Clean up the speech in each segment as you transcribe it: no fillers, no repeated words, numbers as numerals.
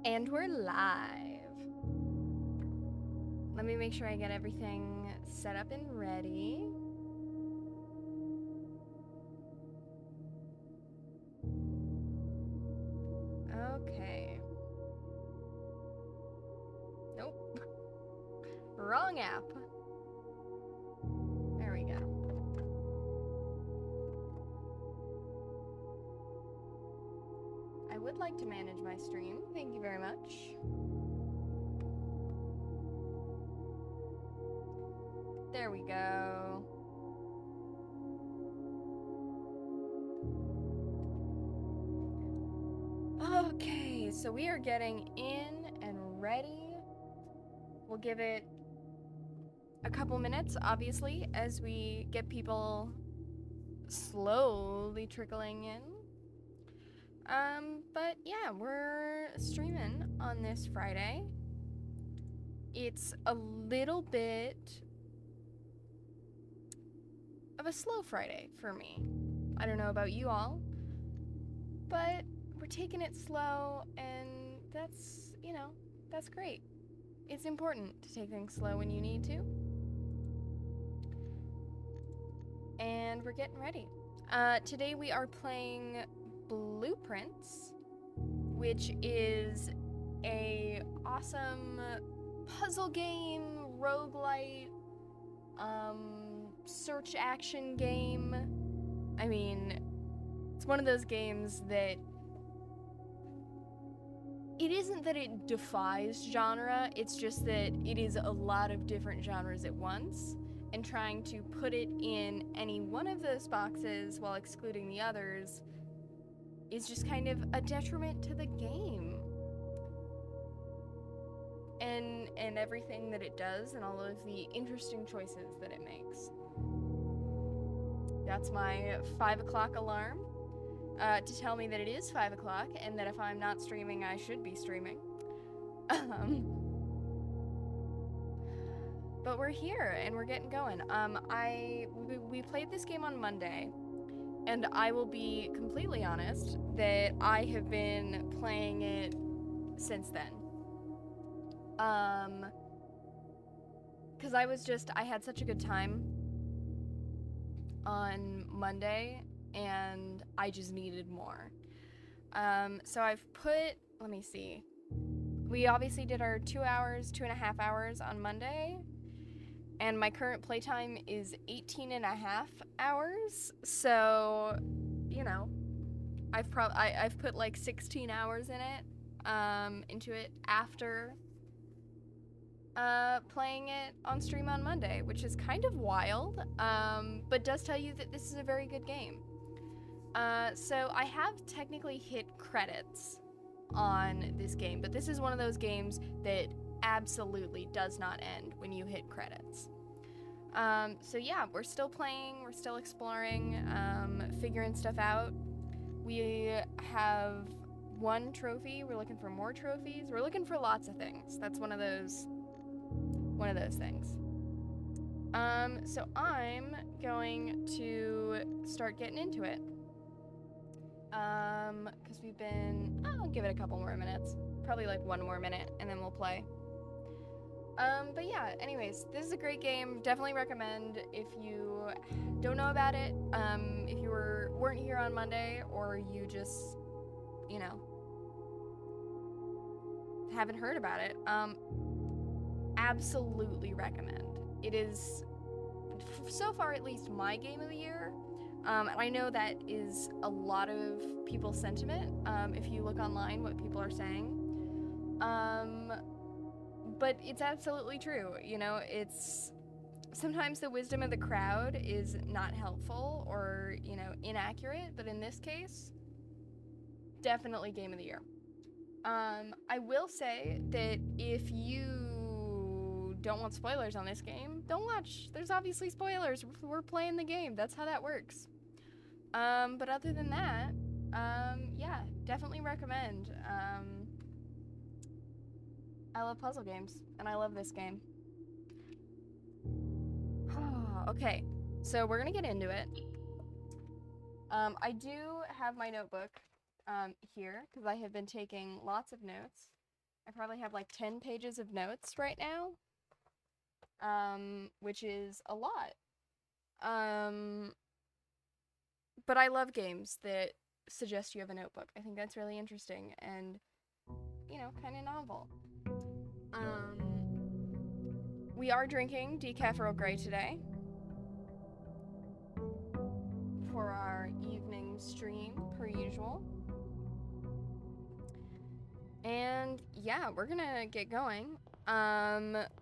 And we're live. Let me make sure I get everything set up and ready. Okay. Nope. Wrong app. There we go. I would like to manage my stream. Thank you very much. There we go. Okay, so we are getting in and ready. We'll give it a couple minutes, obviously, as we get people slowly trickling in. But yeah, we're streaming on this Friday. It's a little bit of a slow Friday for me. I don't know about you all, but we're taking it slow, and that's, that's great. It's important to take things slow when you need to. And we're getting ready. Today we are playing Blueprints, which is a awesome puzzle game, roguelite, search action game. I mean, it's one of those games that it isn't that it defies genre, it's just that it is a lot of different genres at once, and trying to put it in any one of those boxes while excluding the others is just kind of a detriment to the game. And everything that it does and all of the interesting choices that it makes. That's my 5 o'clock alarm to tell me that it is 5 o'clock and that if I'm not streaming, I should be streaming. But we're here and we're getting going. We played this game on Monday, and I will be completely honest that I have been playing it since then. Because I had such a good time on Monday, and I just needed more. So I've put, let me see. We obviously did our 2.5 hours on Monday, and my current playtime is 18.5 hours. So, I've put like 16 hours in it, into it after playing it on stream on Monday, which is kind of wild, but does tell you that this is a very good game. So I have technically hit credits on this game, but this is one of those games that absolutely does not end when you hit credits. So yeah, we're still playing, we're still exploring, figuring stuff out. We have one trophy, we're looking for more trophies, we're looking for lots of things. That's one of those things. So I'm going to start getting into it. Because I'll give it a couple more minutes. Probably like 1 more minute, and then we'll play. But yeah, anyways, this is a great game. Definitely recommend if you don't know about it, if you weren't here on Monday, or you just, haven't heard about it. Absolutely recommend. It is, so far at least, my game of the year. And I know that is a lot of people's sentiment, if you look online what people are saying. But it's absolutely true. It's sometimes the wisdom of the crowd is not helpful or, inaccurate, but in this case, definitely game of the year. I will say that if you don't want spoilers on this game, don't watch. There's obviously spoilers. We're playing the game. That's how that works. But other than that, yeah, definitely recommend. I love puzzle games, and I love this game. Okay, so we're gonna get into it. I do have my notebook here because I have been taking lots of notes I probably have like 10 pages of notes right now, which is a lot. But I love games that suggest you have a notebook. I think that's really interesting and, you know, kind of novel. We are drinking decaf Earl Grey today for our evening stream, per usual. And yeah, we're gonna get going.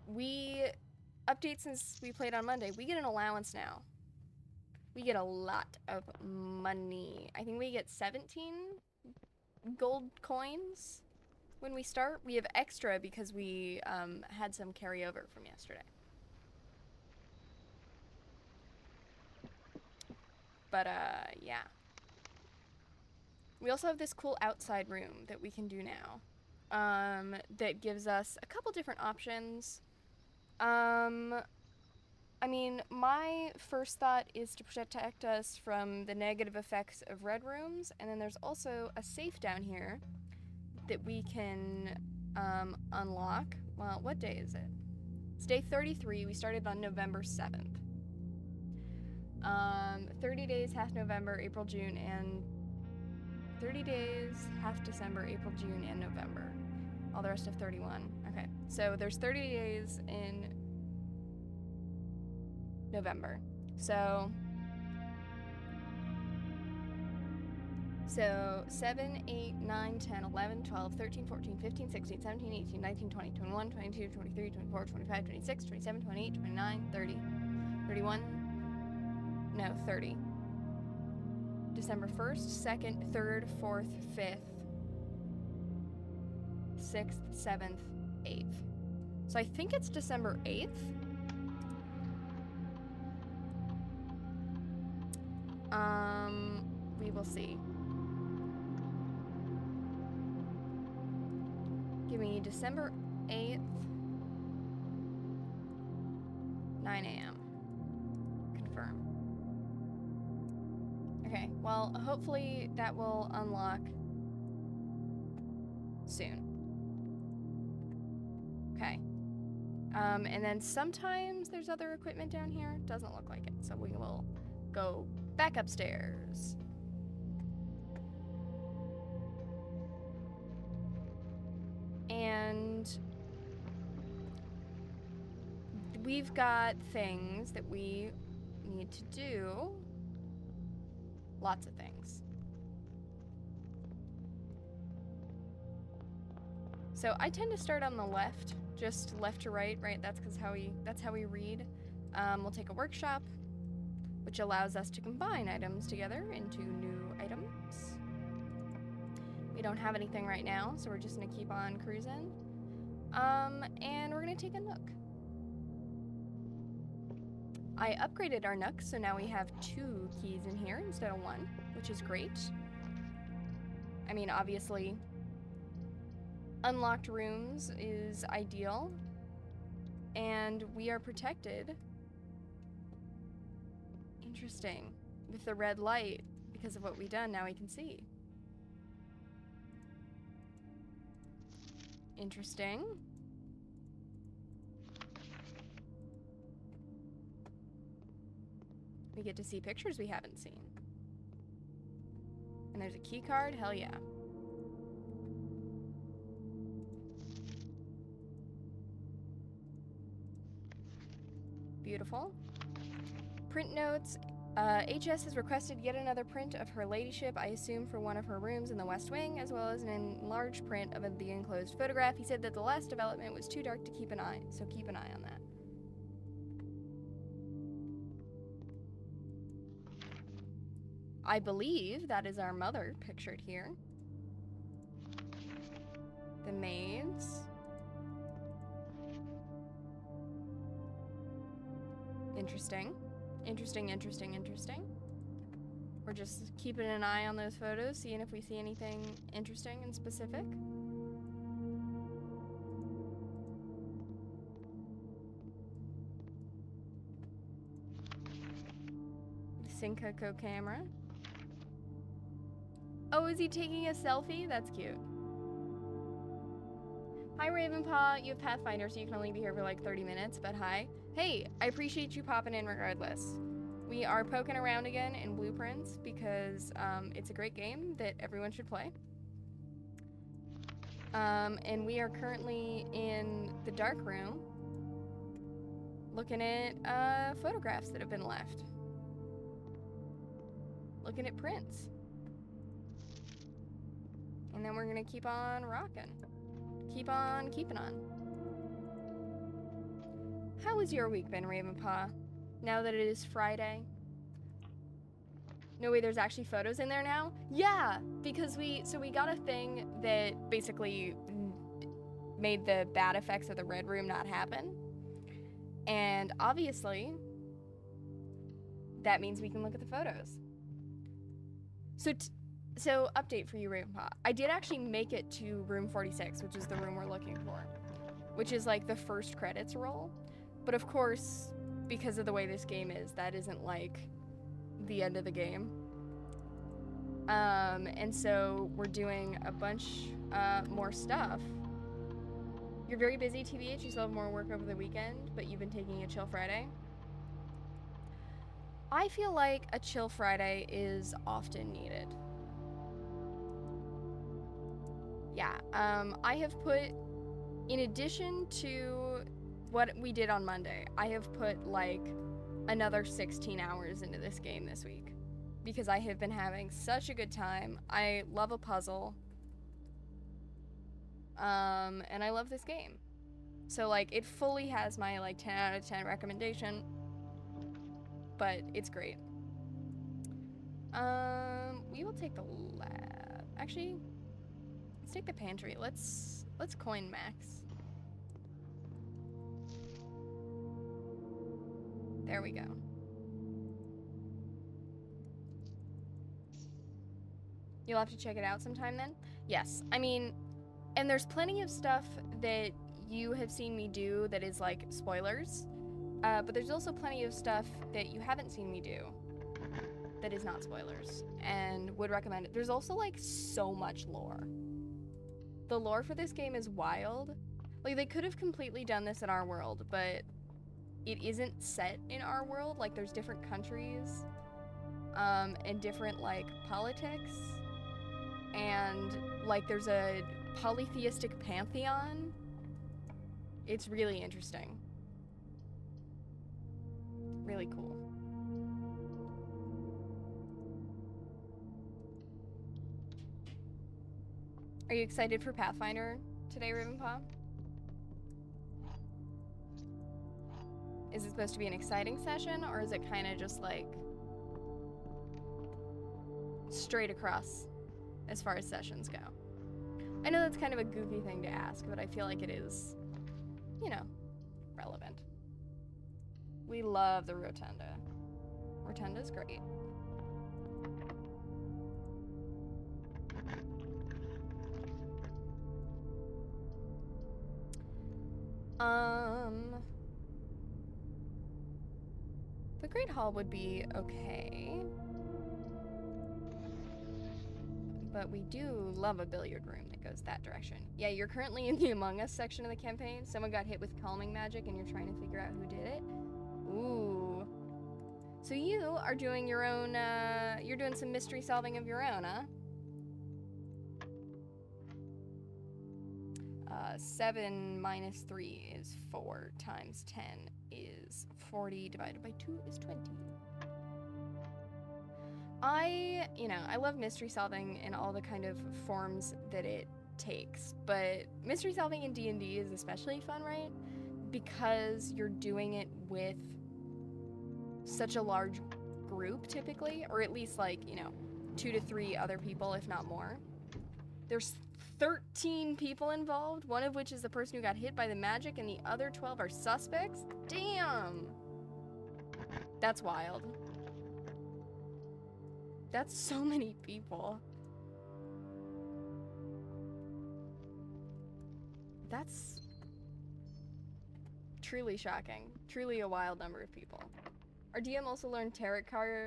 We update since we played on Monday. We get an allowance now. We get a lot of money. I think we get 17 gold coins when we start. We have extra because we had some carryover from yesterday. But yeah. We also have this cool outside room that we can do now. That gives us a couple different options. I mean, my first thought is to protect us from the negative effects of red rooms, and then there's also a safe down here that we can unlock. Well, what day is it? It's day 33. We started on November 7th. 30 days, half November, April, June, and 30 days, half December, April, June, and November. All the rest of 31. Okay, so there's 30 days in November. So 7, 8, 9, 10, 11, 12, 13, 14, 15, 16, 17, 18, 19, 20, 21, 22, 23, 24, 25, 26, 27, 28, 29, 30, 31, no, 30. December 1st, 2nd, 3rd, 4th, 5th, 6th, 7th, 8th. So I think it's December 8th. We will see. Give me December 8th, 9 a.m. Confirm. Okay, well, hopefully that will unlock soon. Okay. And then sometimes there's other equipment down here. Doesn't look like it, so we will go back upstairs. And we've got things that we need to do. Lots of things. So I tend to start on the left, just left to right, right? That's how we read. We'll take a workshop, which allows us to combine items together into new items. We don't have anything right now, so we're just gonna keep on cruising. And we're gonna take a nook. I upgraded our nook, so now we have 2 keys in here instead of 1, which is great. I mean, obviously, unlocked rooms is ideal, and we are protected. Interesting. With the red light, because of what we've done, now we can see. Interesting. We get to see pictures we haven't seen. And there's a key card, hell yeah. Beautiful. Print notes. HS has requested yet another print of her ladyship, I assume for one of her rooms in the West Wing, as well as an enlarged print of the enclosed photograph. He said that the last development was too dark to keep an eye, so keep an eye on that. I believe that is our mother pictured here. The maids. Interesting. Interesting. We're just keeping an eye on those photos, seeing if we see anything interesting and specific. Syncoco camera. Oh, is he taking a selfie? That's cute. Hi, Ravenpaw. You have Pathfinder, so you can only be here for like 30 minutes, but hi. Hey, I appreciate you popping in regardless. We are poking around again in Blueprints because it's a great game that everyone should play. And we are currently in the dark room looking at photographs that have been left. Looking at prints. And then we're gonna keep on rocking. Keep on keeping on. How has your week been, Ravenpaw? Now that it is Friday? No way, there's actually photos in there now? Yeah, because we got a thing that basically made the bad effects of the red room not happen. And obviously, that means we can look at the photos. So update for you, Ravenpaw. I did actually make it to room 46, which is the room we're looking for, which is like the first credits roll. But of course, because of the way this game is, that isn't like the end of the game. And so we're doing a bunch more stuff. You're very busy, TBH. You still have more work over the weekend, but you've been taking a chill Friday. I feel like a chill Friday is often needed. Yeah, I have put, in addition to what we did on Monday, I have put like another 16 hours into this game this week because I have been having such a good time. I love a puzzle. And I love this game. So like it fully has my like 10 out of 10 recommendation, but it's great. We will take the lab. Actually, let's take the pantry. Let's coin max. There we go. You'll have to check it out sometime then? Yes. I mean, and there's plenty of stuff that you have seen me do that is like spoilers, but there's also plenty of stuff that you haven't seen me do that is not spoilers and would recommend it. There's also like so much lore. The lore for this game is wild. Like they could have completely done this in our world, but it isn't set in our world. Like there's different countries and different like politics, and like there's a polytheistic pantheon. It's really interesting. Really cool. Are you excited for Pathfinder today, Ravenpaw? Is it supposed to be an exciting session, or is it kind of just like straight across as far as sessions go? I know that's kind of a goofy thing to ask, but I feel like it is, you know, relevant. We love the Rotunda. Rotunda's great. The Great Hall would be okay. But we do love a billiard room that goes that direction. Yeah, you're currently in the Among Us section of the campaign. Someone got hit with calming magic and you're trying to figure out who did it. Ooh. So you are doing your own, you're doing some mystery solving of your own, huh? 7 minus 3 is 4 times 10 is 40 divided by 2 is 20. I love mystery solving in all the kind of forms that it takes, but mystery solving in D&D is especially fun, right? Because you're doing it with such a large group typically, or at least like, 2 to 3 other people, if not more. There's 13 people involved, one of which is the person who got hit by the magic, and the other 12 are suspects? Damn! That's wild. That's so many people. That's truly shocking. Truly a wild number of people. Our DM also learned tarot cards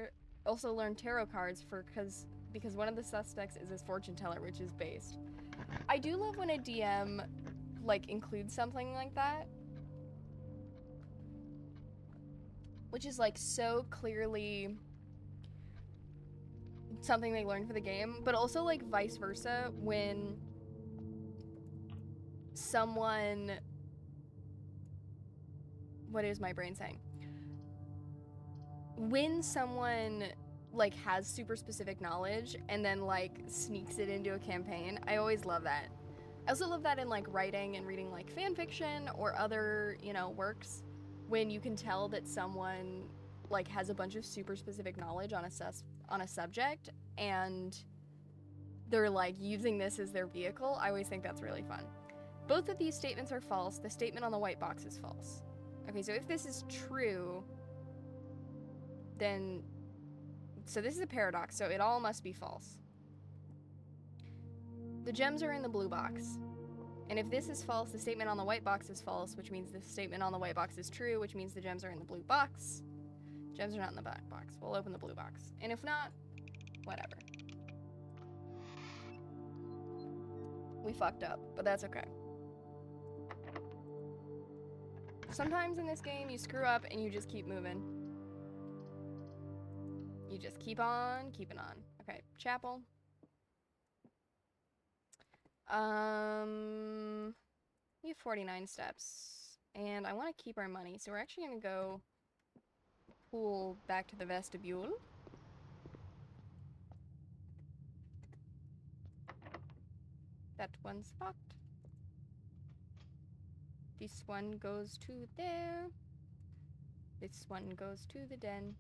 because one of the suspects is his fortune teller, which is based. I do love when a DM like, include something like that. Which is, like, so clearly something they learned for the game. But also, like, vice versa, when someone... What is my brain saying? When someone, like, has super specific knowledge and then, like, sneaks it into a campaign, I always love that. I also love that in, like, writing and reading, like, fan fiction or other, you know, works, when you can tell that someone, like, has a bunch of super specific knowledge on a subject, and they're, like, using this as their vehicle. I always think that's really fun. Both of these statements are false. The statement on the white box is false. Okay, so if this is true, then... So this is a paradox, so it all must be false. The gems are in the blue box. And if this is false, the statement on the white box is false, which means the statement on the white box is true, which means the gems are in the blue box. Gems are not in the black box. We'll open the blue box. And if not, whatever. We fucked up, but that's okay. Sometimes in this game, you screw up and you just keep moving. You just keep on keeping on. Okay, chapel. We have 49 steps. And I want to keep our money, so we're actually going to go pool back to the vestibule. That one's locked. This one goes to there. This one goes to the den.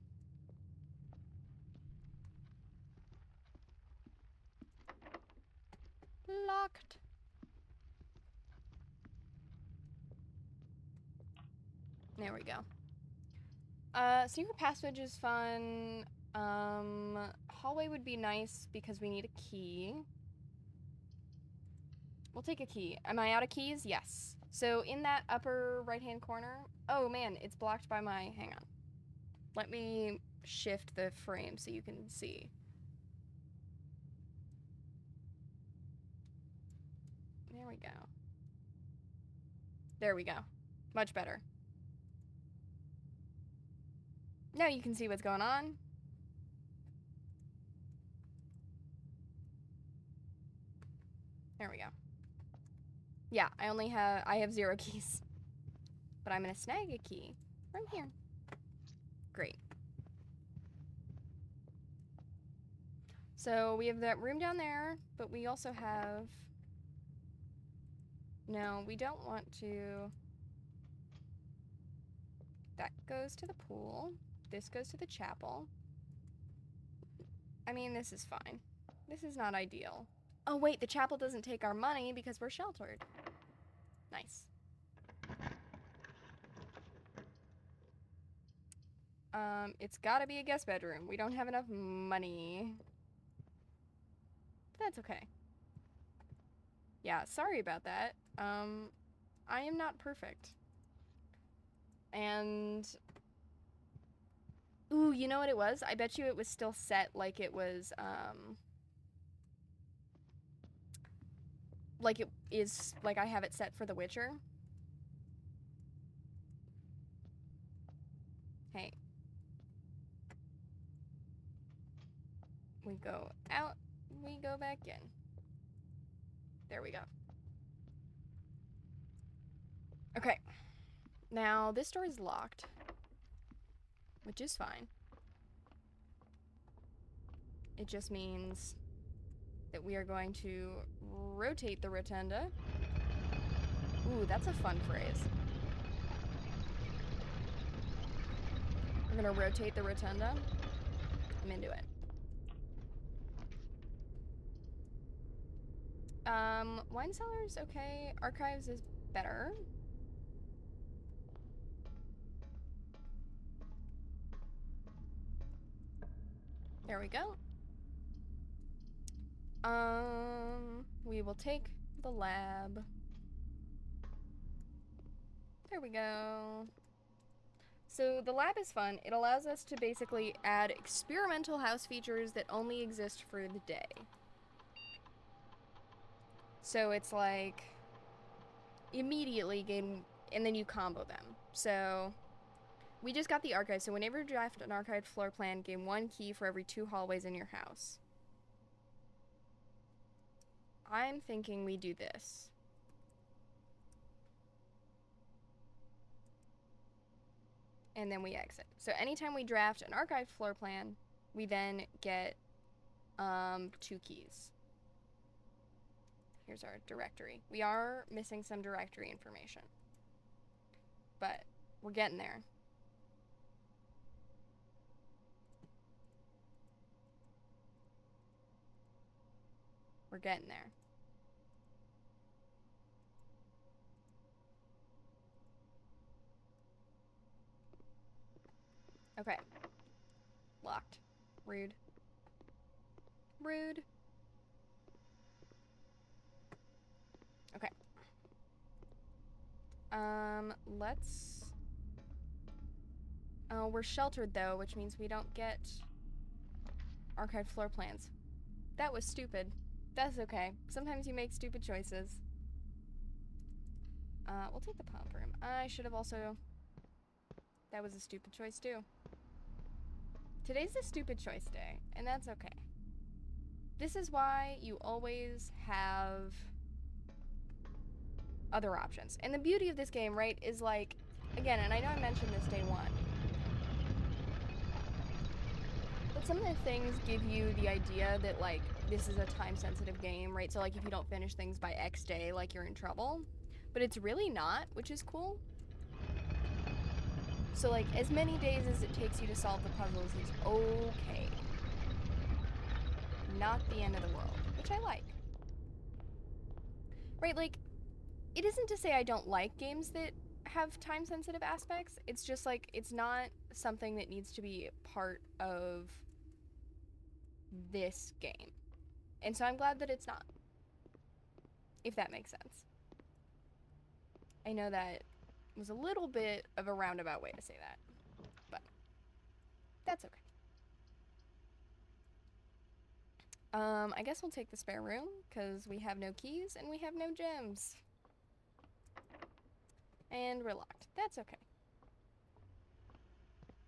Locked. There we go. Secret passage is fun. Hallway would be nice because we need a key. We'll take a key. Am I out of keys? Yes. So in that upper right-hand corner... Oh, man, it's blocked by my... Hang on. Let me shift the frame so you can see. There we go. There we go. Much better. Now you can see what's going on. There we go. Yeah, I have 0 keys. But I'm gonna snag a key from here. Great. So we have that room down there, but we also have... No, we don't want to... That goes to the pool. This goes to the chapel. I mean, this is fine. This is not ideal. Oh wait, the chapel doesn't take our money because we're sheltered. Nice. It's gotta be a guest bedroom. We don't have enough money. But that's okay. Yeah, sorry about that. I am not perfect. And... Ooh, you know what it was? I bet you it was still set like it was, like it is, like I have it set for The Witcher. Hey. We go out, we go back in. There we go. Okay. Now, this door is locked, which is fine. It just means that we are going to rotate the rotunda. Ooh, that's a fun phrase. We're gonna rotate the rotunda. I'm into it. Wine cellar's okay. Archives is better. There we go. We will take the lab. There we go. So the lab is fun. It allows us to basically add experimental house features that only exist for the day. So it's like, immediately gain, and then you combo them. So we just got the archive, so whenever you draft an archived floor plan, gain 1 key for every 2 hallways in your house. I'm thinking we do this. And then we exit. So anytime we draft an archived floor plan, we then get 2 keys. Here's our directory. We are missing some directory information, but we're getting there. We're getting there. Okay. Locked. Rude. Rude. Okay. Let's... Oh, we're sheltered though, which means we don't get archived floor plans. That was stupid. That's okay. Sometimes you make stupid choices. We'll take the pump room. I should have also... That was a stupid choice too. Today's a stupid choice day, and that's okay. This is why you always have other options. And the beauty of this game, right, is like, again, and I know I mentioned this day one, but some of the things give you the idea that, like, this is a time-sensitive game, right? So, like, if you don't finish things by X day, like, you're in trouble. But it's really not, which is cool. So, like, as many days as it takes you to solve the puzzles is okay. Not the end of the world, which I like. Right, like, it isn't to say I don't like games that have time-sensitive aspects. It's just, like, it's not something that needs to be part of this game. And so I'm glad that it's not. If that makes sense. I know that was a little bit of a roundabout way to say that, but that's okay. I guess we'll take the spare room, because we have no keys and we have no gems. And we're locked. That's okay.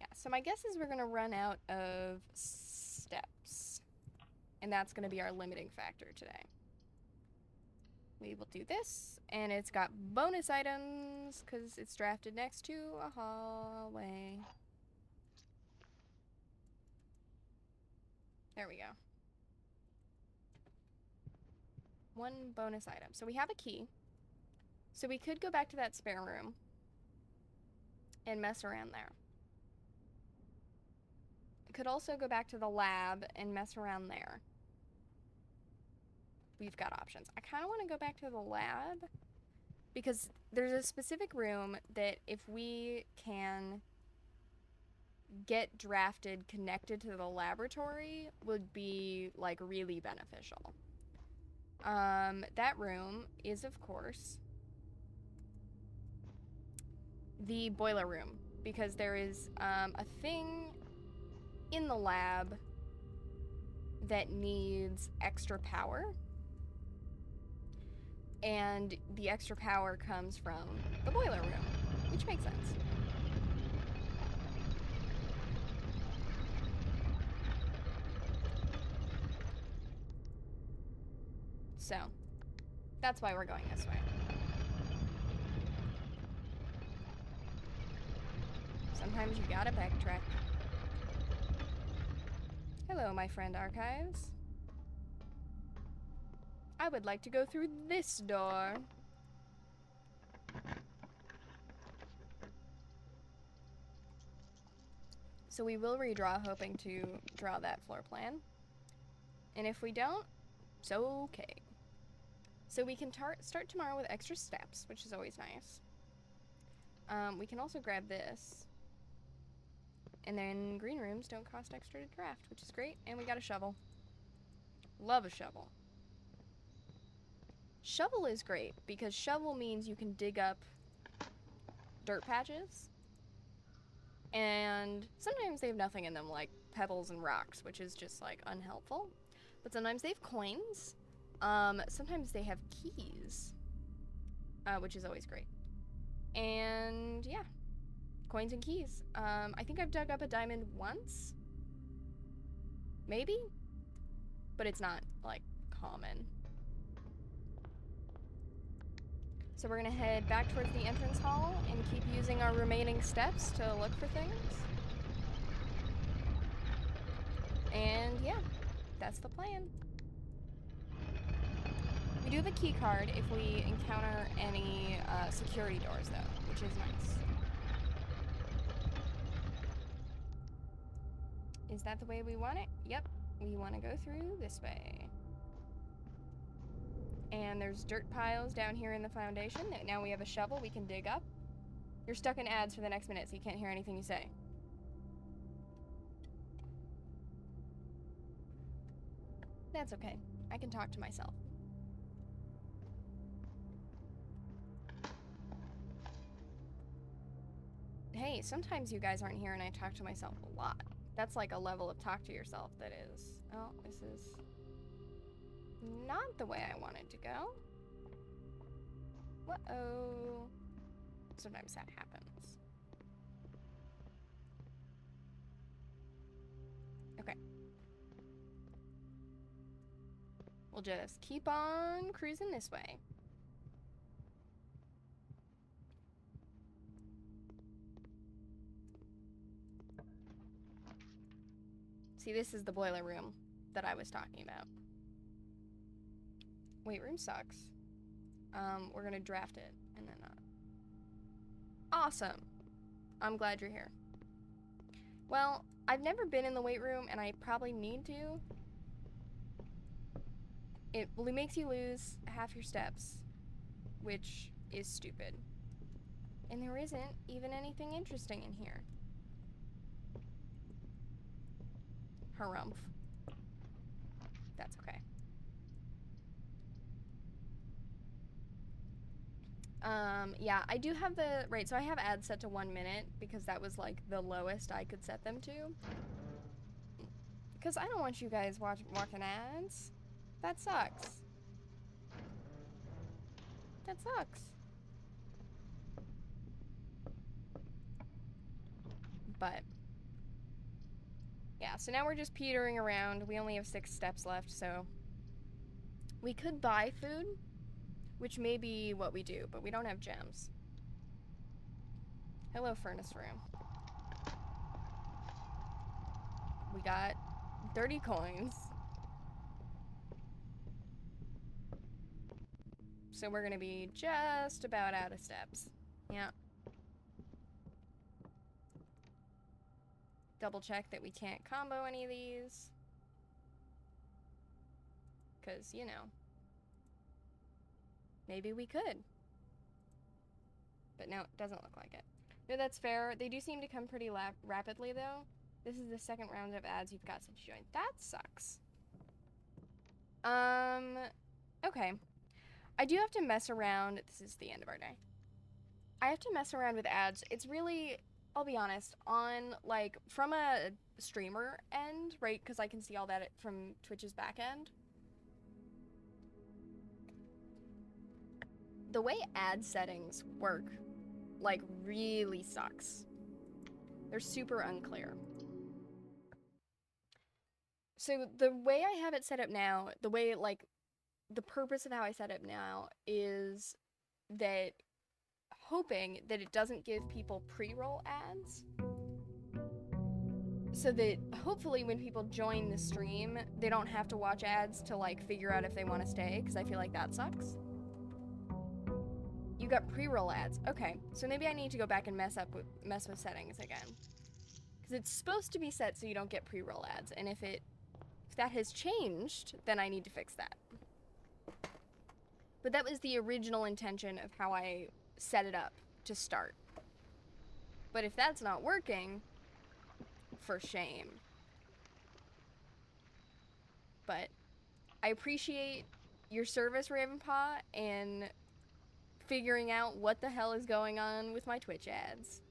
Yeah, so my guess is we're going to run out of steps. And that's going to be our limiting factor today. We will do this, and it's got bonus items, because it's drafted next to a hallway. There we go. 1 bonus item. So we have a key. So we could go back to that spare room and mess around there. Could also go back to the lab and mess around there. We've got options. I kind of want to go back to the lab because there's a specific room that if we can get drafted connected to the laboratory would be, like, really beneficial. That room is, of course, the boiler room, because there is a thing in the lab that needs extra power, and the extra power comes from the boiler room, which makes sense. So that's why we're going this way. Sometimes you gotta backtrack. Hello, my friend Archives. I would like to go through this door. So we will redraw, hoping to draw that floor plan. And if we don't, it's okay. So we can start tomorrow with extra steps, which is always nice. We can also grab this. And then green rooms don't cost extra to draft, which is great. And we got a shovel. Love a shovel. Shovel is great, because shovel means you can dig up dirt patches. And sometimes they have nothing in them, like pebbles and rocks, which is just, like, unhelpful. But sometimes they have coins. Sometimes they have keys. which is always great. And yeah, coins and keys. I think I've dug up a diamond once, maybe, but it's not like common. So we're gonna head back towards the entrance hall and keep using our remaining steps to look for things. And yeah, that's the plan. We do have a key card if we encounter any security doors though, which is nice. Is that the way we want it? Yep, we want to go through this way. And there's dirt piles down here in the foundation. Now we have a shovel we can dig up. You're stuck in ads for the next minute, so you can't hear anything you say. That's okay. I can talk to myself. Hey, sometimes you guys aren't here and I talk to myself a lot. That's like a level of talk to yourself that is... Oh, this is... not the way I wanted to go. Uh-oh. Sometimes that happens. Okay. We'll just keep on cruising this way. See, this is the boiler room that I was talking about. Weight room sucks. We're gonna draft it and then Awesome. I'm glad you're here. Well, I've never been in the weight room and I probably need to. It makes you lose half your steps, which is stupid. And there isn't even anything interesting in here. Harumph. That's okay. Yeah, I do have the... Right, so I have ads set to 1 minute because that was, like, the lowest I could set them to. Because I don't want you guys watching ads. That sucks. That sucks. But... yeah, so now we're just petering around. We only have 6 steps left, so... we could buy food, which may be what we do, but we don't have gems. Hello, furnace room. We got 30 coins. So we're gonna be just about out of steps. Yeah. Double check that we can't combo any of these. 'Cause, you know, maybe we could. But no, it doesn't look like it. No, that's fair. They do seem to come pretty rapidly, though. This is the second round of ads you've got since you joined. That sucks. Okay. I do have to mess around. This is the end of our day. I have to mess around with ads. It's really, I'll be honest, on, like, from a streamer end, right? Because I can see all that from Twitch's back end. The way ad settings work, like, really sucks. They're super unclear. So the way I have it set up now, the way, like, the purpose of how I set it now is that hoping that it doesn't give people pre-roll ads. So that hopefully when people join the stream, they don't have to watch ads to, like, figure out if they want to stay, because I feel like that sucks. You got pre-roll ads. Okay, so maybe I need to go back and mess with settings again. Because it's supposed to be set so you don't get pre-roll ads, and if that has changed, then I need to fix that. But that was the original intention of how I set it up to start. But if that's not working, for shame. But I appreciate your service, Ravenpaw, and figuring out what the hell is going on with my Twitch ads.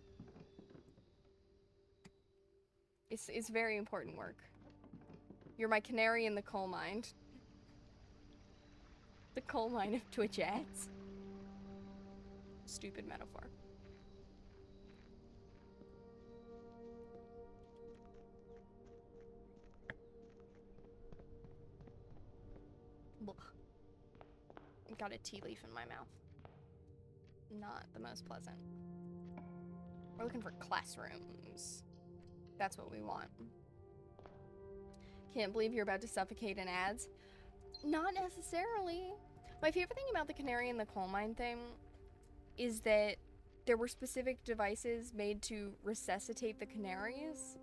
It's very important work. You're my canary in the coal mine. The coal mine of Twitch ads. stupid metaphor. Ugh. Got a tea leaf in my mouth. Not the most pleasant. We're looking for classrooms. That's what we want. Can't believe you're about to suffocate in ads. Not necessarily. My favorite thing about the canary in the coal mine thing is that there were specific devices made to resuscitate the canaries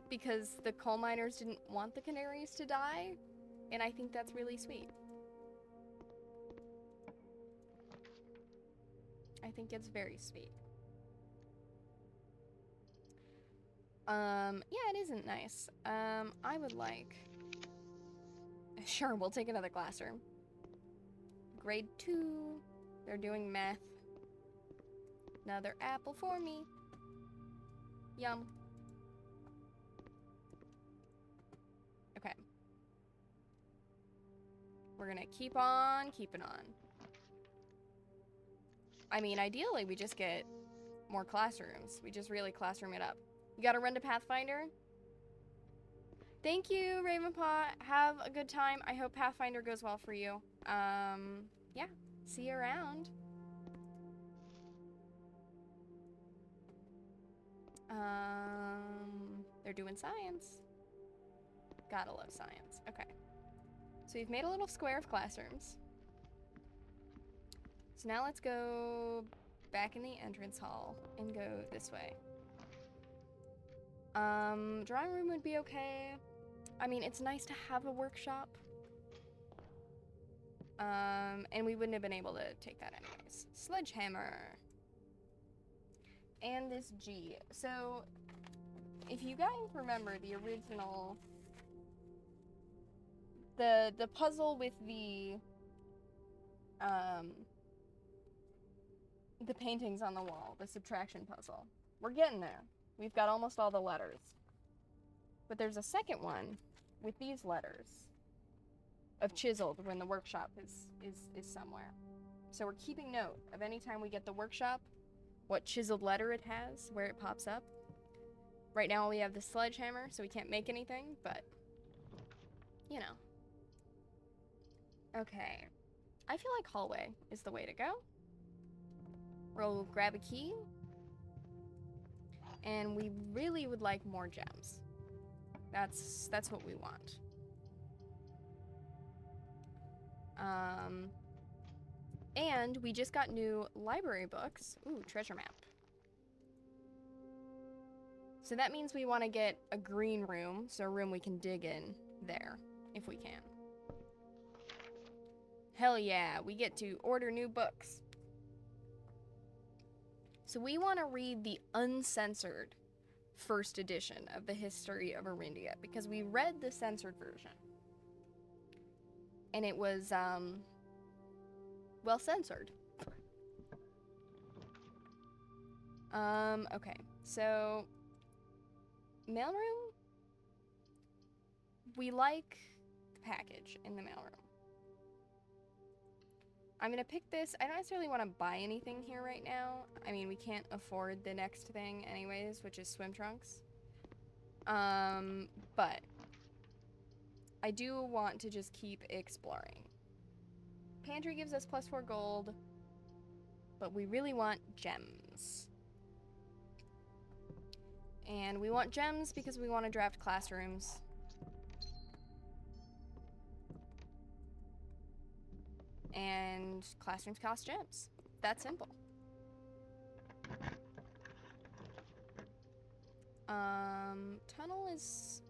because the coal miners didn't want the canaries to die, and I think that's really sweet. I think it's very sweet. Yeah, it isn't nice. I would like... Sure, we'll take another classroom. Grade 2. They're doing math. Another apple for me. Yum. Okay. We're gonna keep on keeping on. I mean, ideally, we just get more classrooms. We just really classroom it up. You gotta run to Pathfinder? Thank you, Ravenpaw. Have a good time. I hope Pathfinder goes well for you. Yeah. See you around. They're doing science. Gotta love science. Okay. So we've made a little square of classrooms. So now let's go back in the entrance hall and go this way. Drawing room would be okay. I mean, it's nice to have a workshop. And we wouldn't have been able to take that anyways. Sledgehammer. And this G. So, if you guys remember the original... The puzzle with the paintings on the wall, the subtraction puzzle. We're getting there. We've got almost all the letters. But there's a second one with these letters of chiseled when the workshop is somewhere. So we're keeping note of any time we get the workshop, what chiseled letter it has, where it pops up. Right now we have the sledgehammer, so we can't make anything, but, you know. Okay. I feel like hallway is the way to go. We'll grab a key. And we really would like more gems. That's what we want. And we just got new library books. Ooh, treasure map. So that means we want to get a green room, so a room we can dig in there, if we can. Hell yeah, we get to order new books. So we want to read the uncensored first edition of the history of Arindia, because we read the censored version. And it was, well censored. Okay, so mailroom? We like the package in the mailroom. I'm gonna pick this. I don't necessarily want to buy anything here right now. I mean, we can't afford the next thing anyways, which is swim trunks. But I do want to just keep exploring. Pantry gives us +4 gold, but we really want gems. And we want gems because we want to draft classrooms. And classrooms cost gems. That simple. Tunnel is...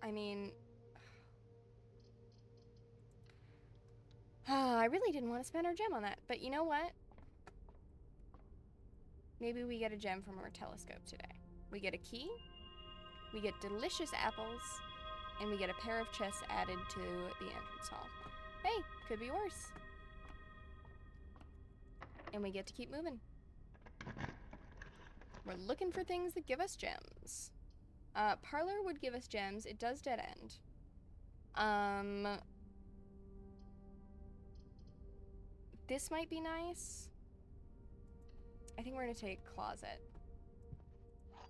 I mean... I really didn't want to spend our gem on that, but you know what? Maybe we get a gem from our telescope today. We get a key, we get delicious apples, and we get a pair of chests added to the entrance hall. Hey, could be worse. And we get to keep moving. We're looking for things that give us gems. Parlor would give us gems. It does dead end. This might be nice. I think we're gonna take closet.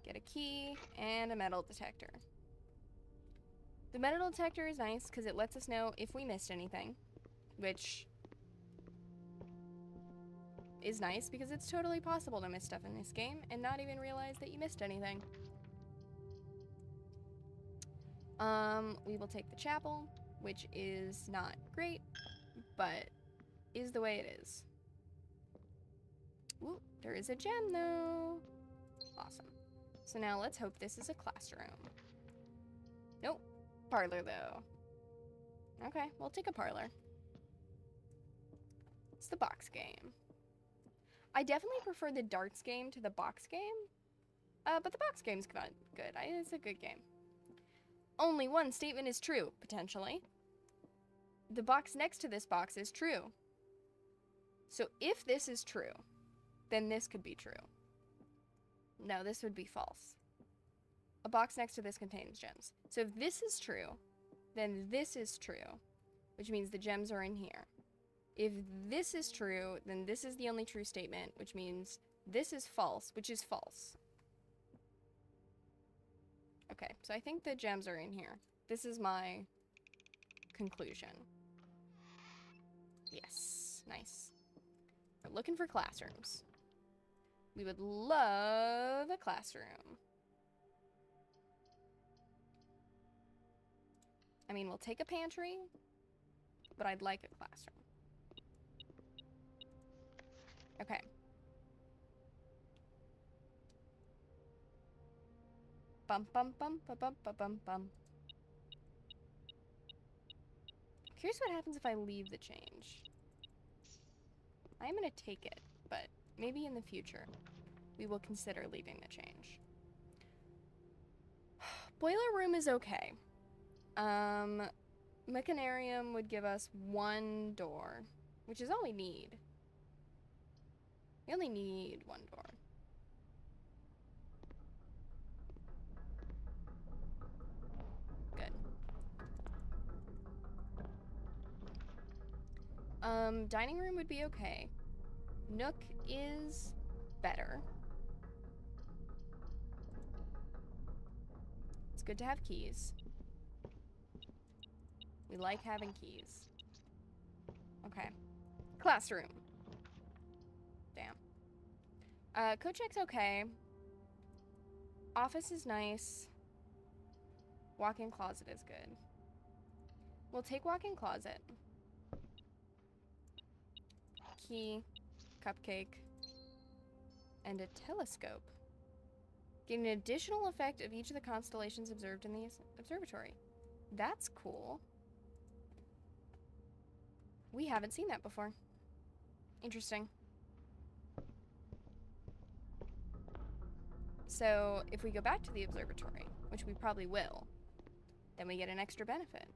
Get a key and a metal detector. The metal detector is nice because it lets us know if we missed anything, which is nice because it's totally possible to miss stuff in this game and not even realize that you missed anything. We will take the chapel, which is not great, but is the way it is. Ooh, there is a gem though. Awesome. So now let's hope this is a classroom. Nope. Parlor though. Okay, we'll take a parlor. It's the box game. I definitely prefer the darts game to the box game, but the box game's good. It's a good game. Only one statement is true, potentially. The box next to this box is true. So if this is true, then this could be true. No, this would be false. A box next to this contains gems. So if this is true, then this is true, which means the gems are in here. If this is true, then this is the only true statement, which means this is false, which is false. Okay, so I think the gems are in here. This is my conclusion. Yes, nice. We're looking for classrooms. We would love a classroom. I mean, we'll take a pantry, but I'd like a classroom. Okay. Bum bum bum bum bum bum bum bum. Curious what happens if I leave the change. I'm gonna take it, but maybe in the future we will consider leaving the change. Boiler room is okay. Mechanarium would give us one door, which is all we need. We only need one door. Good. Dining room would be okay. Nook is better. It's good to have keys. We like having keys. Okay. Classroom. Damn. Coat check's okay. Office is nice. Walk-in closet is good. We'll take walk-in closet. Key, cupcake, and a telescope. Get an additional effect of each of the constellations observed in the observatory. That's cool. We haven't seen that before. Interesting. So if we go back to the observatory, which we probably will, then we get an extra benefit.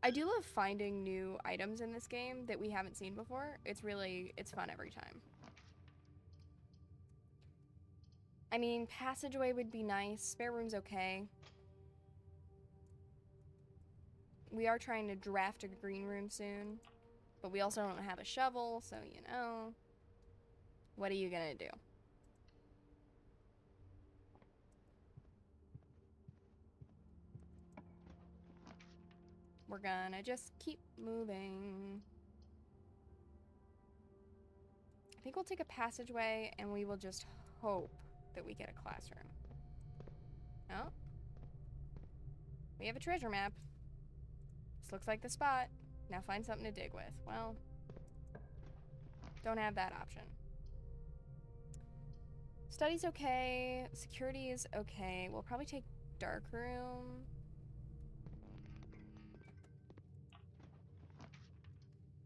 I do love finding new items in this game that we haven't seen before. It's fun every time. I mean, passageway would be nice. Spare room's okay. We are trying to draft a green room soon, but we also don't have a shovel, so you know. What are you gonna do? We're gonna just keep moving. I think we'll take a passageway and we will just hope that we get a classroom. Oh. We have a treasure map. This looks like the spot. Now find something to dig with. Well, don't have that option. Study's okay. Security is okay. We'll probably take dark room.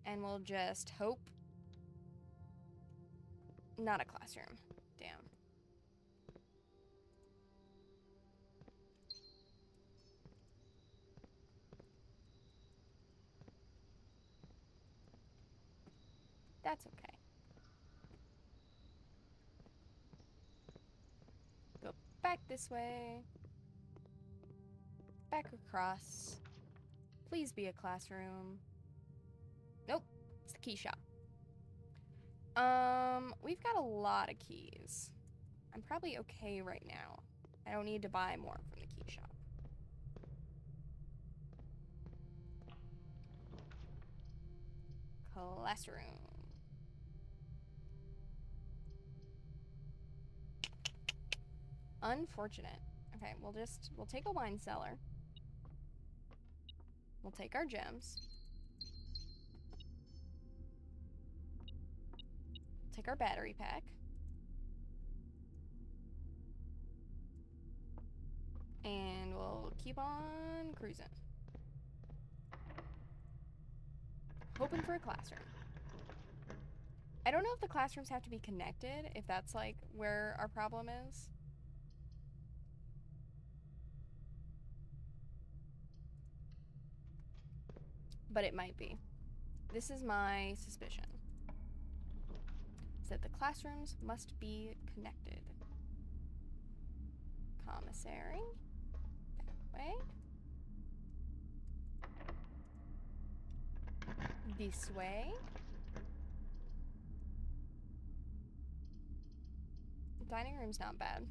And we'll just hope. Not a classroom. Damn. That's okay. Go back this way. Back across. Please be a classroom. Nope. It's the key shop. We've got a lot of keys. I'm probably okay right now. I don't need to buy more from the key shop. Classroom. Unfortunate. Okay, we'll take a wine cellar. We'll take our gems. Take our battery pack. And we'll keep on cruising. Hoping for a classroom. I don't know if the classrooms have to be connected, if that's like where our problem is. But it might be. This is my suspicion. Is that the classrooms must be connected. Commissary. That way. This way. Dining room's not bad.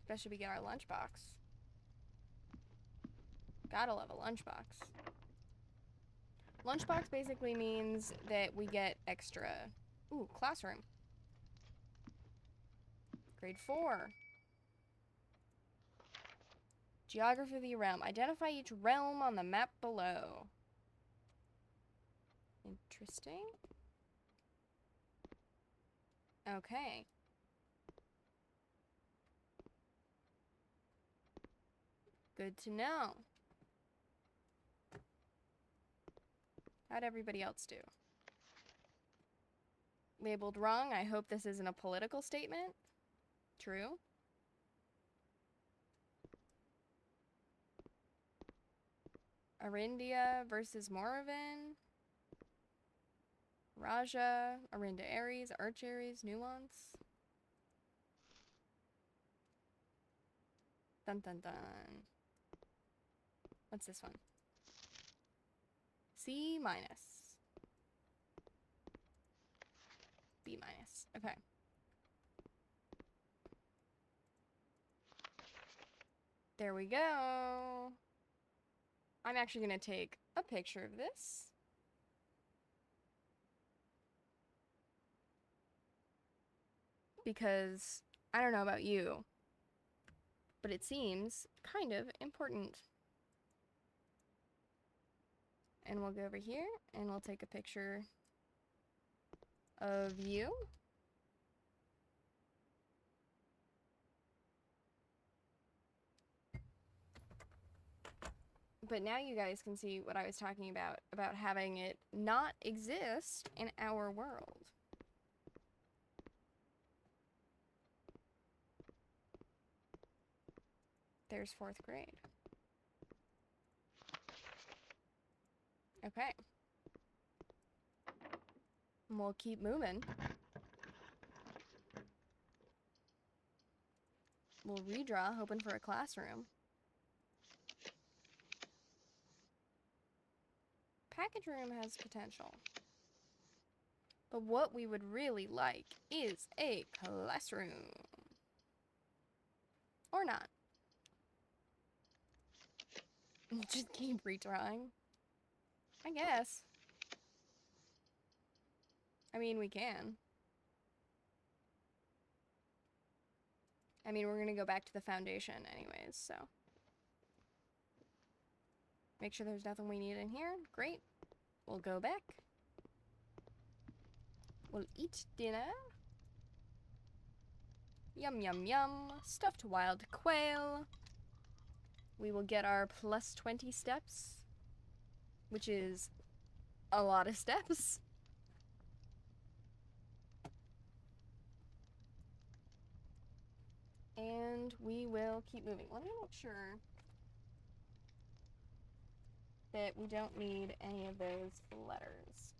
Especially we get our lunchbox. Gotta love a lunchbox. Lunchbox basically means that we get extra... Ooh, classroom. Grade 4. Geography of the realm. Identify each realm on the map below. Interesting. Okay. Good to know. How'd everybody else do? Labeled wrong. I hope this isn't a political statement. True. Arindia versus Moravin. Raja, Arinda Aries, Arch Aries, Nuance. Dun dun dun. What's this one? C minus. B minus. Okay. There we go. I'm actually going to take a picture of this. Because I don't know about you, but it seems kind of important. And we'll go over here and we'll take a picture of you. But now you guys can see what I was talking about having it not exist in our world. There's 4th grade. Okay. And we'll keep moving. We'll redraw, hoping for a classroom. Package room has potential. But what we would really like is a classroom. Or not. Just keep retrying. I guess. I mean, we can. I mean, we're gonna go back to the foundation anyways, so. Make sure there's nothing we need in here. Great. We'll go back. We'll eat dinner. Yum, yum, yum. Stuffed wild quail. We will get our plus 20 steps, which is a lot of steps. And we will keep moving. Let me make sure that we don't need any of those letters.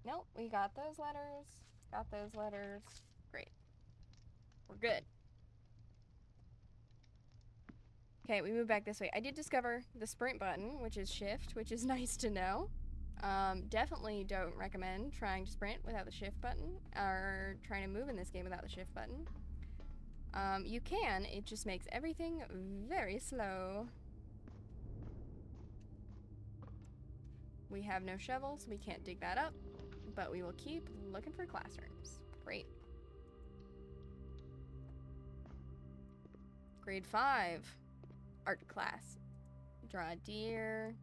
Nope, we got those letters. Got those letters. Great. We're good. Okay, we move back this way. I did discover the sprint button, which is shift, which is nice to know. Definitely don't recommend trying to sprint without the shift button, or trying to move in this game without the shift button. You can, it just makes everything very slow. We have no shovels, we can't dig that up, but we will keep looking for classrooms. Great. Grade 5, art class. Draw a deer.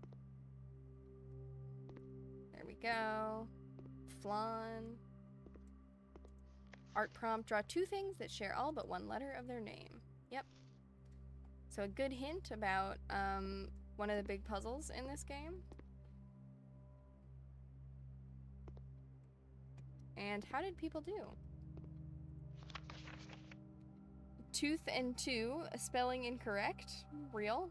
There we go. Flan. Art prompt, draw 2 things that share all but 1 letter of their name. Yep. So a good hint about one of the big puzzles in this game. And how did people do? Tooth and 2, spelling incorrect. Real.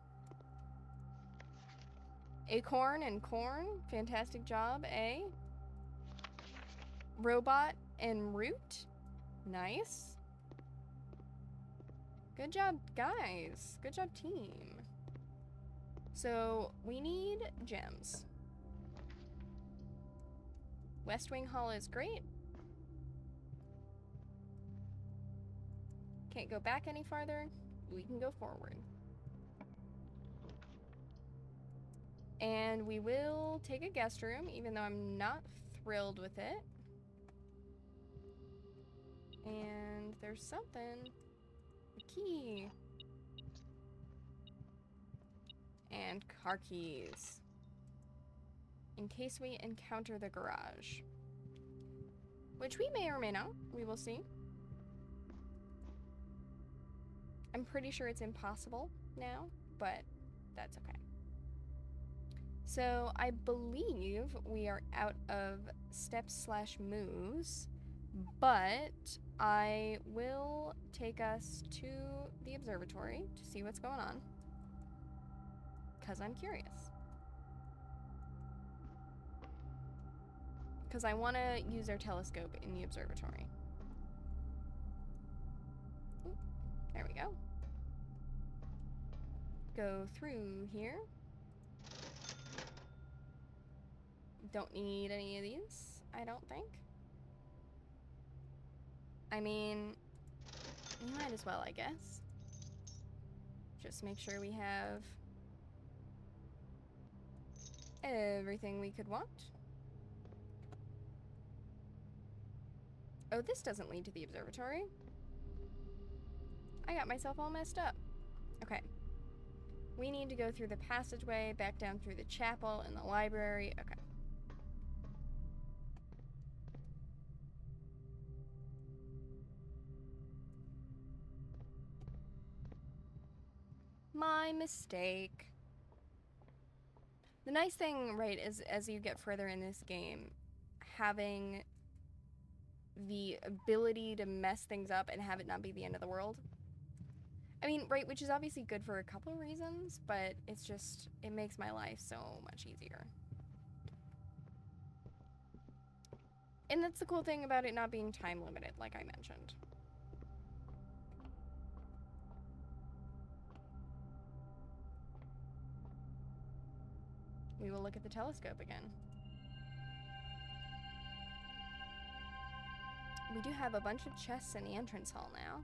Acorn and corn, fantastic job, A. Robot and root, nice. Good job, guys. Good job, team. So, we need gems. West Wing Hall is great. Can't go back any farther. We can go forward. And we will take a guest room, even though I'm not thrilled with it. And there's something. A key. And car keys. In case we encounter the garage. Which we may or may not. We will see. I'm pretty sure it's impossible now, but that's okay. So I believe we are out of steps/moves, but I will take us to the observatory to see what's going on, because I'm curious. Because I want to use our telescope in the observatory. Ooh, there we go. Go through here. Don't need any of these, I don't think. I mean, you might as well, I guess. Just make sure we have everything we could want. Oh, this doesn't lead to the observatory. I got myself all messed up. Okay. We need to go through the passageway, back down through the chapel and the library. Okay. My mistake. The nice thing, right, is as you get further in this game, having the ability to mess things up and have it not be the end of the world. I mean, right, which is obviously good for a couple of reasons, but it's just, it makes my life so much easier. And that's the cool thing about it not being time limited, like I mentioned. We will look at the telescope again. We do have a bunch of chests in the entrance hall now,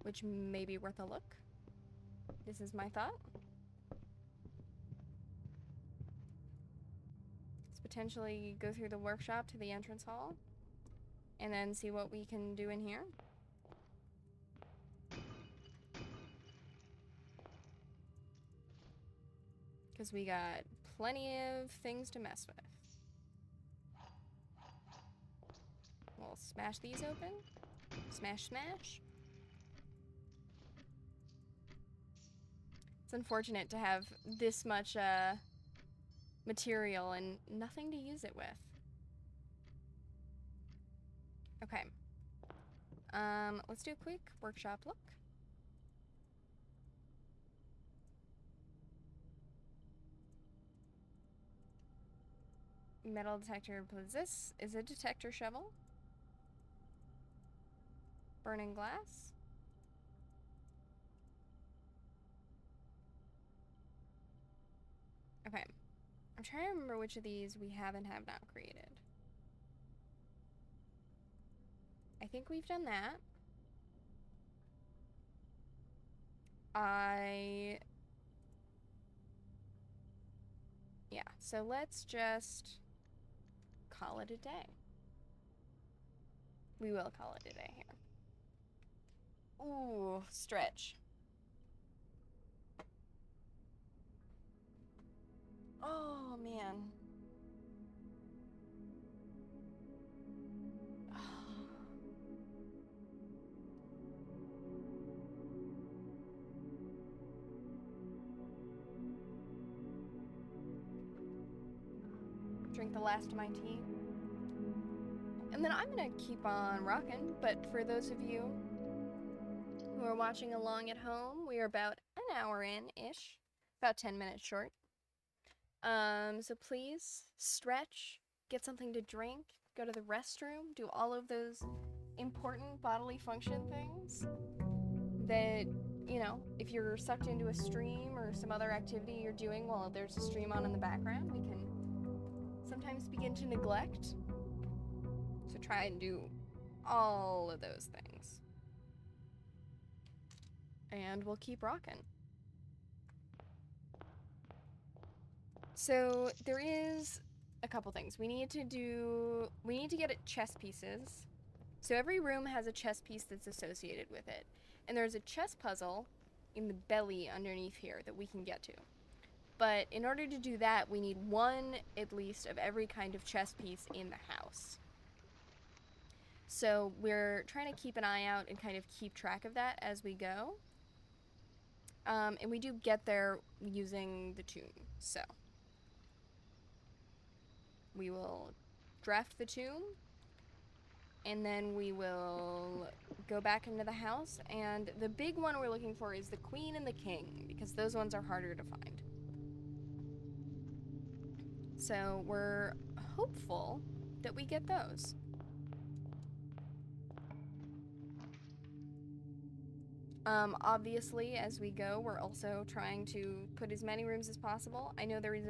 which may be worth a look. This is my thought. Let's potentially go through the workshop to the entrance hall and then see what we can do in here. Because we got plenty of things to mess with. We'll smash these open. Smash, smash. It's unfortunate to have this much material and nothing to use it with. Okay. Let's do a quick workshop look. Metal detector this is a detector shovel. Burning glass. Okay. I'm trying to remember which of these we have and have not created. I think we've done that. Yeah, so let's just call it a day. We will call it a day here. Ooh, stretch. Oh, man. Drink the last of my tea. And then I'm gonna keep on rocking, but for those of you who are watching along at home, we are about an hour in-ish, about 10 minutes short. So please stretch, get something to drink, go to the restroom, do all of those important bodily function things that, you know, if you're sucked into a stream or some other activity you're doing while there's a stream on in the background, we can sometimes begin to neglect. So try and do all of those things. And we'll keep rocking. So there is a couple things. We need to get at chess pieces. So every room has a chess piece that's associated with it. And there's a chess puzzle in the belly underneath here that we can get to. But in order to do that, we need one, at least, of every kind of chess piece in the house. So we're trying to keep an eye out and kind of keep track of that as we go. And we do get there using the tomb, so. We will draft the tomb, and then we will go back into the house, and the big one we're looking for is the queen and the king, because those ones are harder to find. So we're hopeful that we get those. Obviously, as we go, we're also trying to put as many rooms as possible. I know there is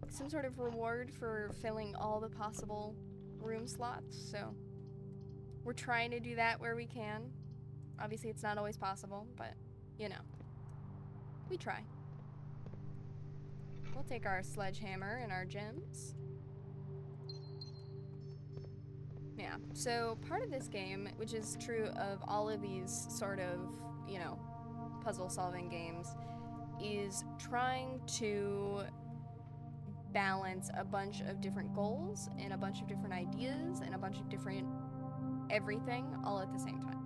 some sort of reward for filling all the possible room slots, so we're trying to do that where we can. Obviously, it's not always possible, but, you know, we try. We'll take our sledgehammer and our gems. Yeah, so part of this game, which is true of all of these sort of, you know, puzzle-solving games, is trying to balance a bunch of different goals and a bunch of different ideas and a bunch of different everything all at the same time.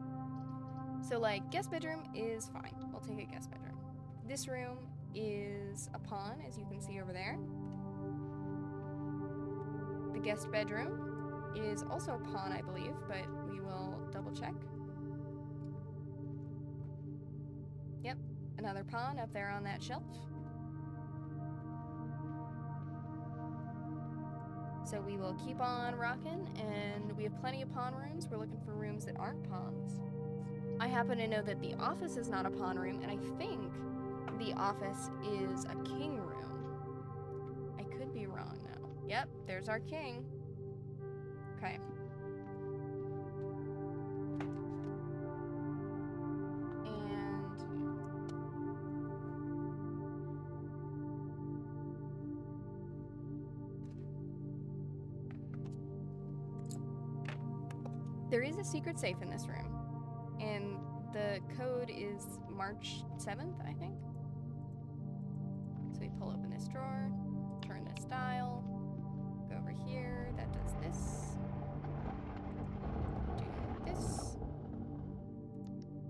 So, like, guest bedroom is fine. We'll take a guest bedroom. This room is a pawn, as you can see over there. The guest bedroom is also a pawn, I believe, but we will double check. Yep, another pawn up there on that shelf. So we will keep on rocking, and we have plenty of pawn rooms. We're looking for rooms that aren't pawns. I happen to know that the office is not a pawn room, and I think the office is a king room. I could be wrong, though. Yep, there's our king. Okay. And there is a secret safe in this room, and the code is March 7th, I think. So we pull open this drawer, turn this dial, go over here, that does this, do this,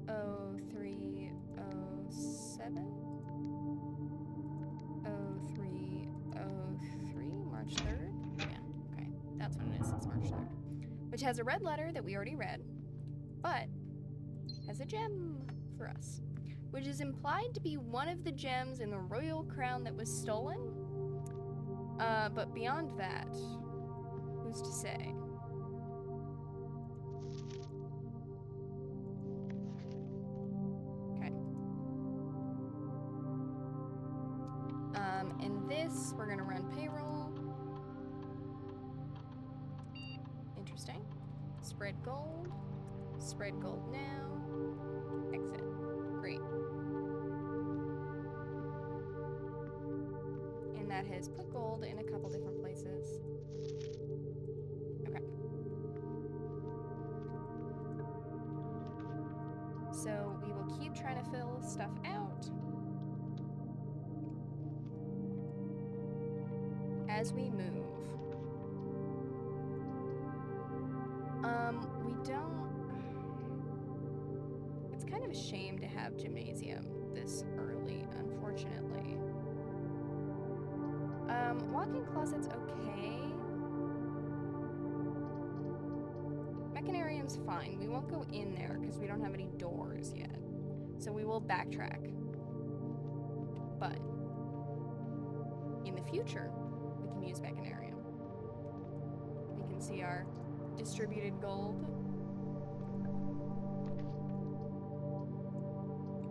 0307, 0303, March 3rd, yeah, okay, that's what it is, it's March 3rd, which has a red letter that we already read, but has a gem for us, which is implied to be one of the gems in the royal crown that was stolen. But beyond that, who's to say? Okay. And this. We're gonna run payroll. Interesting. Spread gold. Spread gold now. Exit. Great. And that has put gold in a couple different places. Okay. So we will keep trying to fill stuff out as we move. We don't... It's kind of a shame to have gymnasium this early, unfortunately. Walk-in closet's okay. Mechanarium's fine. We won't go in there because we don't have any doors yet. So we will backtrack. But in the future, we can use Mechanarium. We can see our distributed gold.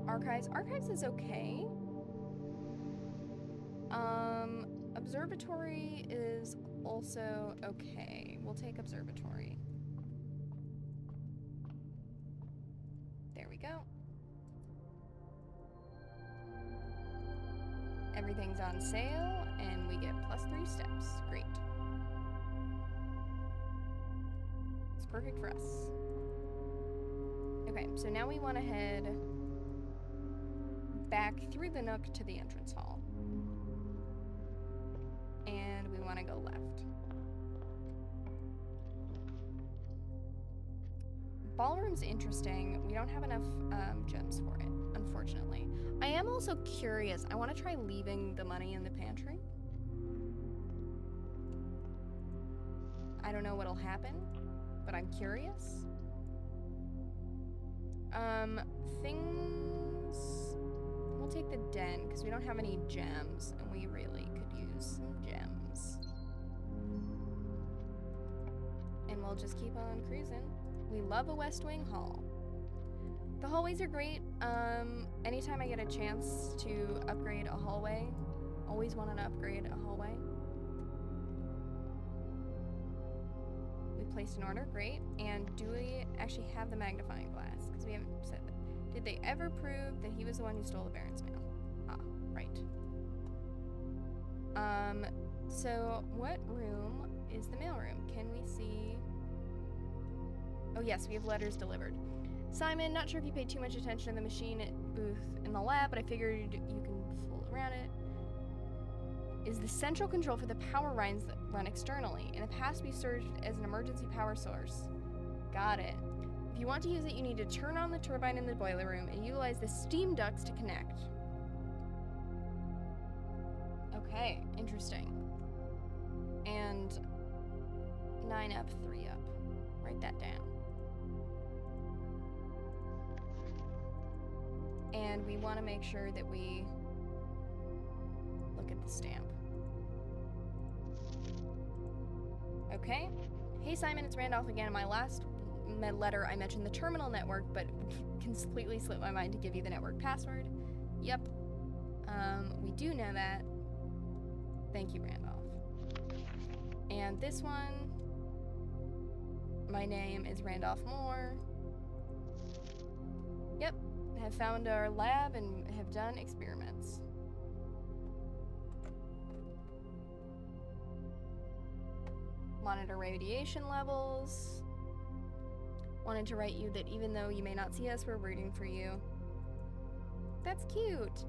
Archives is okay. Observatory is also okay. We'll take observatory. There we go. Everything's on sale, and we get +3 steps. Great. It's perfect for us. Okay, so now we want to head back through the nook to the entrance hall. And we want to go left. Ballroom's interesting. We don't have enough gems for it, unfortunately. I am also curious. I want to try leaving the money in the pantry. I don't know what'll happen, but I'm curious. Things... We'll take the den, because we don't have any gems, and we really could use some gems. And we'll just keep on cruising. We love a West Wing hall. The hallways are great. Anytime I get a chance to upgrade a hallway, always want to upgrade a hallway. We placed an order, great. And do we actually have the magnifying glass? Because we haven't said that. Did they ever prove that he was the one who stole the Baron's mail? Ah, right. So what room is the mailroom? Can we see? Oh yes, we have letters delivered. Simon, not sure if you paid too much attention to the machine booth in the lab, but I figured you can fool around it. Is the central control for the power lines that run externally. In the past, we served as an emergency power source. Got it. If you want to use it, you need to turn on the turbine in the boiler room and utilize the steam ducts to connect. Okay, interesting. And 9 up, 3 up. Write that down. And we want to make sure that we look at the stamp. Okay. Hey Simon, it's Randolph again. In my last letter, I mentioned the terminal network, but completely slipped my mind to give you the network password. Yep. We do know that. Thank you, Randolph. And this one, my name is Randolph Moore. Yep. Have found our lab and have done experiments. Monitor radiation levels. Wanted to write you that even though you may not see us, we're rooting for you. That's cute.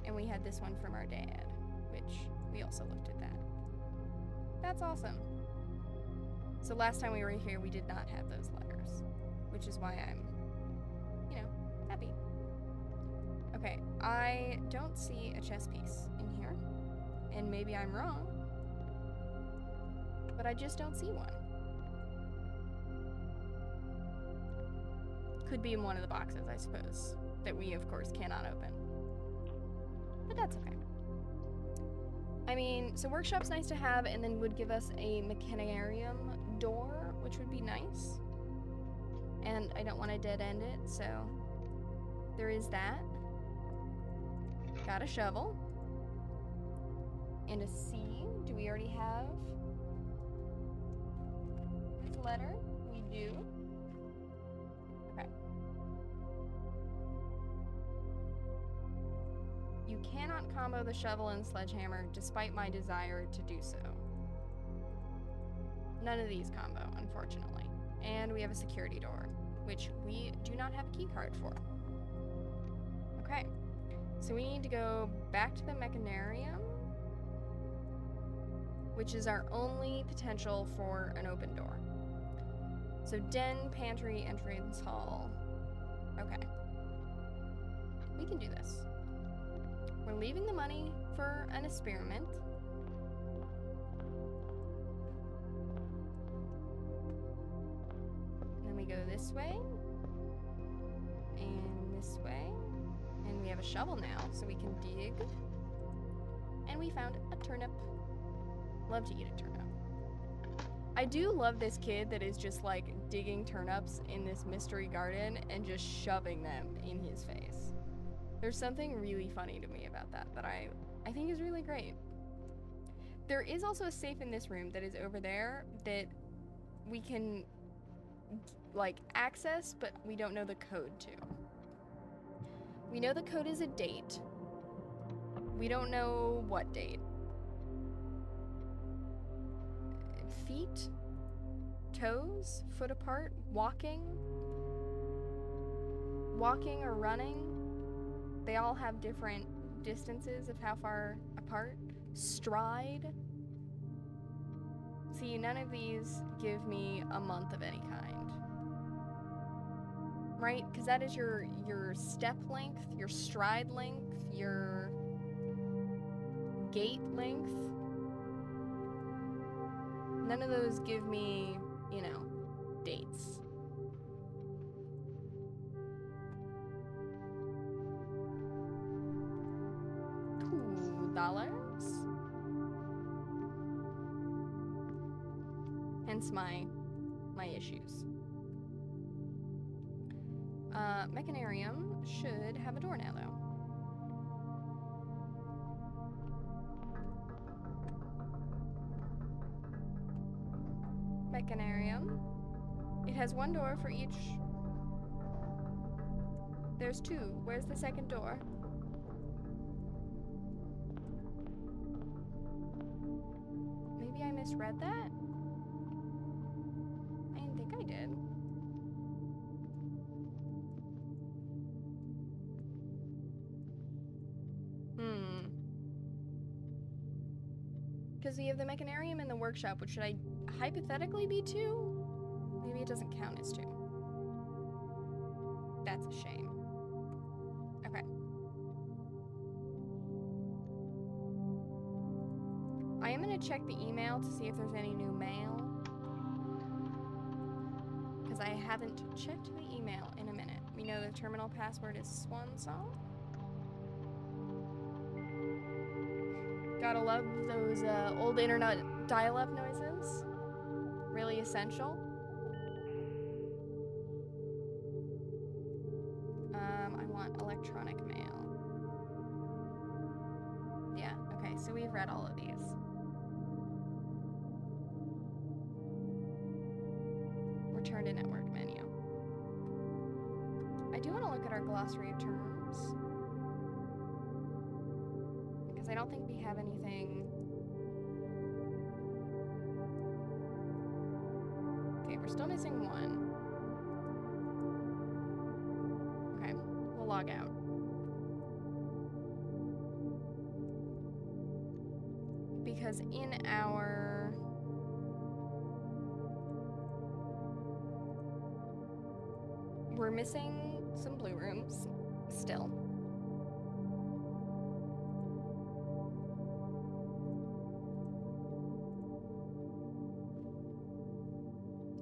And we had this one from our dad, which we also looked at that. That's awesome. So last time we were here, we did not have those letters, which is why I'm, happy. Okay, I don't see a chess piece in here, and maybe I'm wrong, but I just don't see one. Could be in one of the boxes, I suppose, that we, of course, cannot open. But that's okay. I mean, so workshop's nice to have, and then would give us a mechanarium door, which would be nice. And I don't want to dead end it, so there is that. Got a shovel. and a C. Do we already have this letter? We do. Okay. You cannot combo the shovel and sledgehammer despite my desire to do so. None of these combo, unfortunately. And we have a security door, which we do not have a key card for. Okay. So we need to go back to the mechanarium, which is our only potential for an open door. So den, pantry, entrance hall. Okay. We can do this. We're leaving the money for an experiment. And then we go this way. And this way. And we have a shovel now, so we can dig. And we found a turnip. Love to eat a turnip. I do love this kid that is just like digging turnips in this mystery garden and just shoving them in his face. There's something really funny to me about that I think is really great. There is also a safe in this room that is over there that we can like access, but we don't know the code to. We know the code is a date. We don't know what date. Feet, toes, foot apart, walking or running. They all have different distances of how far apart. Stride. See, none of these give me a month of any kind. Right? Because that is your step length, your stride length, your gait length. None of those give me, you know, dates. $2. Hence my issues. Mechanarium should have a door now, though. Mechanarium. It has one door for each. There's two. Where's the second door? Maybe I misread that? I didn't think I did. Because we have the mechanarium and the workshop, which should I hypothetically be two? Maybe it doesn't count as two. That's a shame. Okay. I am going to check the email to see if there's any new mail. Because I haven't checked the email in a minute. We know the terminal password is Swansong. Gotta love those old internet dial-up noises. Really essential. I want electronic mail. Yeah, okay, so we've read all of these. Return to network menu. I do want to look at our glossary of terms. Because I don't think we have anything. Okay, we're still missing one. Okay, we'll log out. Because in our we're missing some blue rooms still.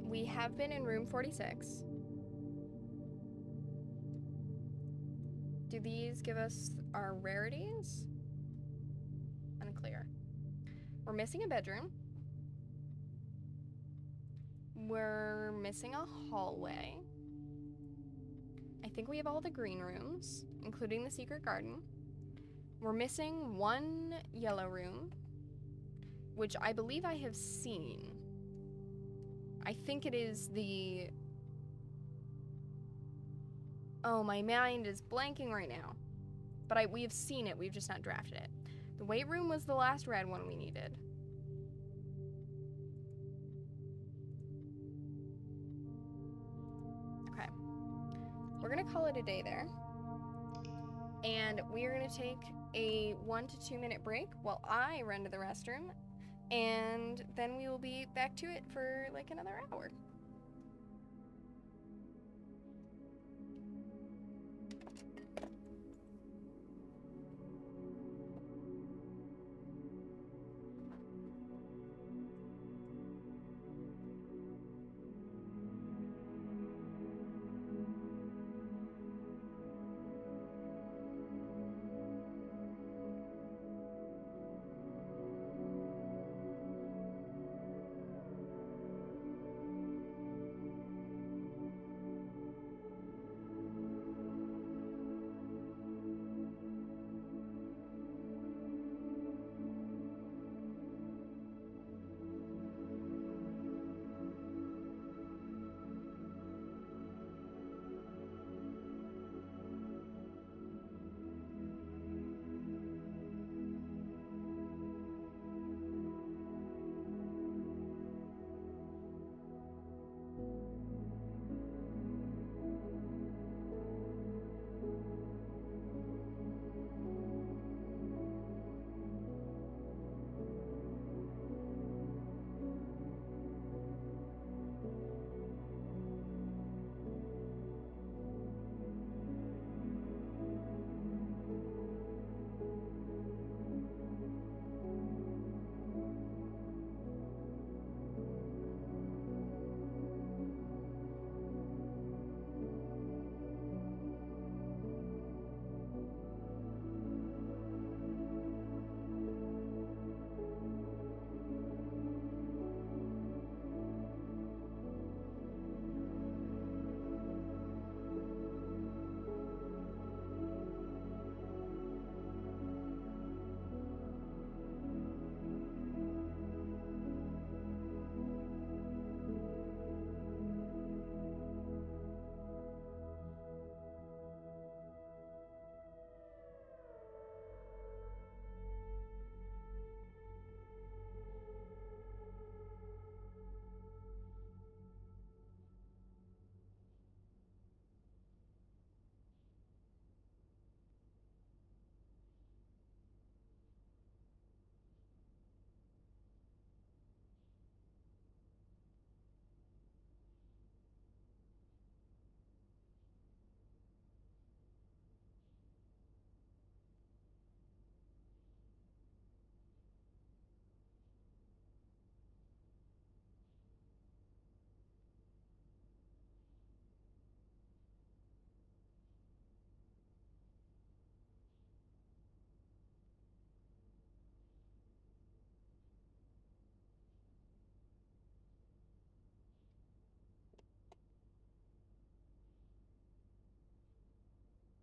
We have been in room 46. Do these give us our rarities? Unclear. We're missing a bedroom. We're missing a hallway. I think we have all the green rooms, including the secret garden. We're missing one yellow room. which I believe I have seen. I think it is the... Oh, my mind is blanking right now. But we have seen it, we've just not drafted it. The weight room was the last red one we needed. Okay. We're gonna call it a day there. And we are gonna take a 1 to 2 minute break while I run to the restroom. And then we will be back to it for like another hour.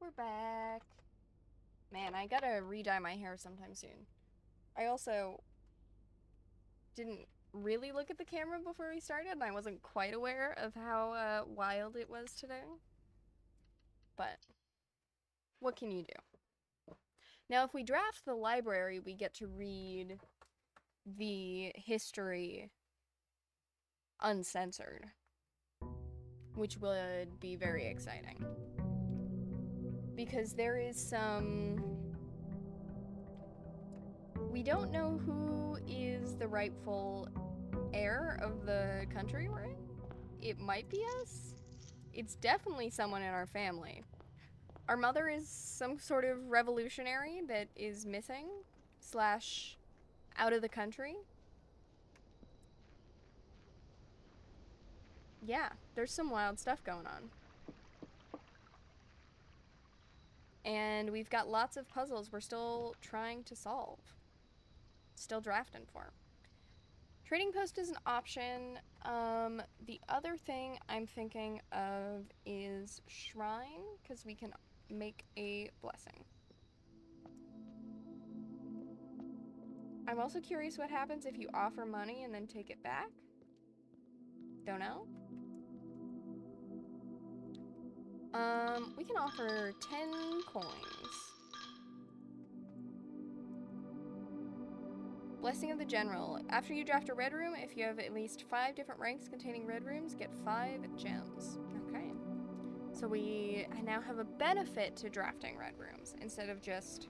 We're back. Man, I gotta re-dye my hair sometime soon. I also didn't really look at the camera before we started, and I wasn't quite aware of how wild it was today. But what can you do? Now, if we draft the library, we get to read the history uncensored, which would be very exciting. Because there is some... We don't know who is the rightful heir of the country we're in. It might be us. It's definitely someone in our family. Our mother is some sort of revolutionary that is missing / out of the country. Yeah, there's some wild stuff going on. And we've got lots of puzzles we're still trying to solve. Still drafting for. Trading post is an option. The other thing I'm thinking of is shrine, because we can make a blessing. I'm also curious what happens if you offer money and then take it back. Don't know. We can offer 10 coins. Blessing of the General. After you draft a red room, if you have at least 5 different ranks containing red rooms, get 5 gems. Okay. So we now have a benefit to drafting red rooms instead of just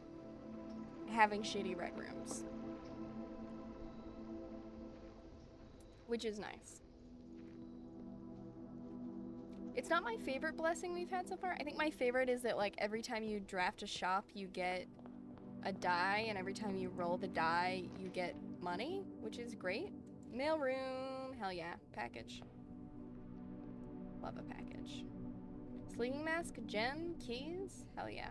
having shitty red rooms. Which is nice. It's not my favorite blessing we've had so far. I think my favorite is that, like, every time you draft a shop, you get a die, and every time you roll the die, you get money, which is great. Mail room, hell yeah. Package. Love a package. Sleeping mask, gem, keys, hell yeah.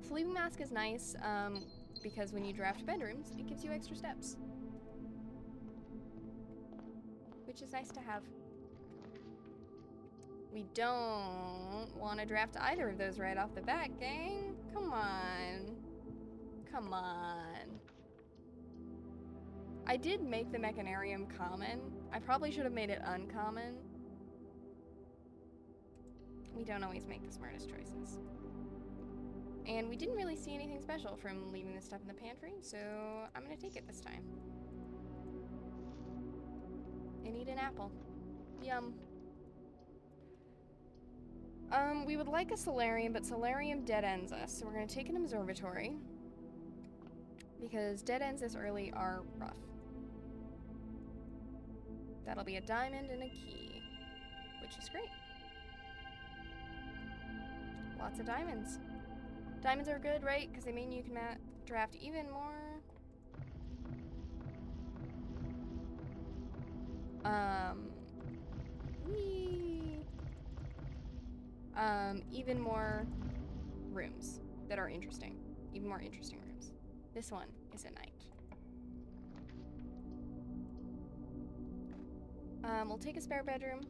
Sleeping mask is nice, because when you draft bedrooms, it gives you extra steps. Which is nice to have. We don't want to draft either of those right off the bat, gang. Come on. Come on. I did make the Mechanarium common. I probably should have made it uncommon. We don't always make the smartest choices. And we didn't really see anything special from leaving this stuff in the pantry, so I'm gonna take it this time. And eat an apple. Yum. We would like a solarium, but solarium dead ends us, so we're gonna take an observatory. Because dead ends this early are rough. That'll be a diamond and a key, which is great. Lots of diamonds. Diamonds are good, right? Because they mean you can draft even more. Even more rooms that are interesting. Even more interesting rooms. This one is a night. We'll take a spare bedroom.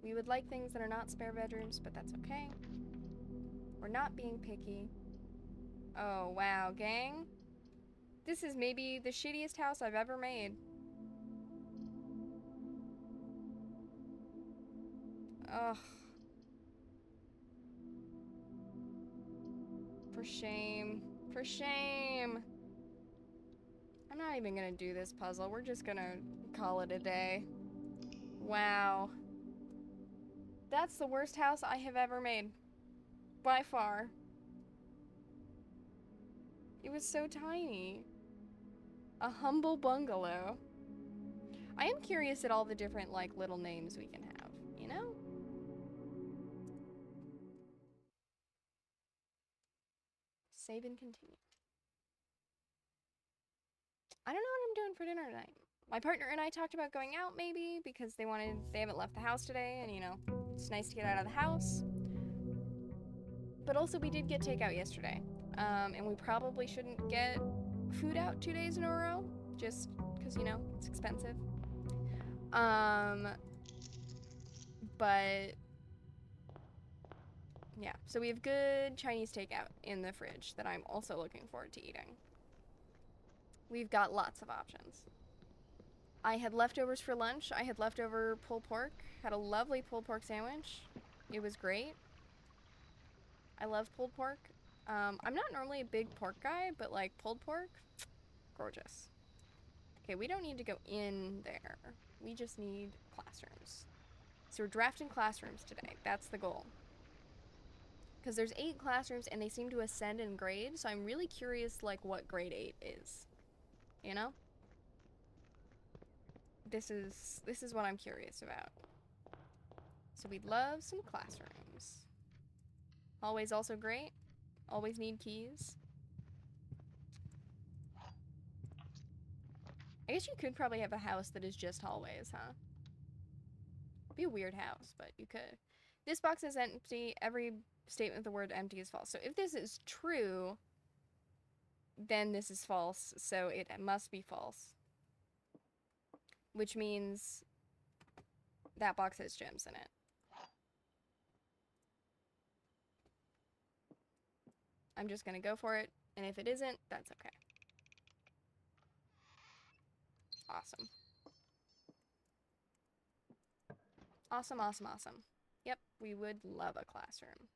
We would like things that are not spare bedrooms, but that's okay. We're not being picky. Oh, wow, gang. This is maybe the shittiest house I've ever made. Ugh. For shame. For shame. I'm not even gonna do this puzzle. We're just gonna call it a day. Wow. That's the worst house I have ever made. By far. It was so tiny. A humble bungalow. I am curious at all the different, like, little names we can have, you know? Save and continue. I don't know what I'm doing for dinner tonight. My partner and I talked about going out, maybe, because they haven't left the house today, and, you know, it's nice to get out of the house. But also, we did get takeout yesterday. And we probably shouldn't get food out 2 days in a row, just because, you know, it's expensive. But yeah, so we have good Chinese takeout in the fridge that I'm also looking forward to eating. We've got lots of options. I had leftovers for lunch. I had leftover pulled pork. Had a lovely pulled pork sandwich. It was great. I love pulled pork. I'm not normally a big pork guy, but, like, pulled pork, gorgeous. Okay, we don't need to go in there. We just need classrooms. So we're drafting classrooms today. That's the goal. Because there's 8 classrooms and they seem to ascend in grade, so I'm really curious, like, what grade 8 is. You know? This is what I'm curious about. So we'd love some classrooms. Hallway's also great. Always need keys. I guess you could probably have a house that is just hallways, huh? Be a weird house, but you could. This box is empty. Every statement of the word empty is false. So if this is true, then this is false. So it must be false. Which means that box has gems in it. I'm just gonna go for it, and if it isn't, that's okay. Awesome. Awesome, awesome, awesome. Yep, we would love a classroom.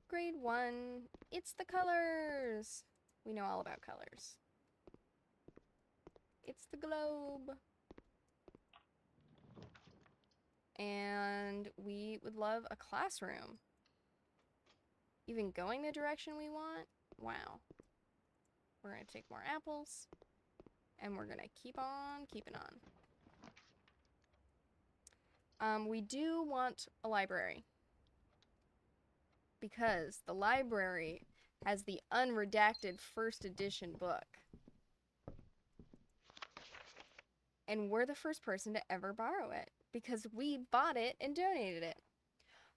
Grade 1, it's the colors! We know all about colors. It's the globe. And we would love a classroom. Even going the direction we want? Wow. We're gonna take more apples. And we're gonna keep on keeping on. We do want a library. Because the library has the unredacted first edition book. And we're the first person to ever borrow it. Because we bought it and donated it.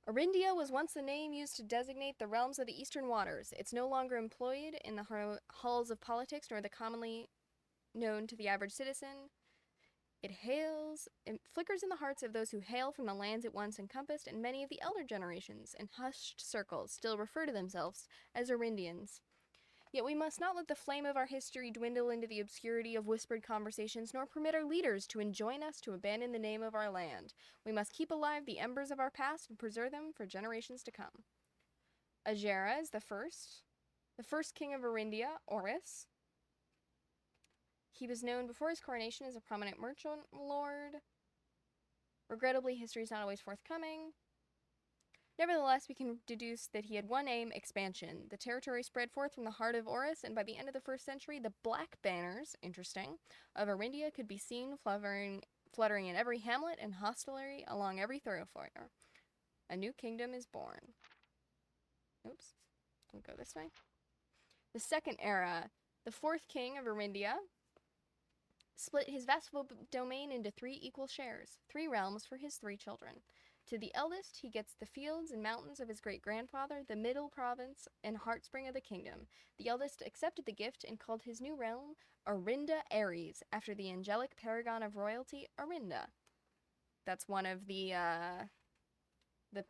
Arindia was once the name used to designate the realms of the eastern waters. It's no longer employed in the halls of politics, nor the commonly known to the average citizen. It flickers in the hearts of those who hail from the lands it once encompassed, and many of the elder generations, in hushed circles, still refer to themselves as Arindians. Yet we must not let the flame of our history dwindle into the obscurity of whispered conversations, nor permit our leaders to enjoin us to abandon the name of our land. We must keep alive the embers of our past and preserve them for generations to come. Ajera is the first king of Arindia, Oris. He was known before his coronation as a prominent merchant lord. Regrettably, history is not always forthcoming. Nevertheless, we can deduce that he had one aim, expansion. The territory spread forth from the heart of Oris, and by the end of the 1st century, the black banners, interesting, of Arindia could be seen fluttering in every hamlet and hostelry along every thoroughfare. A new kingdom is born. Oops, we'll go this way. The second era, the 4th king of Arindia, split his vassal domain into 3 equal shares, 3 realms for his 3 children. To the eldest, he gets the fields and mountains of his great-grandfather, the middle province and heartspring of the kingdom. The eldest accepted the gift and called his new realm Arinda Ares, after the angelic paragon of royalty, Arinda. That's one of the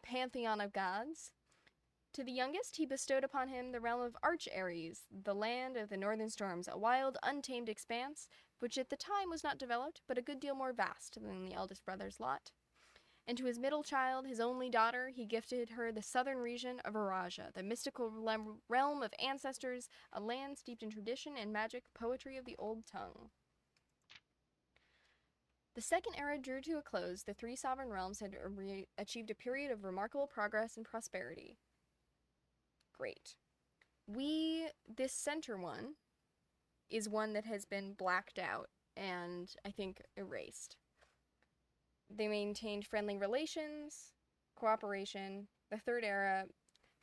pantheon of gods. To the youngest, he bestowed upon him the realm of Arch Ares, the land of the northern storms, a wild, untamed expanse, which at the time was not developed, but a good deal more vast than the eldest brother's lot. And to his middle child, his only daughter, he gifted her the southern region of Araja, the mystical realm of ancestors, a land steeped in tradition and magic poetry of the old tongue. The second era drew to a close. The 3 sovereign realms had achieved a period of remarkable progress and prosperity. Great. This center one is one that has been blacked out and, I think, erased. They maintained friendly relations, cooperation. The third era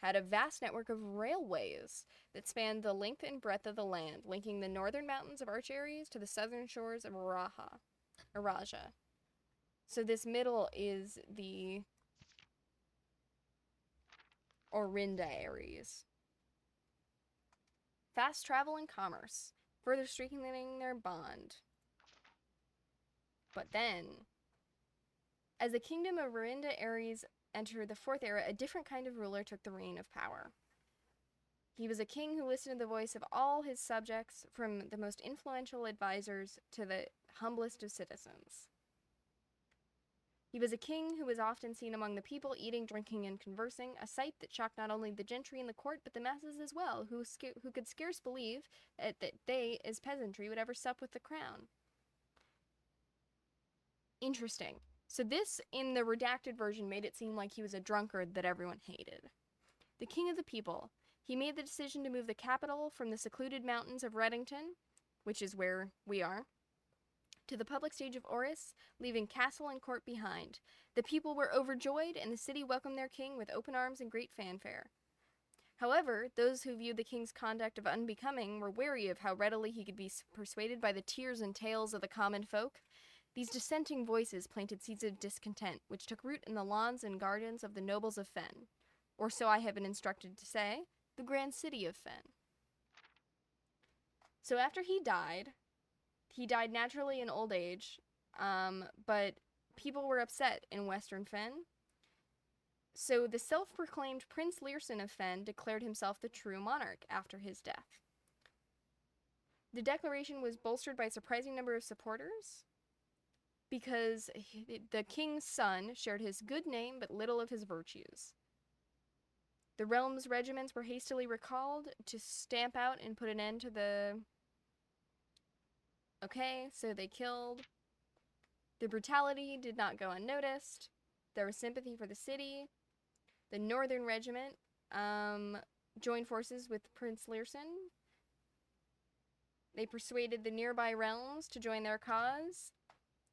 had a vast network of railways that spanned the length and breadth of the land, linking the northern mountains of Arch Ares to the southern shores of Araja. So this middle is the Orinda Ares. Fast travel and commerce, further strengthening their bond. But then, as the kingdom of Arinda Ares entered the 4th era, a different kind of ruler took the reign of power. He was a king who listened to the voice of all his subjects, from the most influential advisors to the humblest of citizens. He was a king who was often seen among the people, eating, drinking, and conversing, a sight that shocked not only the gentry in the court, but the masses as well, who could scarce believe that they, as peasantry, would ever sup with the crown. Interesting. So this, in the redacted version, made it seem like he was a drunkard that everyone hated. The king of the people. He made the decision to move the capital from the secluded mountains of Reddington, which is where we are, to the public stage of Oris, leaving castle and court behind. The people were overjoyed, and the city welcomed their king with open arms and great fanfare. However, those who viewed the king's conduct of unbecoming were wary of how readily he could be persuaded by the tears and tales of the common folk. These dissenting voices planted seeds of discontent, which took root in the lawns and gardens of the nobles of Fen, or so I have been instructed to say, the grand city of Fen. So after he died naturally in old age, but people were upset in Western Fen, So the self-proclaimed Prince Learson of Fen declared himself the true monarch after his death. The declaration was bolstered by a surprising number of supporters because the king's son shared his good name but little of his virtues. The realm's regiments were hastily recalled to stamp out and put an end to the... Okay, so they killed. The brutality did not go unnoticed. There was sympathy for the city. The Northern Regiment joined forces with Prince Learson. They persuaded the nearby realms to join their cause.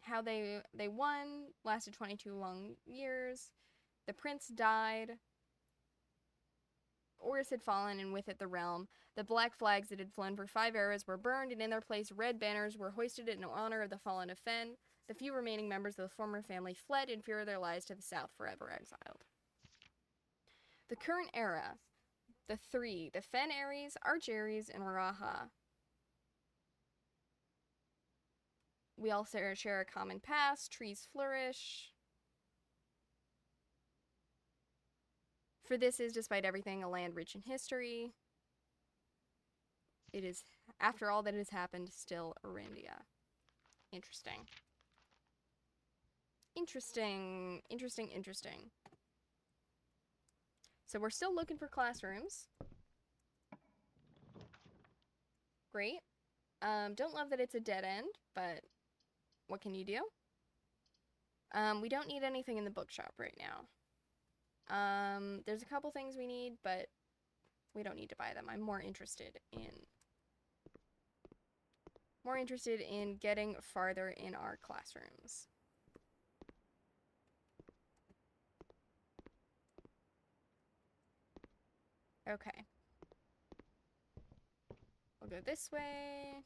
How they won lasted 22 long years. The prince died. Oris had fallen, and with it the realm. The black flags that had flown for 5 eras were burned, and in their place red banners were hoisted in honor of the fallen of Fen. The few remaining members of the former family fled in fear of their lives to the south, forever exiled. The current era, the three, the Fen Ares, Arch Ares, and Raha. We all share a common past, trees flourish. For this is, despite everything, a land rich in history. It is, after all that has happened, still Arindia. Interesting. Interesting. So we're still looking for classrooms. Great. Don't love that it's a dead end, but what can you do? We don't need anything in the bookshop right now. There's a couple things we need, but we don't need to buy them. I'm more interested in getting farther in our classrooms. Okay. We'll go this way,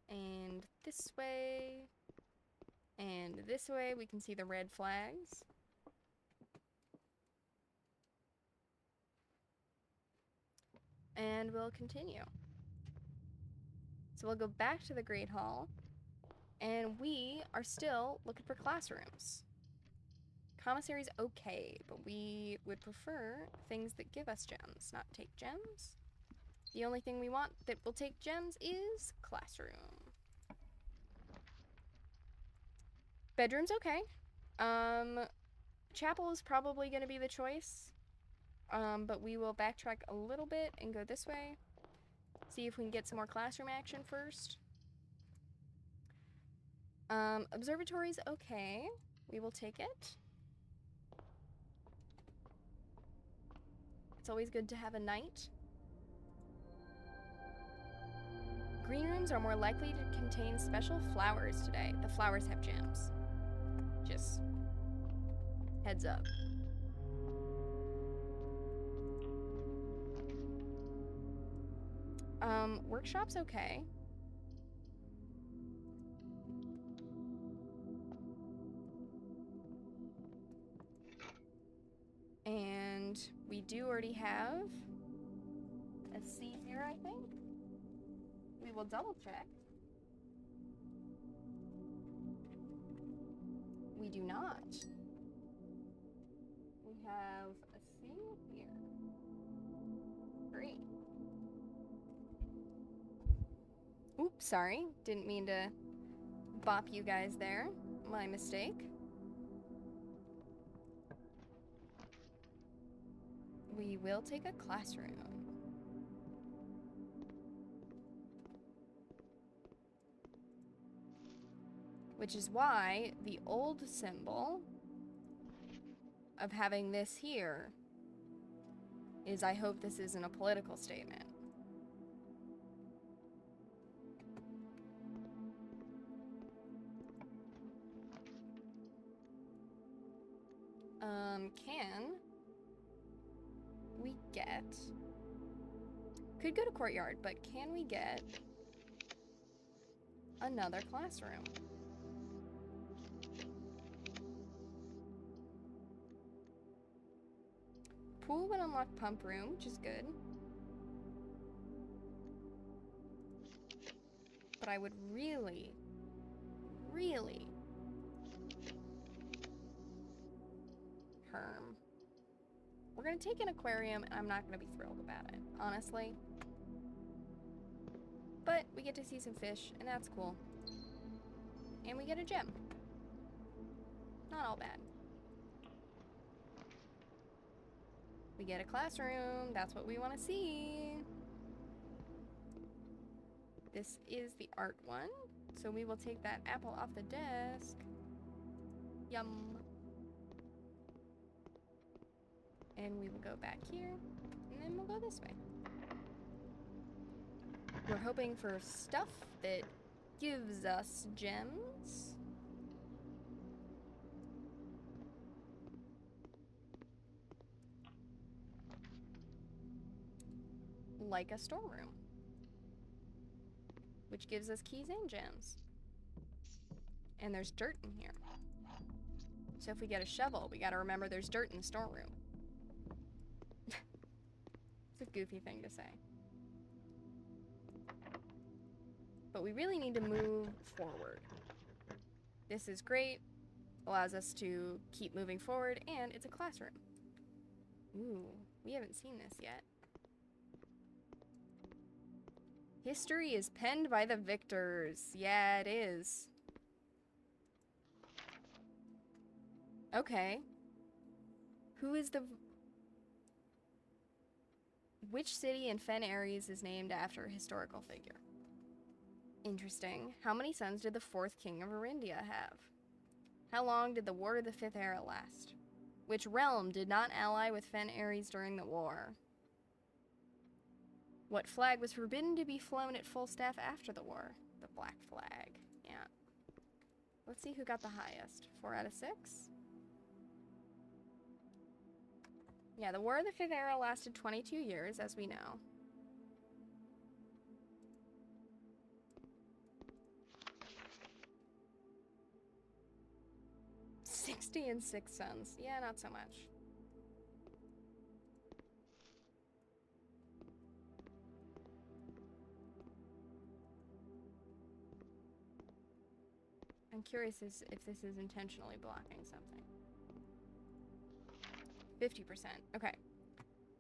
and this way, and this way. We can see the red flags. And we'll continue. So we'll go back to the Great Hall, and we are still looking for classrooms. Commissary's okay, but we would prefer things that give us gems, not take gems. The only thing we want that will take gems is classroom. Bedroom's okay. Chapel is probably going to be the choice. But we will backtrack a little bit and go this way. See if we can get some more classroom action first. Observatory's okay. We will take it. It's always good to have a night. Green rooms are more likely to contain special flowers today. The flowers have gems. Just heads up. Workshop's okay. And we do already have a C here, I think. We will double check. We do not. We have a C here. Great. Oops, sorry. Didn't mean to bop you guys there. My mistake. We will take a classroom. Which is why the old symbol of having this here is I hope this isn't a political statement. Can we get... Could go to courtyard, but can we get another classroom? Pool would unlock pump room, which is good. But I would really Herm. gonna take an aquarium, and I'm not gonna be thrilled about it, honestly. But we get to see some fish, and that's cool. And we get a gem. Not all bad. We get a classroom. That's what we want to see. This is the art one. So we will take that apple off the desk. Yum. And we will go back here. And then we'll go this way. We're hoping for stuff that gives us gems. Like a storeroom. Which gives us keys and gems. And there's dirt in here. So if we get a shovel, we gotta remember there's dirt in the storeroom. It's a goofy thing to say. But we really need to move forward. This is great. Allows us to keep moving forward, and it's a classroom. Ooh, we haven't seen this yet. History is penned by the victors. Yeah, it is. Okay. Which city in Fen Ares is named after a historical figure? Interesting. How many sons did the 4th king of Arindia have? How long did the War of the 5th Era last? Which realm did not ally with Fen Ares during the war? What flag was forbidden to be flown at full staff after the war? The black flag. Yeah. Let's see who got the highest. 4 out of 6? Yeah, the War of the 5th Era lasted 22 years, as we know. And 6 sons. Yeah, not so much. I'm curious if this is intentionally blocking something. 50%. Okay.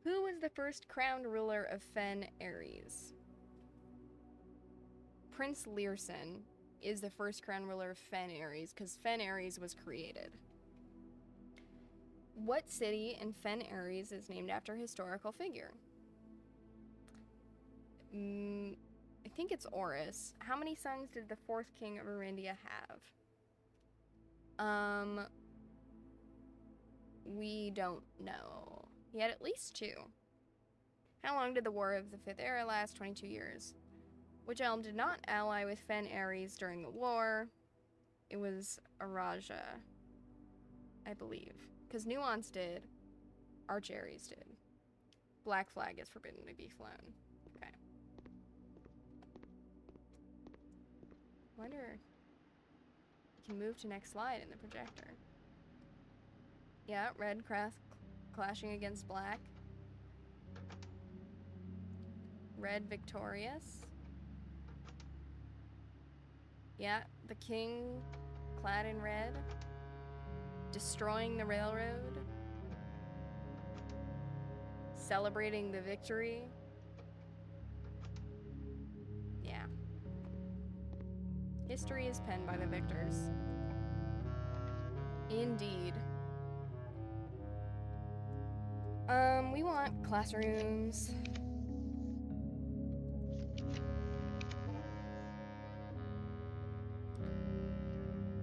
Who was the first crowned ruler of Fen Ares? Prince Learson is the first crowned ruler of Fen Ares because Fen Ares was created. What city in Fen Ares is named after a historical figure? I think it's Oris. How many sons did the 4th king of Arindia have? We don't know. He had at least 2. How long did the War of the 5th Era last? 22 years. Which elm did not ally with Fen Ares during the war? It was Araja, I believe. Because Nuance did. Arch Ares did. Black flag is forbidden to be flown. Okay. Wonder. We can move to next slide in the projector. Yeah, red clashing against black. Red victorious. Yeah, the king clad in red. Destroying the railroad. Celebrating the victory. Yeah. History is penned by the victors. Indeed. We want classrooms.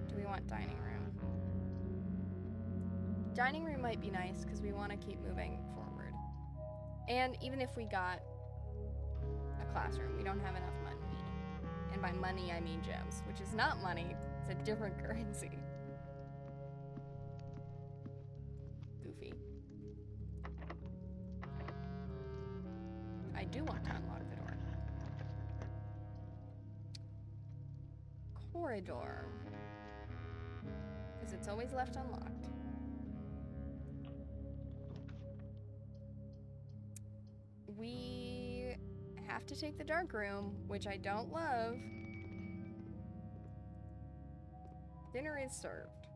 Do we want dining room? Dining room might be nice because we want to keep moving forward. And even if we got a classroom, we don't have enough money. And by money, I mean gems, which is not money. It's a different currency. Goofy. I do want to unlock the door. Corridor. Because it's always left unlocked. We have to take the dark room, which I don't love. Dinner is served.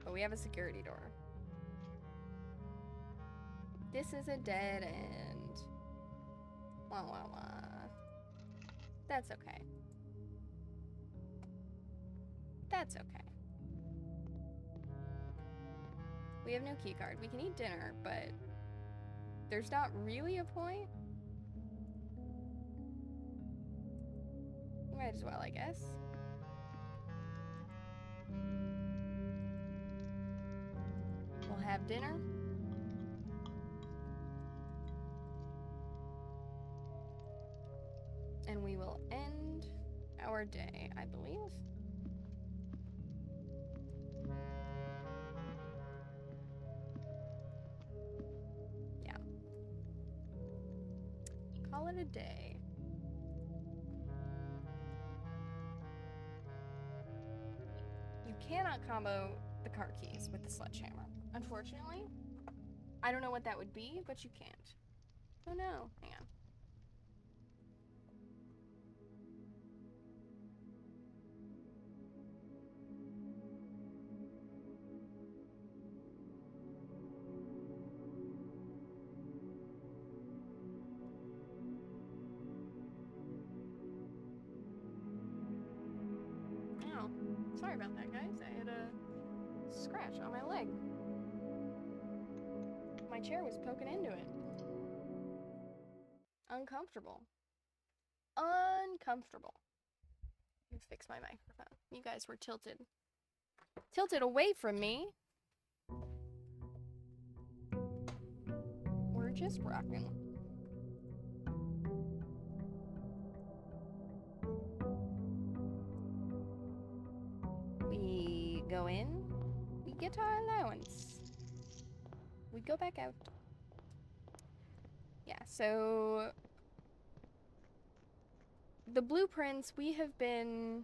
But we have a security door. This is a dead end. Wah, wah, wah. That's okay. That's okay. We have no key card. We can eat dinner, but there's not really a point. Might as well, I guess. We'll have dinner. And we will end our day, I believe. Yeah. Call it a day. You cannot combo the car keys with the sledgehammer, unfortunately. I don't know what that would be, but you can't. Oh no, hang on. Oh, sorry about that, guys. I had a scratch on my leg. My chair was poking into it. Uncomfortable. Uncomfortable. Let me fix my microphone. You guys were tilted away from me. We're just rocking. We go in, we get our allowance. We go back out. Yeah, so the blueprints, we have been...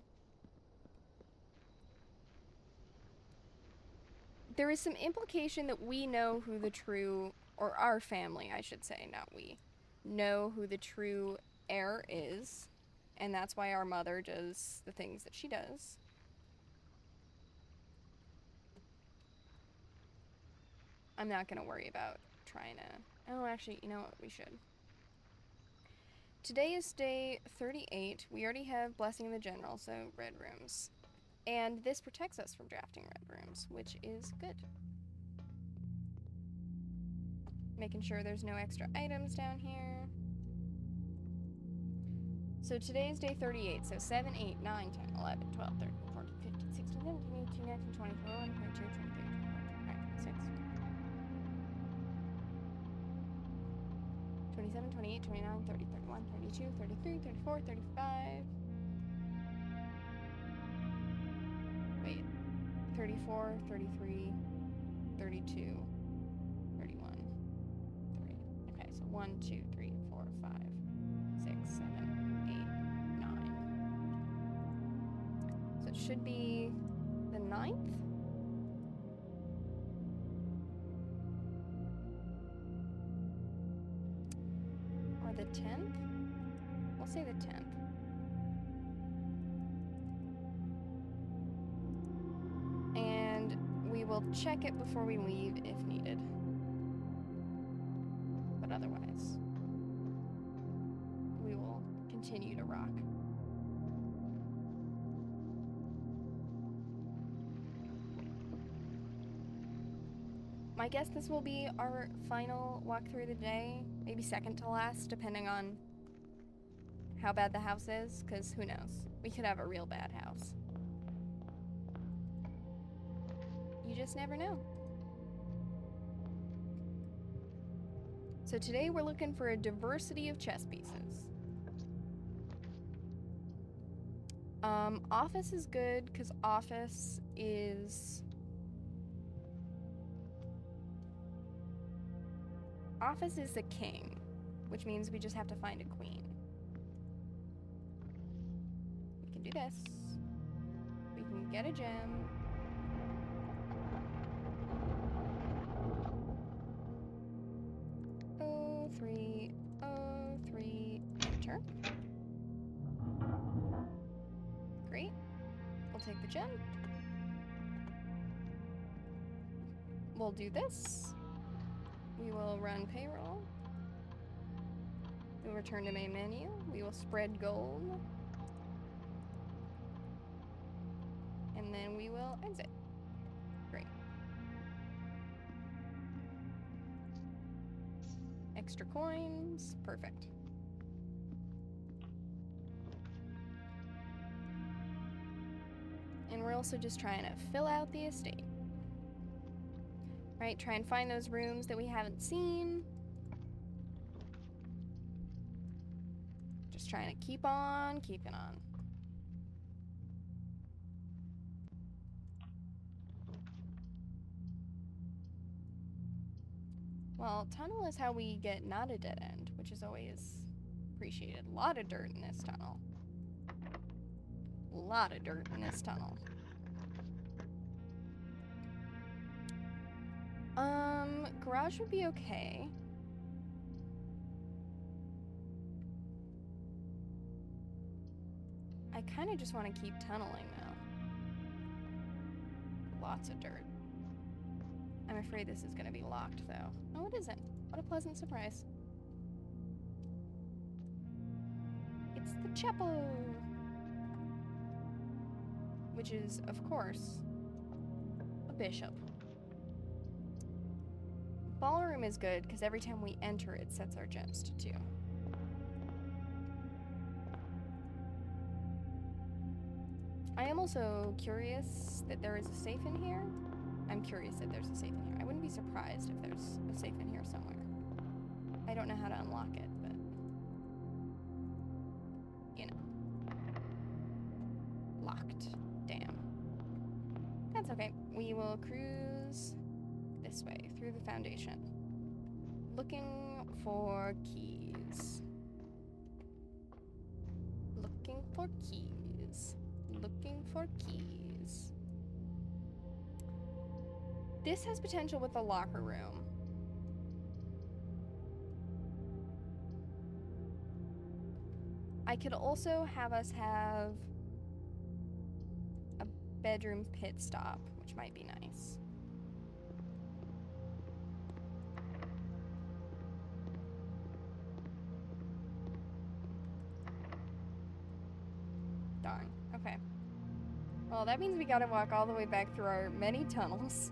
There is some implication that we know who the true, or our family, I should say, not we, know who the true heir is. And that's why our mother does the things that she does. I'm not going to worry about trying to... Oh, actually, you know what? We should. Today is day 38. We already have Blessing of the General, so red rooms. And this protects us from drafting red rooms, which is good. Making sure there's no extra items down here. So today is day 38, so 7, 8, 9, 10, 11, 12, 13, 14, 15, 16, 17, 18, 19, 20, 21, 22, 23, 24, 25, 26. 27, 28, 29, 30, 31, 32, 33, 34, 35. Wait. 34, 33, 32, 31, 30. Okay, so 1, 2, 3, 4, 5, 6, 7, 8, 9. So it should be the 9th? Or the 10th? We'll say the 10th. And we will check it before we leave if needed. But otherwise, we will continue to rock. My guess this will be our final walkthrough of the day, maybe second to last, depending on how bad the house is, because who knows? We could have a real bad house. You just never know. So today we're looking for a diversity of chess pieces. Office is good, because office is... Office is the king, which means we just have to find a queen. We can do this. We can get a gem. Oh, 3, enter. Great. We'll take the gem. We'll do this. We will run payroll. We'll return to main menu. We will spread gold. And then we will exit. Great. Extra coins. Perfect. And we're also just trying to fill out the estate. Right? Try and find those rooms that we haven't seen. Just trying to keep on keeping on. Well, tunnel is how we get not a dead end, which is always appreciated. A lot of dirt in this tunnel. A lot of dirt in this tunnel. Garage would be okay. I kind of just want to keep tunneling now. Lots of dirt. I'm afraid this is going to be locked, though. Oh, it isn't. What a pleasant surprise. It's the chapel! Which is, of course, a bishop. Ballroom is good, because every time we enter, it sets our gems to 2. I am also curious that there is a safe in here. I'm curious that there's a safe in here. I wouldn't be surprised if there's a safe in here somewhere. I don't know how to unlock it, but... you know. Locked. Damn. That's okay. We will cruise this way, through the foundation. Looking for keys. Looking for keys. Looking for keys. This has potential with the locker room. I could also have us have a bedroom pit stop, which might be nice. Darn. Okay. Well, that means we gotta walk all the way back through our many tunnels.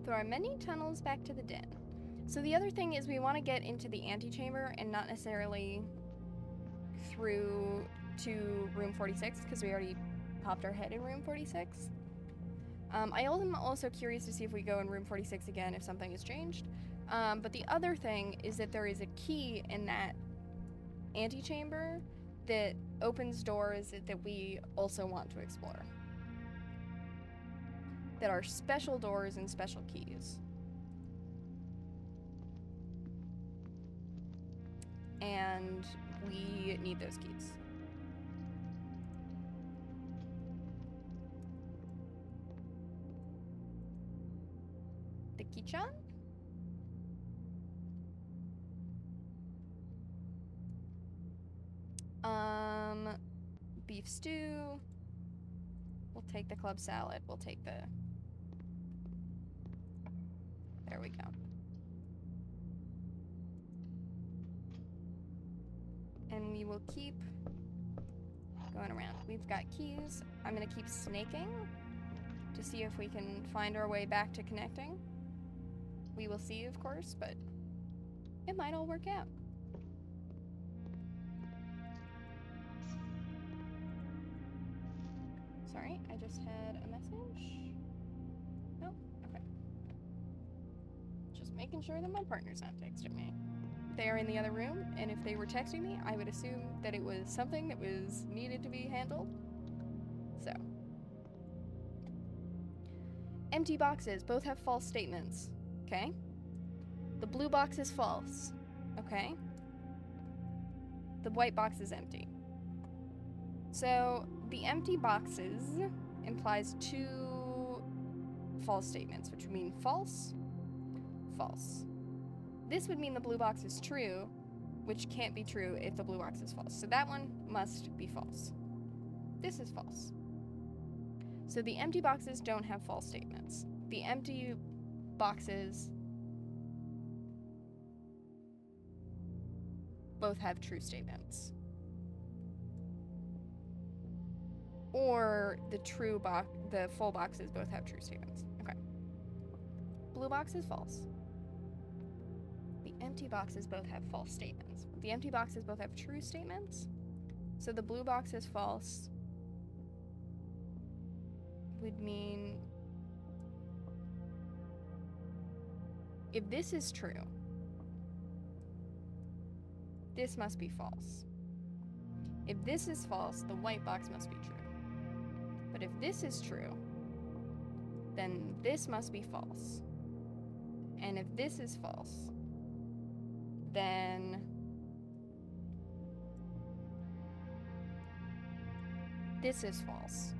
Through our many tunnels back to the den. So the other thing is we want to get into the antechamber and not necessarily through to room 46, because we already popped our head in room 46. I am also curious to see if we go in room 46 again if something has changed. But the other thing is that there is a key in that antechamber that opens doors that we also want to explore. That are special doors and special keys. And we need those keys. The kitchen? Beef stew. We'll take the club salad. We'll take the... there we go. And we will keep going around. We've got keys. I'm gonna keep snaking to see if we can find our way back to connecting. We will see, of course, but it might all work out. Sorry, I just had a message. Oh, okay. Just making sure that my partner's not texting me. They are in the other room, and if they were texting me, I would assume that it was something that was needed to be handled. So. Empty boxes both have false statements, okay? The blue box is false, okay? The white box is empty. So, the empty boxes implies 2 false statements, which would mean false, false. This would mean the blue box is true, which can't be true if the blue box is false. So that one must be false. This is false. So the empty boxes don't have false statements. The empty boxes both have true statements. Or the full boxes both have true statements. Okay. Blue box is false. The empty boxes both have false statements. The empty boxes both have true statements. So the blue box is false would mean if this is true, this must be false. If this is false, the white box must be true. But if this is true, then this must be false. And if this is false, then this is false.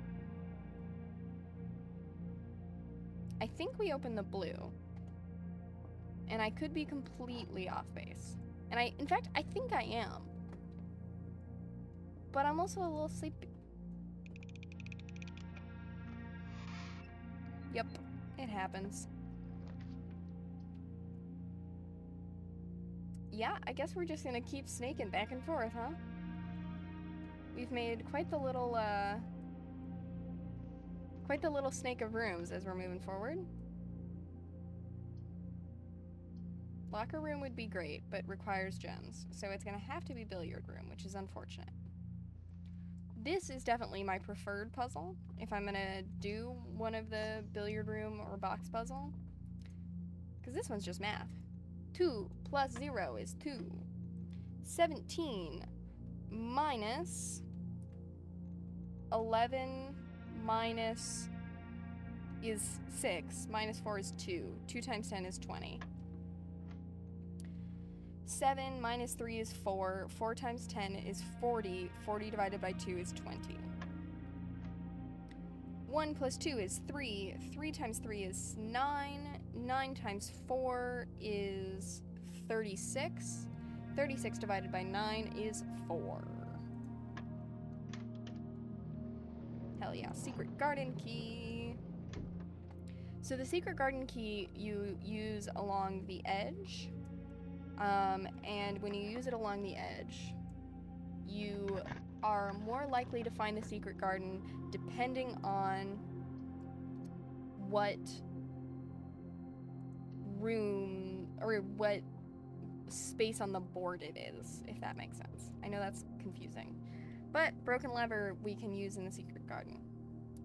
I think we opened the blue. And I could be completely off base. And in fact, I think I am. But I'm also a little sleepy. Yep, it happens. Yeah, I guess we're just gonna keep snaking back and forth, huh? We've made quite the little snake of rooms as we're moving forward. Locker room would be great, but requires gems, so it's gonna have to be billiard room, which is unfortunate. This is definitely my preferred puzzle if I'm gonna do one of the billiard room or box puzzle, because this one's just math. 2 plus 0 is 2. 17 minus 11 minus is 6. Minus 4 is 2. 2 times 10 is 20. 7 minus 3 is 4. 4 times 10 is 40. 40 divided by 2 is 20. 1 plus 2 is 3. 3 times 3 is 9. 9 times 4 is 36. 36 divided by 9 is 4. Hell yeah, secret garden key. So the secret garden key you use along the edge. And when you use it along the edge, you are more likely to find the secret garden depending on what room or what space on the board it is, if that makes sense. I know that's confusing. But broken lever we can use in the secret garden.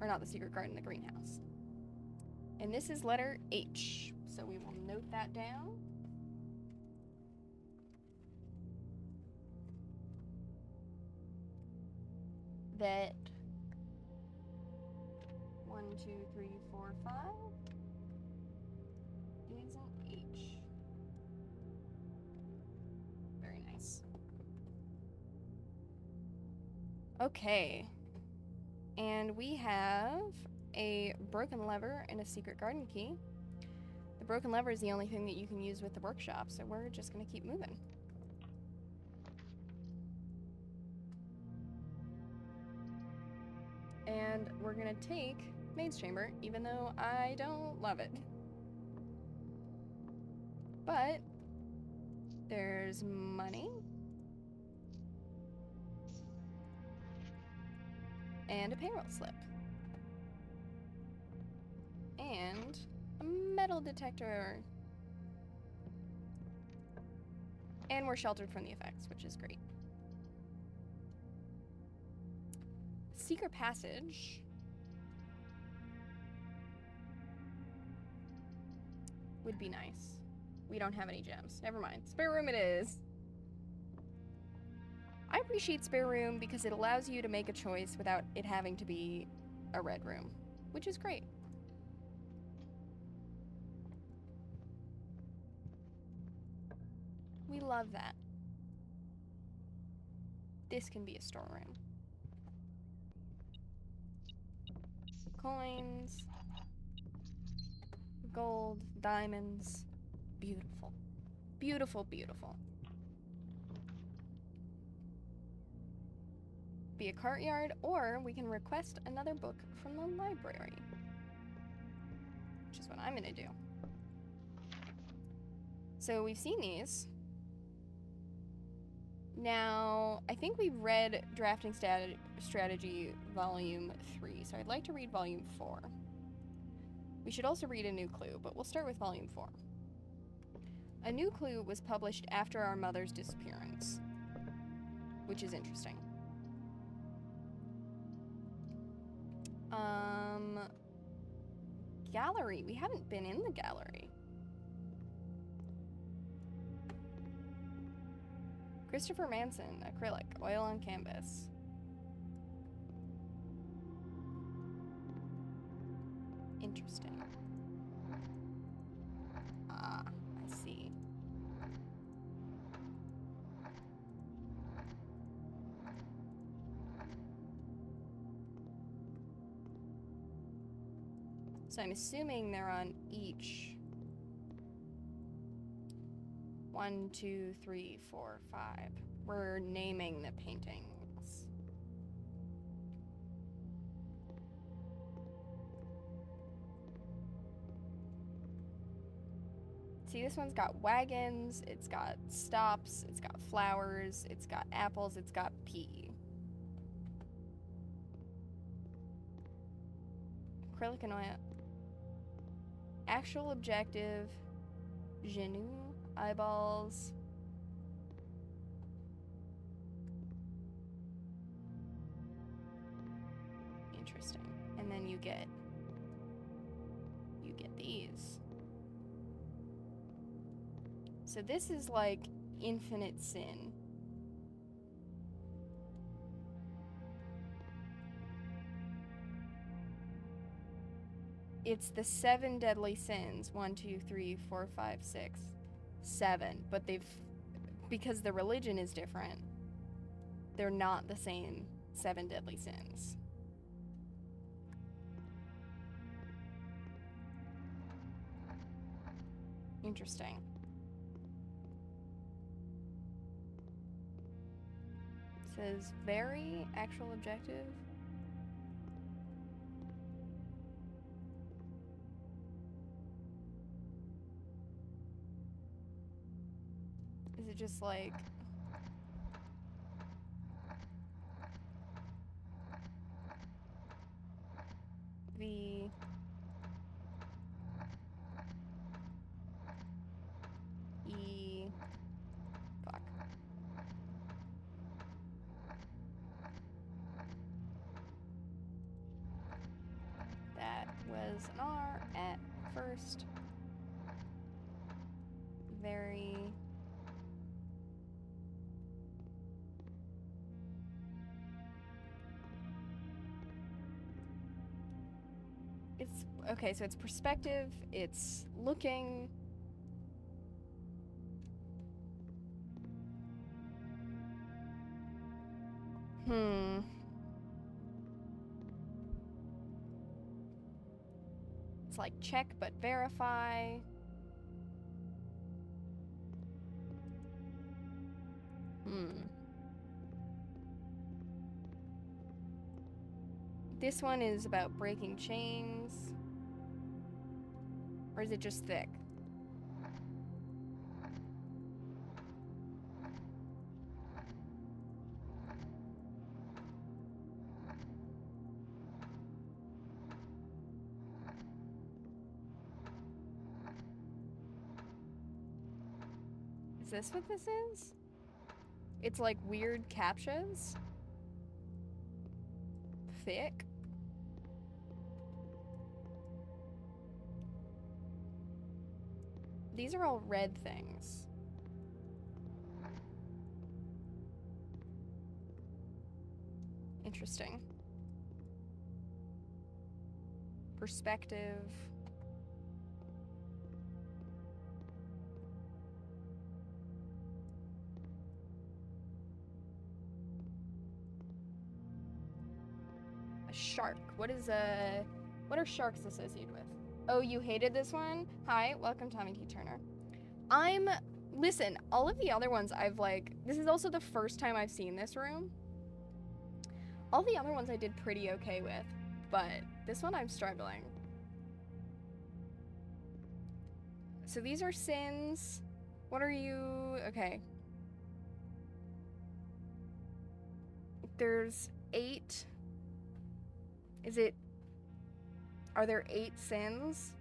Or not the secret garden, the greenhouse. And this is letter H. So we will note that down. That 1, 2, 3, 4, 5 is an H. Very nice. Okay. And we have a broken lever and a secret garden key. The broken lever is the only thing that you can use with the workshop, so we're just gonna keep moving. And we're gonna take Maid's Chamber, even though I don't love it. But there's money. And a payroll slip. And a metal detector. And we're sheltered from the effects, which is great. Secret passage would be nice. We don't have any gems. Never mind. Spare room it is. I appreciate spare room because it allows you to make a choice without it having to be a red room, which is great. We love that. This can be a storeroom. Coins, gold, diamonds, beautiful. Beautiful, beautiful. Be a courtyard, or we can request another book from the library. which is what I'm gonna do. So we've seen these. Now, I think we've read Drafting Strategy Volume 3, so I'd like to read Volume 4. We should also read A New Clue, but we'll start with Volume 4. A New Clue was published after our mother's disappearance, which is interesting. Gallery. We haven't been in the gallery. Christopher Manson, acrylic, oil on canvas. Interesting. Ah, I see. So I'm assuming they're on each 1, 2, 3, 4, 5. We're naming the paintings. See, this one's got wagons, it's got stops, it's got flowers, it's got apples, it's got pea. Acrylic and oil. Actual objective, genou, eyeballs. Interesting. And then you get these. So this is like infinite sin. It's the 7 deadly sins. 1, 2, 3, 4, 5, 6, 7. But because the religion is different, they're not the same 7 deadly sins. Interesting. It says very actual objective. Is it just like the fuck. That was an R at first. Very it's okay, so it's perspective, it's looking. It's like check but verify. This one is about breaking chains. Or is it just thick? Is this what this is? It's like weird captchas. Thick. These are all red things. Interesting. Perspective. A shark. What are sharks associated with? Oh, you hated this one? Hi, welcome Tommy T. Turner. Listen, all of the other ones this is also the first time I've seen this room. All the other ones I did pretty okay with, but this one I'm struggling. so these are sins. What are you? Okay. There's 8. Are there 8 sins?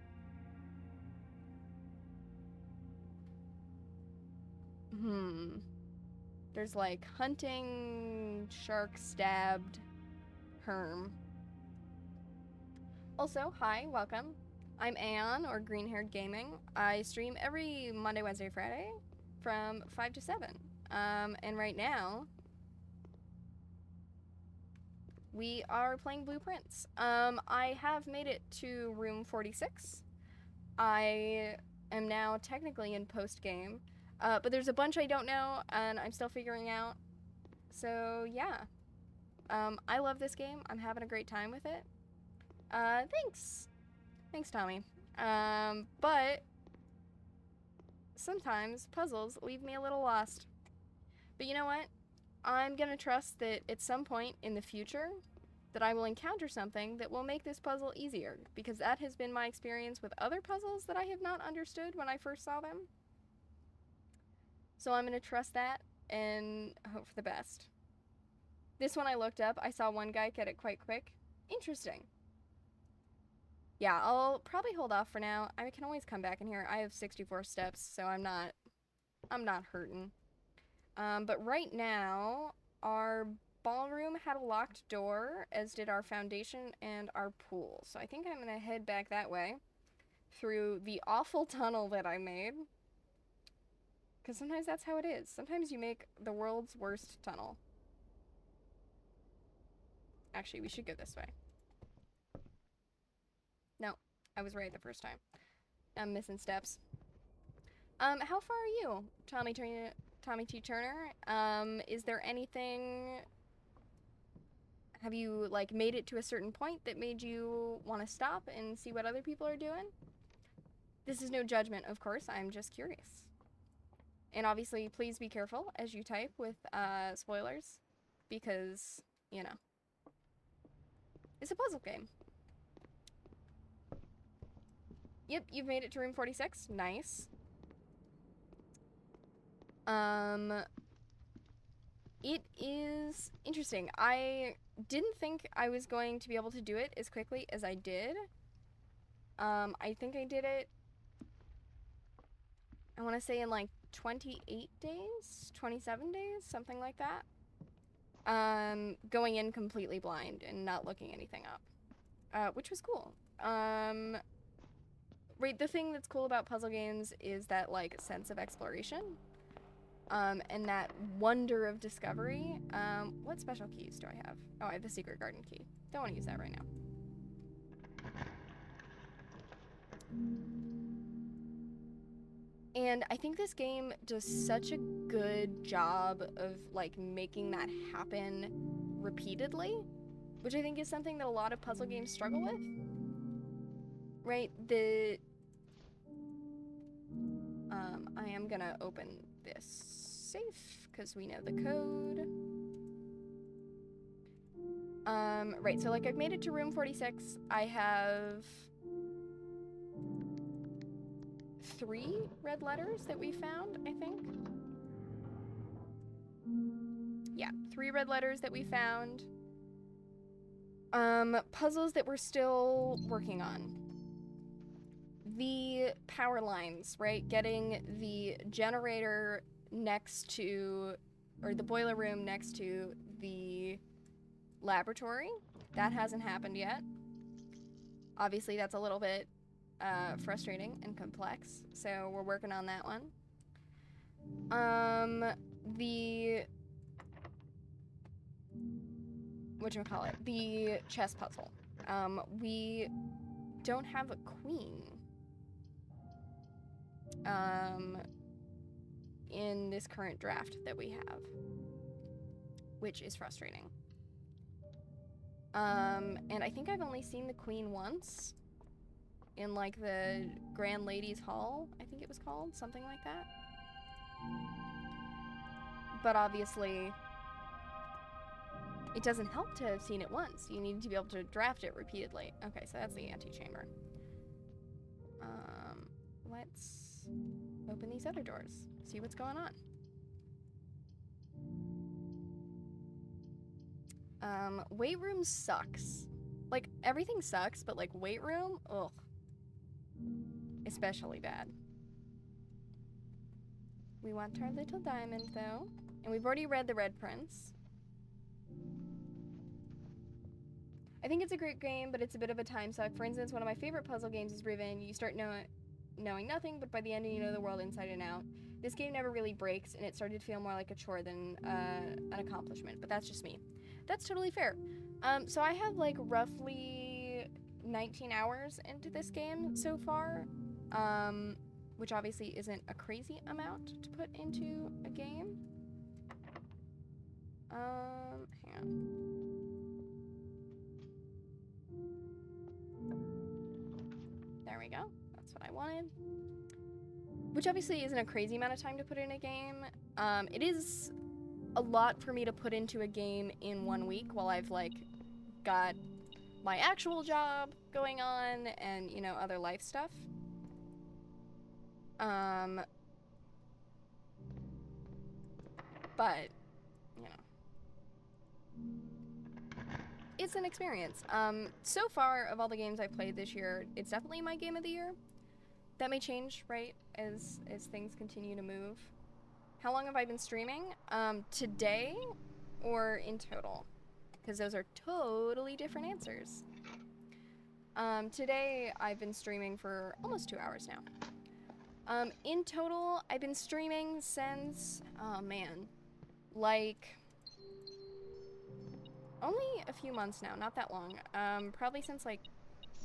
There's like hunting, shark stabbed, Herm. Also, hi, welcome. I'm Anne, or GreenHairedGaming. I stream every Monday, Wednesday, Friday from 5 to 7. And right now, we are playing Blueprints. I have made it to room 46. I am now technically in post-game, but there's a bunch I don't know, and I'm still figuring out. So, yeah. I love this game. I'm having a great time with it. Thanks. Thanks, Tommy. But sometimes puzzles leave me a little lost. But you know what? I'm gonna trust that at some point in the future that I will encounter something that will make this puzzle easier, because that has been my experience with other puzzles that I have not understood when I first saw them. So I'm gonna trust that and hope for the best. This one I looked up. I saw one guy get it quite quick. Interesting. Yeah, I'll probably hold off for now. I can always come back in here. I have 64 steps, so I'm not hurting. But right now, our ballroom had a locked door, as did our foundation and our pool. So I think I'm gonna head back that way through the awful tunnel that I made. Because sometimes that's how it is. Sometimes you make the world's worst tunnel. Actually, we should go this way. No, I was right the first time. I'm missing steps. How far are you, Tommy T. Turner? Is there anything... Have you, like, made it to a certain point that made you want to stop and see what other people are doing? This is no judgment, of course. I'm just curious. And obviously, please be careful as you type with spoilers, because, you know, it's a puzzle game. Yep, you've made it to room 46. Nice. It is interesting. I didn't think I was going to be able to do it as quickly as I did. I think I did it, I want to say in like 28 days, 27 days, something like that. Going in completely blind and not looking anything up, which was cool. Right, the thing that's cool about puzzle games is that, like, sense of exploration, and that wonder of discovery. What special keys do I have? Oh, I have the secret garden key. Don't want to use that right now. And I think this game does such a good job of, like, making that happen repeatedly, which I think is something that a lot of puzzle games struggle with. Right, I am gonna open this safe, because we know the code. Right, so, like, I've made it to room 46. I have 3 red letters that we found, I think. Yeah, 3 red letters that we found. Puzzles that we're still working on. The power lines, right? Getting the generator next to, or the boiler room next to the laboratory. That hasn't happened yet. Obviously, that's a little bit frustrating and complex, so we're working on that one. The whatchamacallit, the chess puzzle. We don't have a queen in this current draft that we have, which is frustrating. And I think I've only seen the queen once in, like, the Grand Ladies Hall, I think it was called, something like that. But obviously, it doesn't help to have seen it once. You need to be able to draft it repeatedly. Okay, so that's the antechamber. Let's open these other doors, see what's going on. Weight room sucks. Like, everything sucks, but like weight room, ugh. Especially bad. We want our little diamond, though. And we've already read The Red Prince. I think it's a great game, but it's a bit of a time suck. For instance, one of my favorite puzzle games is Riven. You start knowing nothing, but by the end you know the world inside and out. This game never really breaks, and it started to feel more like a chore than an accomplishment, but that's just me. That's totally fair. So I have like roughly 19 hours into this game so far, which obviously isn't a crazy amount to put into a game. Hang on. There we go. That's what I wanted. Which obviously isn't a crazy amount of time to put in a game. It is a lot for me to put into a game in 1 week while I've like got my actual job going on and, you know, other life stuff. But, you know, it's an experience. So far, of all the games I've played this year, it's definitely my game of the year. That may change, right, as things continue to move. How long have I been streaming? Today or in total? Because those are totally different answers. Today, I've been streaming for almost 2 hours now. In total, I've been streaming since, oh man, like, only a few months now, not that long. Probably since, like,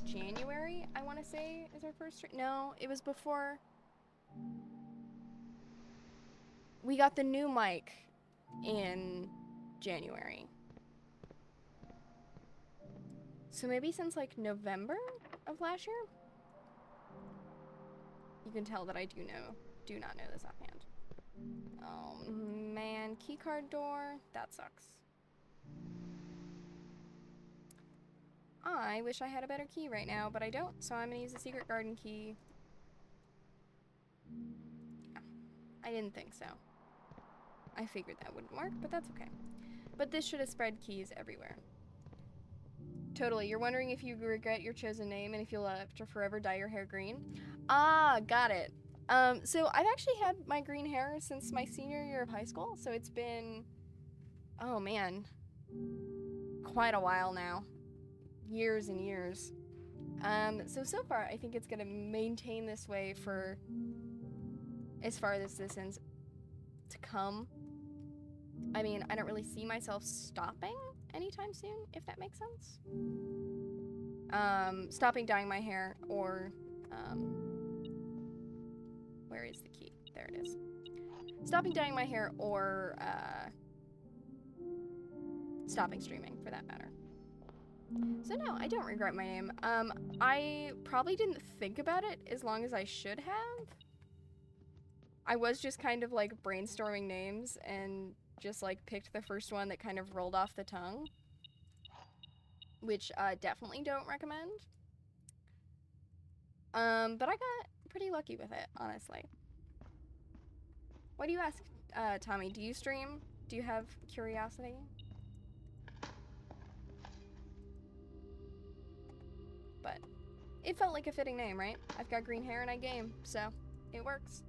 January, I want to say, is our first stream. No, it was before. We got the new mic in January. So maybe since, like, November of last year? You can tell that I do not know this offhand. Oh, man. Keycard door? That sucks. I wish I had a better key right now, but I don't, so I'm gonna use the secret garden key. Yeah, I didn't think so. I figured that wouldn't work, but that's okay. But this should have spread keys everywhere. Totally, you're wondering if you regret your chosen name and if you'll have to forever dye your hair green? Ah, got it. So I've actually had my green hair since my senior year of high school, so it's been, oh man, quite a while now. Years and years. So far, I think it's gonna maintain this way for as far as this ends to come. I mean, I don't really see myself stopping anytime soon, if that makes sense. Stopping dyeing my hair or, where is the key? There it is. Stopping dyeing my hair or, stopping streaming, for that matter. So no, I don't regret my name. I probably didn't think about it as long as I should have. I was just kind of like brainstorming names and just like picked the first one that kind of rolled off the tongue. Which definitely don't recommend. But I got pretty lucky with it, honestly. Why do you ask, Tommy? Do you stream? Do you have curiosity? But it felt like a fitting name, right? I've got green hair and I game, so it works.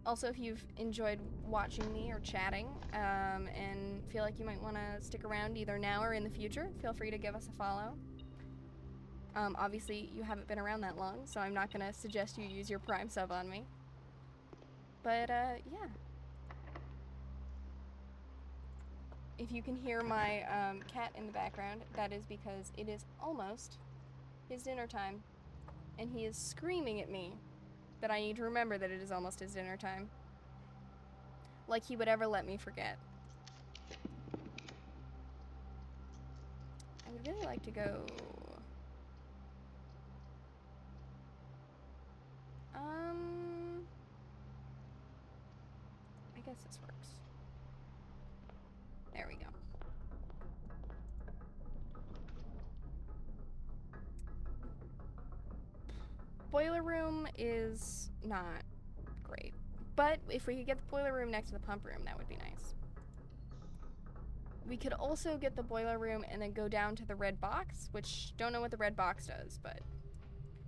Also, if you've enjoyed watching me or chatting, and feel like you might want to stick around either now or in the future, feel free to give us a follow. Obviously, you haven't been around that long, so I'm not going to suggest you use your Prime sub on me. But, yeah. If you can hear my cat in the background, that is because it is almost his dinner time, and he is screaming at me that I need to remember that it is almost his dinner time. Like he would ever let me forget. I would really like to go... I guess this works. There we go. boiler room is not great. But if we could get the boiler room next to the pump room, that would be nice. We could also get the boiler room and then go down to the red box, which don't know what the red box does, but...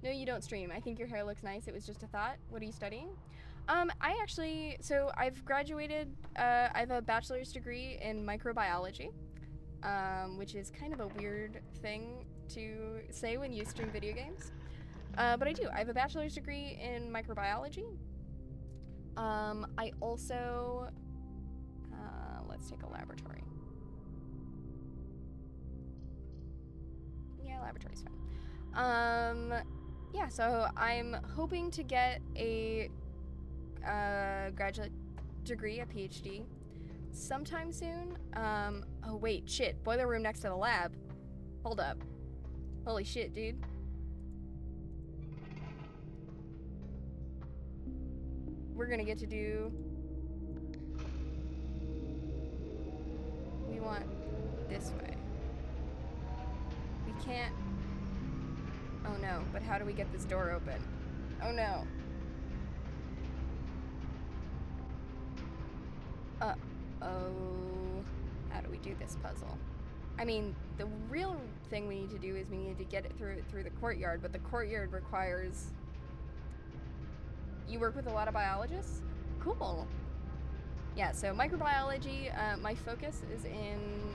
No, you don't stream. I think your hair looks nice. It was just a thought. What are you studying? I actually... So I've graduated... I have a bachelor's degree in microbiology, which is kind of a weird thing to say when you stream video games. But I do. I have a bachelor's degree in microbiology. I also... let's take a laboratory. Yeah, laboratory's fine. Yeah, so I'm hoping to get a graduate degree, a PhD, sometime soon. Oh wait, shit, boiler room next to the lab. Hold up. Holy shit, dude. We're gonna get to do... We want this way. We can't... Oh no, but how do we get this door open? Oh no. Uh-oh. How do we do this puzzle? I mean, the real thing we need to do is we need to get it through the courtyard, but the courtyard requires... You work with a lot of biologists? Cool. Yeah, so microbiology, my focus is in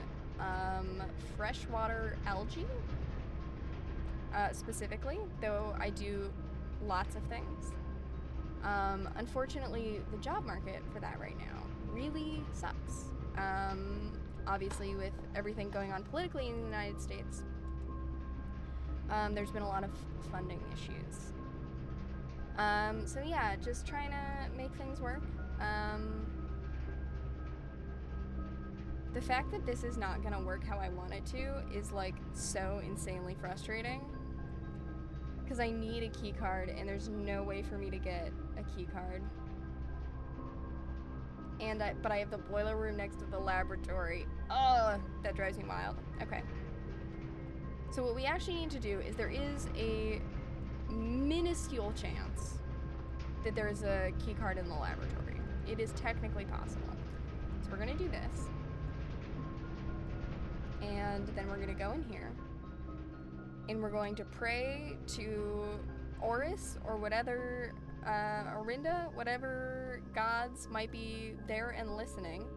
freshwater algae, specifically, though I do lots of things. Unfortunately, the job market for that right now really sucks. Obviously, with everything going on politically in the United States, there's been a lot of funding issues. So yeah, just trying to make things work. The fact that this is not gonna work how I want it to is like so insanely frustrating. Because I need a key card and there's no way for me to get a key card. But I have the boiler room next to the laboratory. Ugh, that drives me wild. Okay. So what we actually need to do is there is a minuscule chance that there is a key card in the laboratory. It is technically possible. So we're gonna do this. And then we're gonna go in here. And we're going to pray to Oris or whatever, Orinda, whatever gods might be there and listening.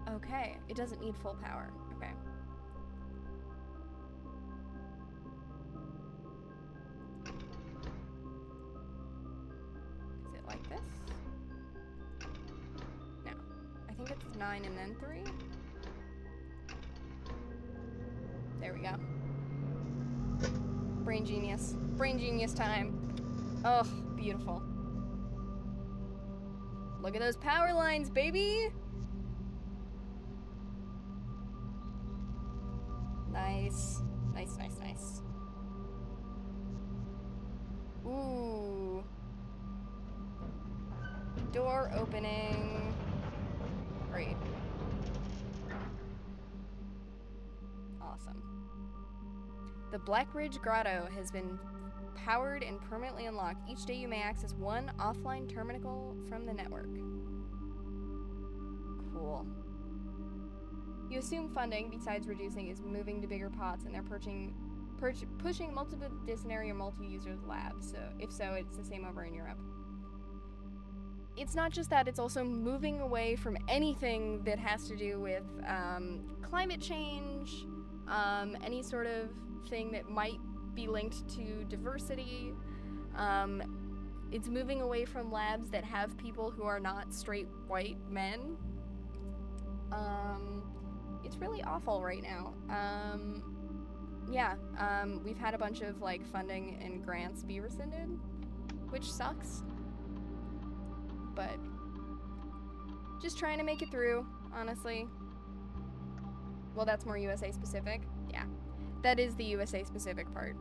Okay, it doesn't need full power. Okay. Is it like this? No. I think it's 9 and then 3. There we go. Brain genius. Brain genius time. Oh, beautiful. Look at those power lines, baby! Nice. Nice, nice, nice. Ooh. Door opening. Great. Awesome. The Black Ridge Grotto has been powered and permanently unlocked. Each day you may access one offline terminal from the network. Cool. You assume funding, besides reducing, is moving to bigger pots, and they're pushing multidisciplinary or multi-user labs. So if so, it's the same over in Europe. It's not just that, it's also moving away from anything that has to do with climate change, any sort of thing that might be linked to diversity. It's moving away from labs that have people who are not straight white men. It's really awful right now. Yeah, we've had a bunch of like funding and grants be rescinded, which sucks. But just trying to make it through, honestly. Well, that's more USA specific. Yeah, that is the USA specific part.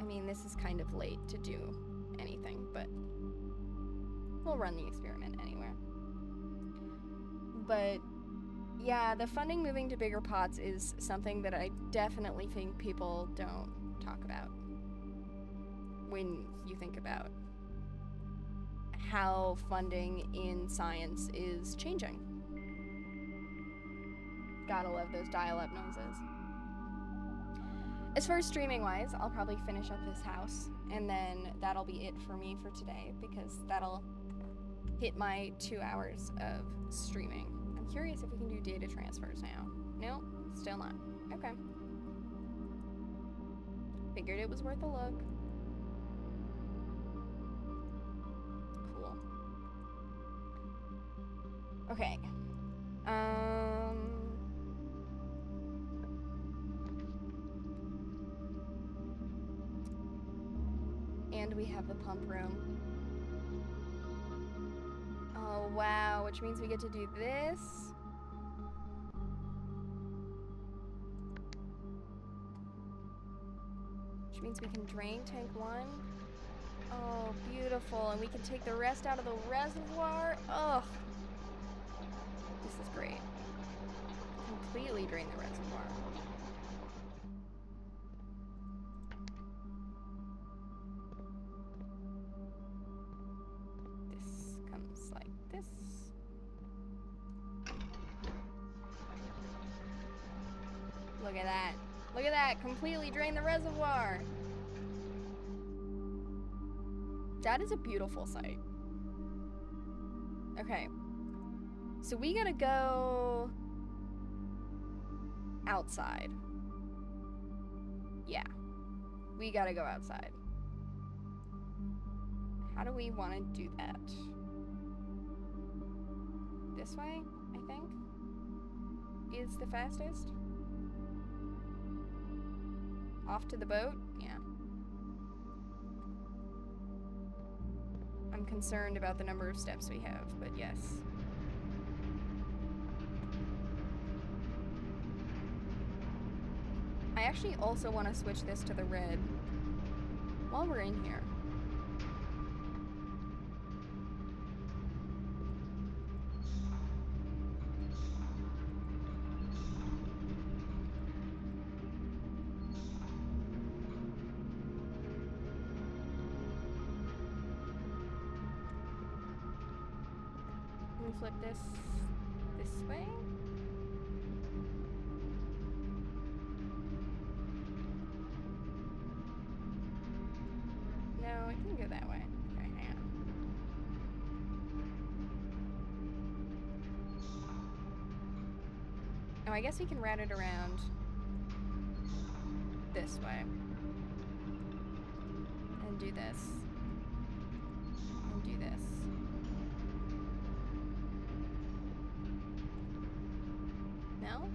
I mean, this is kind of late to do anything, but we'll run the experiment anywhere. But yeah, the funding moving to bigger pots is something that I definitely think people don't talk about when you think about how funding in science is changing. Gotta love those dial-up noises. As far as streaming-wise, I'll probably finish up this house, and then that'll be it for me for today, because that'll hit my 2 hours of streaming. I'm curious if we can do data transfers now. No, still not. Okay. Figured it was worth a look. Cool. Okay. And we have the pump room. Oh, wow, which means we get to do this. Which means we can drain tank 1. Oh, beautiful. And we can take the rest out of the reservoir. Ugh. This is great. Completely drain the reservoir. This comes like this. Look at that. Look at that. Completely drain the reservoir. That is a beautiful sight. Okay. So we gotta go outside. Yeah. We gotta go outside. How do we want to do that? This way, I think, is the fastest. Off to the boat? Yeah. I'm concerned about the number of steps we have, but yes. I actually also want to switch this to the red while we're in here. Can we flip this way? No, it can go that way. Okay, hang on. Oh, I guess we can route it around this way. And do this. And do this. No?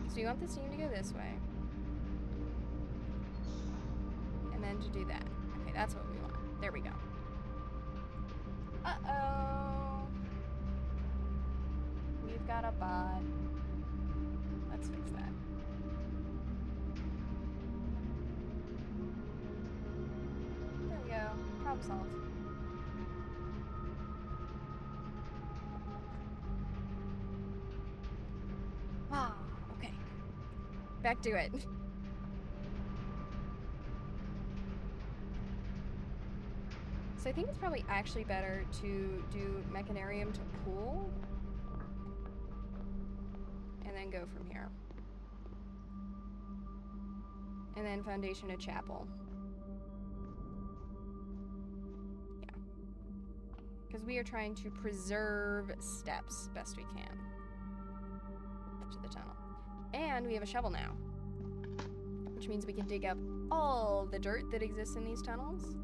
So you want the steam to go this way. And then to do that. Okay, that's what we want. There we go. Uh-oh. We've got a bot. Let's fix that. There we go. Problem solved. Ah, okay. Back to it. So I think it's probably actually better to do Mechanarium to pool. And then go from here. And then Foundation to Chapel. Yeah. Because we are trying to preserve steps best we can. To the tunnel. And we have a shovel now. Which means we can dig up all the dirt that exists in these tunnels.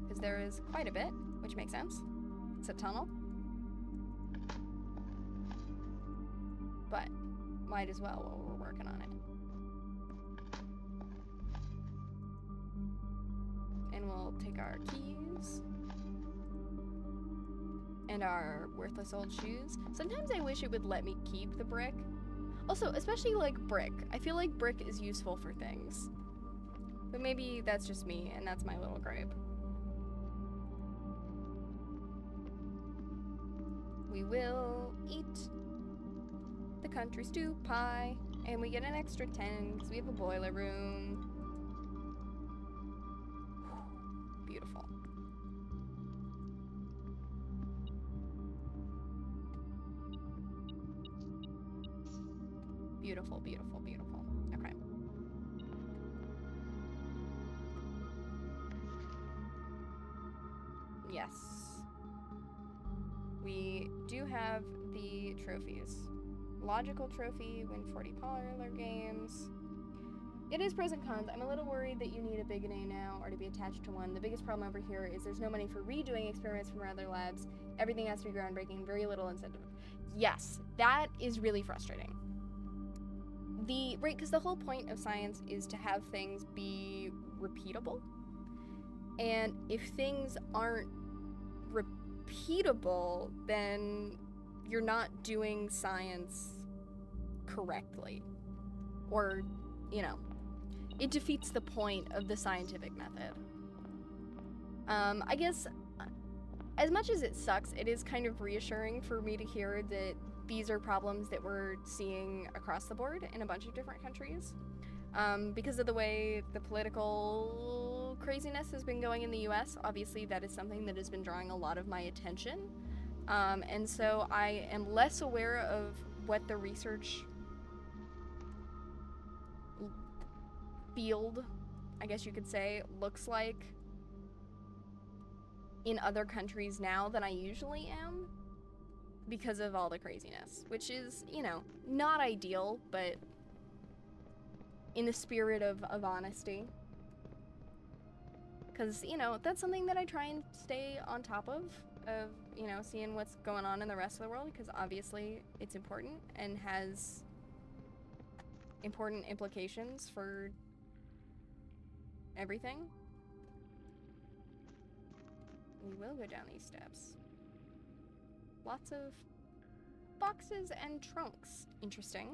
Because there is quite a bit, which makes sense. It's a tunnel. But might as well while we're working on it. And we'll take our keys. And our worthless old shoes. Sometimes I wish it would let me keep the brick. Also, especially like brick. I feel like brick is useful for things. But maybe that's just me, and that's my little gripe. We will eat the country stew pie, and we get an extra 10 because we have a boiler room. Beautiful. Beautiful, beautiful, beautiful. Okay. Yes. We do have the trophies. Logical trophy, win 40 parlor games. It is pros and cons. I'm a little worried that you need a big name now or to be attached to one. The biggest problem over here is there's no money for redoing experiments from other labs. Everything has to be groundbreaking, very little incentive. Yes, that is really frustrating. Right, because the whole point of science is to have things be repeatable. And if things aren't repeatable, then you're not doing science correctly. Or, you know, it defeats the point of the scientific method. I guess, as much as it sucks, it is kind of reassuring for me to hear that these are problems that we're seeing across the board in a bunch of different countries. Because of the way the political craziness has been going in the US, obviously that is something that has been drawing a lot of my attention. And so I am less aware of what the research field, I guess you could say, looks like in other countries now than I usually am because of all the craziness, which is, you know, not ideal, but in the spirit of honesty. Because, you know, that's something that I try and stay on top of, you know, seeing what's going on in the rest of the world, because obviously it's important and has important implications for everything. We will go down these steps. Lots of boxes and trunks. Interesting.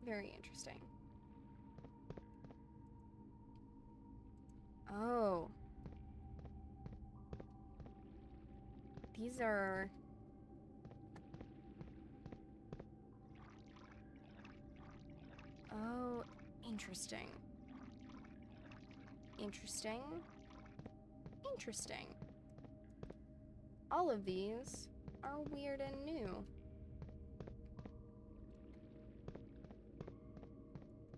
Very interesting. Oh. These are... Oh, interesting. Interesting. Interesting. All of these are weird and new.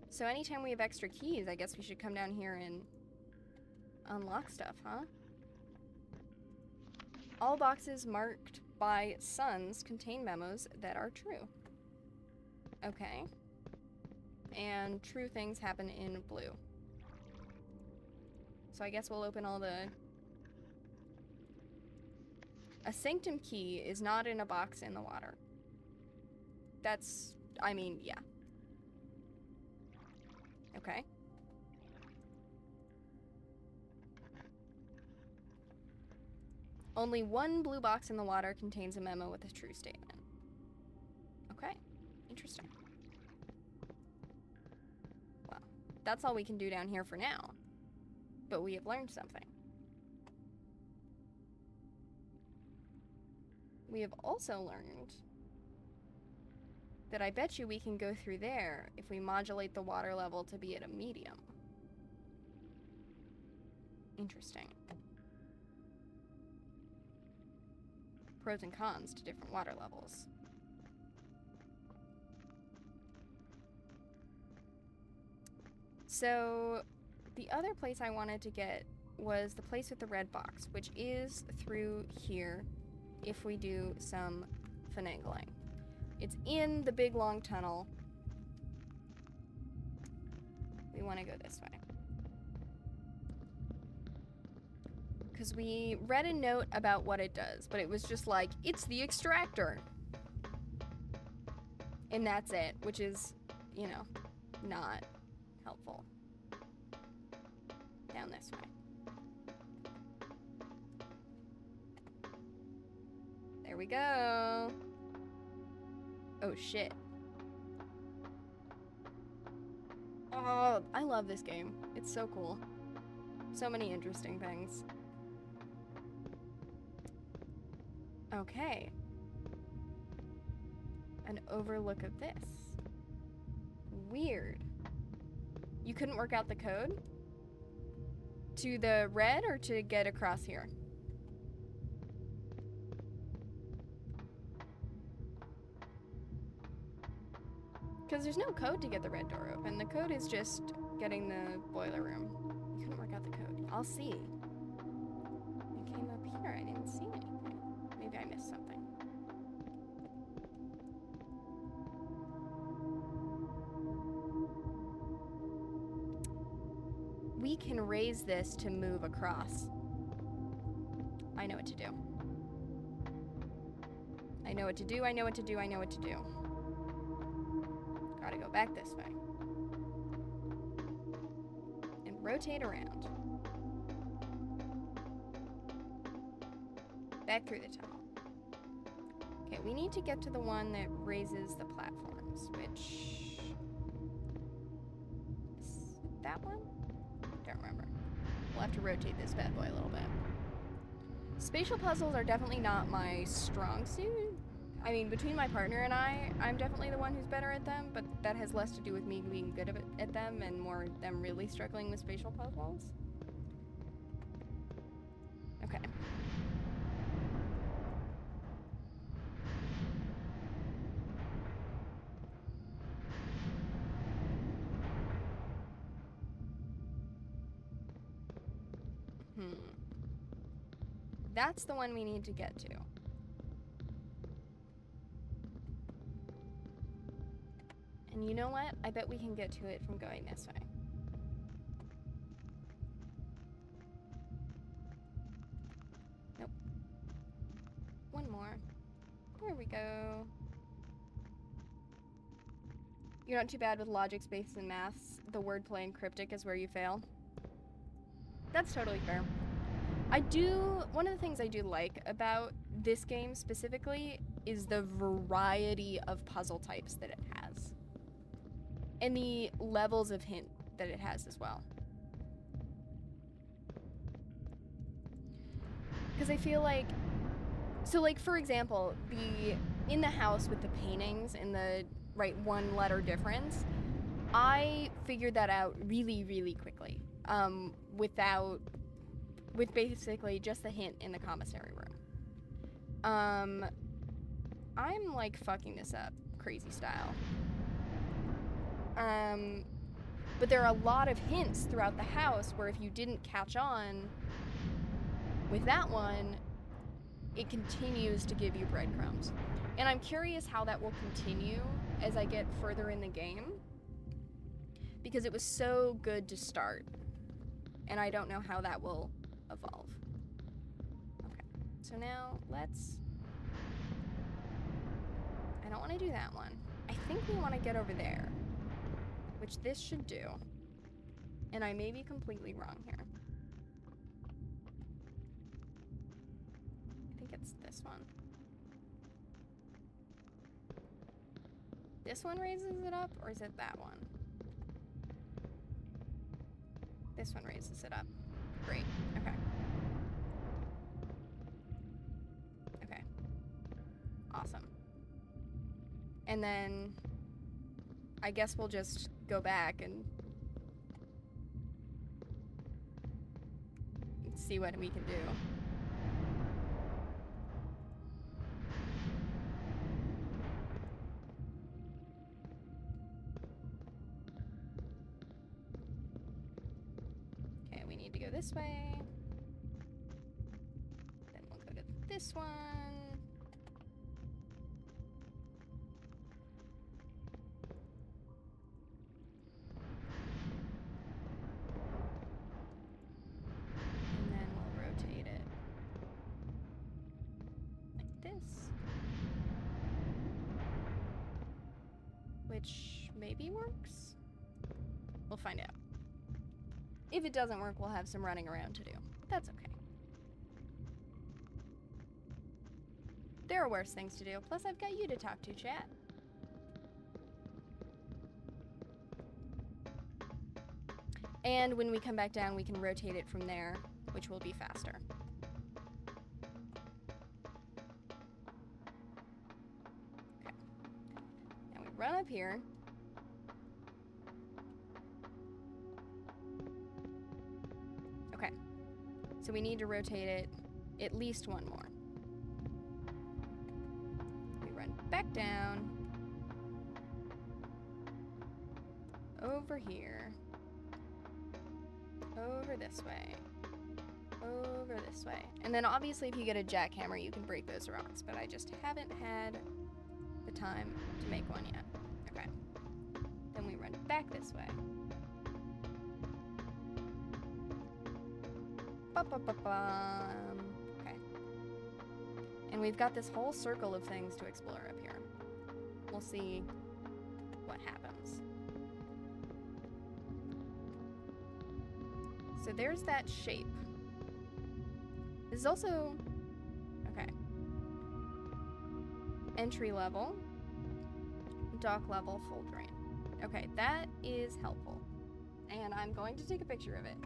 So anytime we have extra keys, I guess we should come down here and unlock stuff, huh? All boxes marked by suns contain memos that are true. Okay. And true things happen in blue. So I guess we'll open all the... A sanctum key is not in a box in the water. That's... I mean, yeah. Okay. Only one blue box in the water contains a memo with a true statement. Okay. Interesting. Well, that's all we can do down here for now. But we have learned something. We have also learned that I bet you we can go through there if we modulate the water level to be at a medium. Interesting. Pros and cons to different water levels. So, the other place I wanted to get was the place with the red box, which is through here if we do some finagling. It's in the big long tunnel. We want to go this way. Because we read a note about what it does, but it was just like, it's the extractor. And that's it, which is, you know, not helpful. Down this way. There we go. Oh, shit. Oh, I love this game. It's so cool. So many interesting things. Okay. An overlook of this. Weird. You couldn't work out the code? To the red or to get across here? Because there's no code to get the red door open. The code is just getting the boiler room. You couldn't work out the code. I'll see. It came up here. I didn't see anything. Maybe I missed something. We can raise this to move across. I know what to do. I know what to do, I know what to do, I know what to do. Gotta go back this way. And rotate around. Back through the tunnel. Okay, we need to get to the one that raises the platforms, which... is that one? Don't remember. We'll have to rotate this bad boy a little bit. Spatial puzzles are definitely not my strong suit. I mean, between my partner and I'm definitely the one who's better at them, but that has less to do with me being good at them and more them really struggling with spatial puzzles. Okay. That's the one we need to get to. And you know what? I bet we can get to it from going this way. Nope. One more. There we go. You're not too bad with logic, space, and maths. The wordplay and cryptic is where you fail. That's totally fair. One of the things I do like about this game specifically is the variety of puzzle types that it has. And the levels of hint that it has as well. Because I feel like, so like for example, in the house with the paintings and the one letter difference, I figured that out really, really quickly. With basically just the hint in the commissary room. I'm like fucking this up, crazy style. But there are a lot of hints throughout the house where if you didn't catch on with that one, it continues to give you breadcrumbs. And I'm curious how that will continue as I get further in the game, because it was so good to start. And I don't know how that will evolve. Okay, so now I don't want to do that one. I think we want to get over there, which this should do. And I may be completely wrong here. I think it's this one. This one raises it up, or is it that one? This one raises it up. Great, okay. Okay. Awesome. And then I guess we'll just go back and see what we can do. Okay, we need to go this way. Then we'll go to this one. Which maybe works? We'll find out. If it doesn't work, we'll have some running around to do. But that's okay. There are worse things to do. Plus, I've got you to talk to, chat. And when we come back down, we can rotate it from there, which will be faster. Okay. Now we run up here. Okay. So we need to rotate it at least one more. We run back down. Over here. Over this way. Over this way. And then obviously if you get a jackhammer, you can break those rocks, but I just haven't had the time to make one yet. Okay. Then we run back this way. Okay. And we've got this whole circle of things to explore up here. We'll see what happens. So there's that shape. This is also, okay. Entry level, dock level, full drain. Okay, that is helpful. And I'm going to take a picture of it.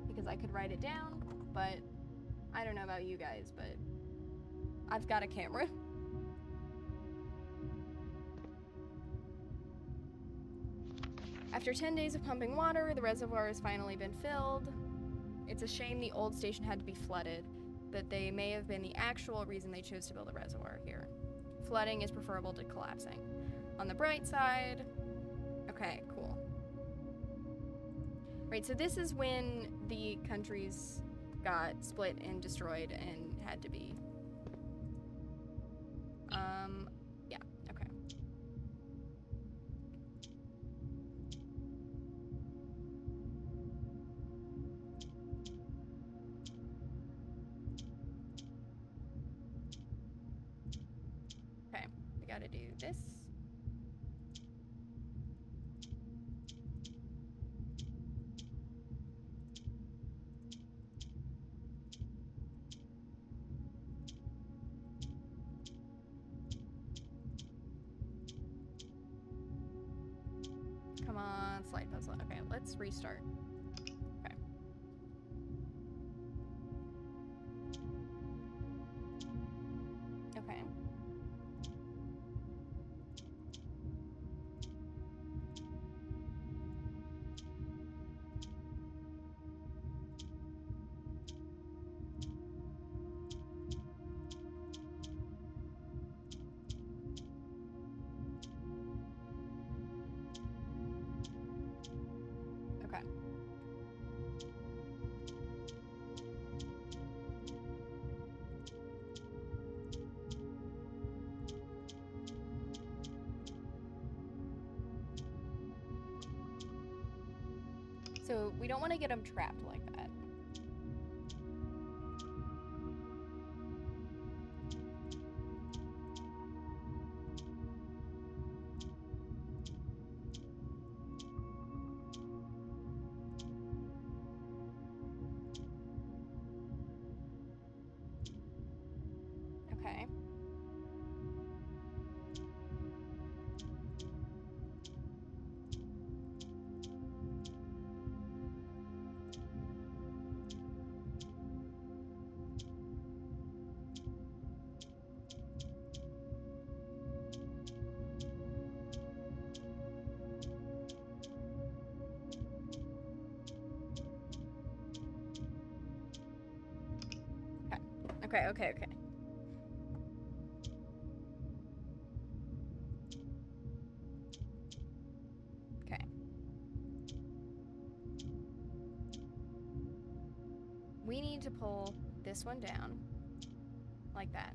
Because I could write it down, but I don't know about you guys, but I've got a camera. After 10 days of pumping water, the reservoir has finally been filled. It's a shame the old station had to be flooded, but they may have been the actual reason they chose to build a reservoir here. Flooding is preferable to collapsing. On the bright side, okay, cool. Right, so this is when the countries got split and destroyed and had to be, yeah, okay. Okay, we gotta do this. Come on, slide puzzle. Okay, let's restart. Okay. Okay. Okay. So we don't want to get them trapped like that. Okay. Okay, okay, okay. Okay. We need to pull this one down, like that.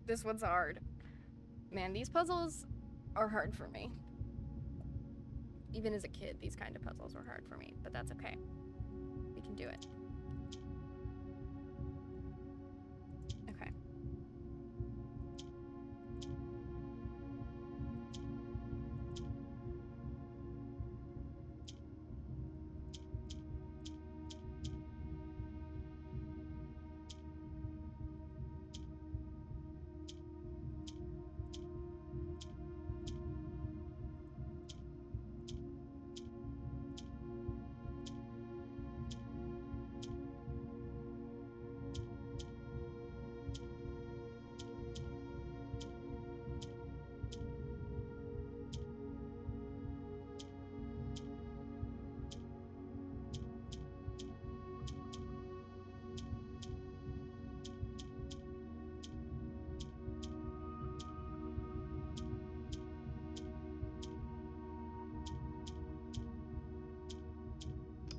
This one's hard. Man, these puzzles are hard for me. Even as a kid, these kind of puzzles were hard for me, but that's okay. We can do it. Okay.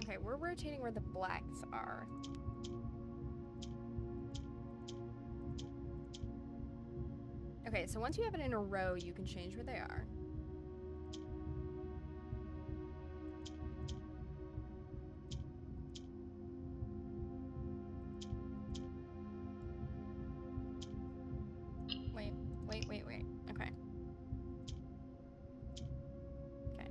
Okay, we're rotating where the blacks are. Okay, so once you have it in a row, you can change where they are. Wait. Okay. Okay.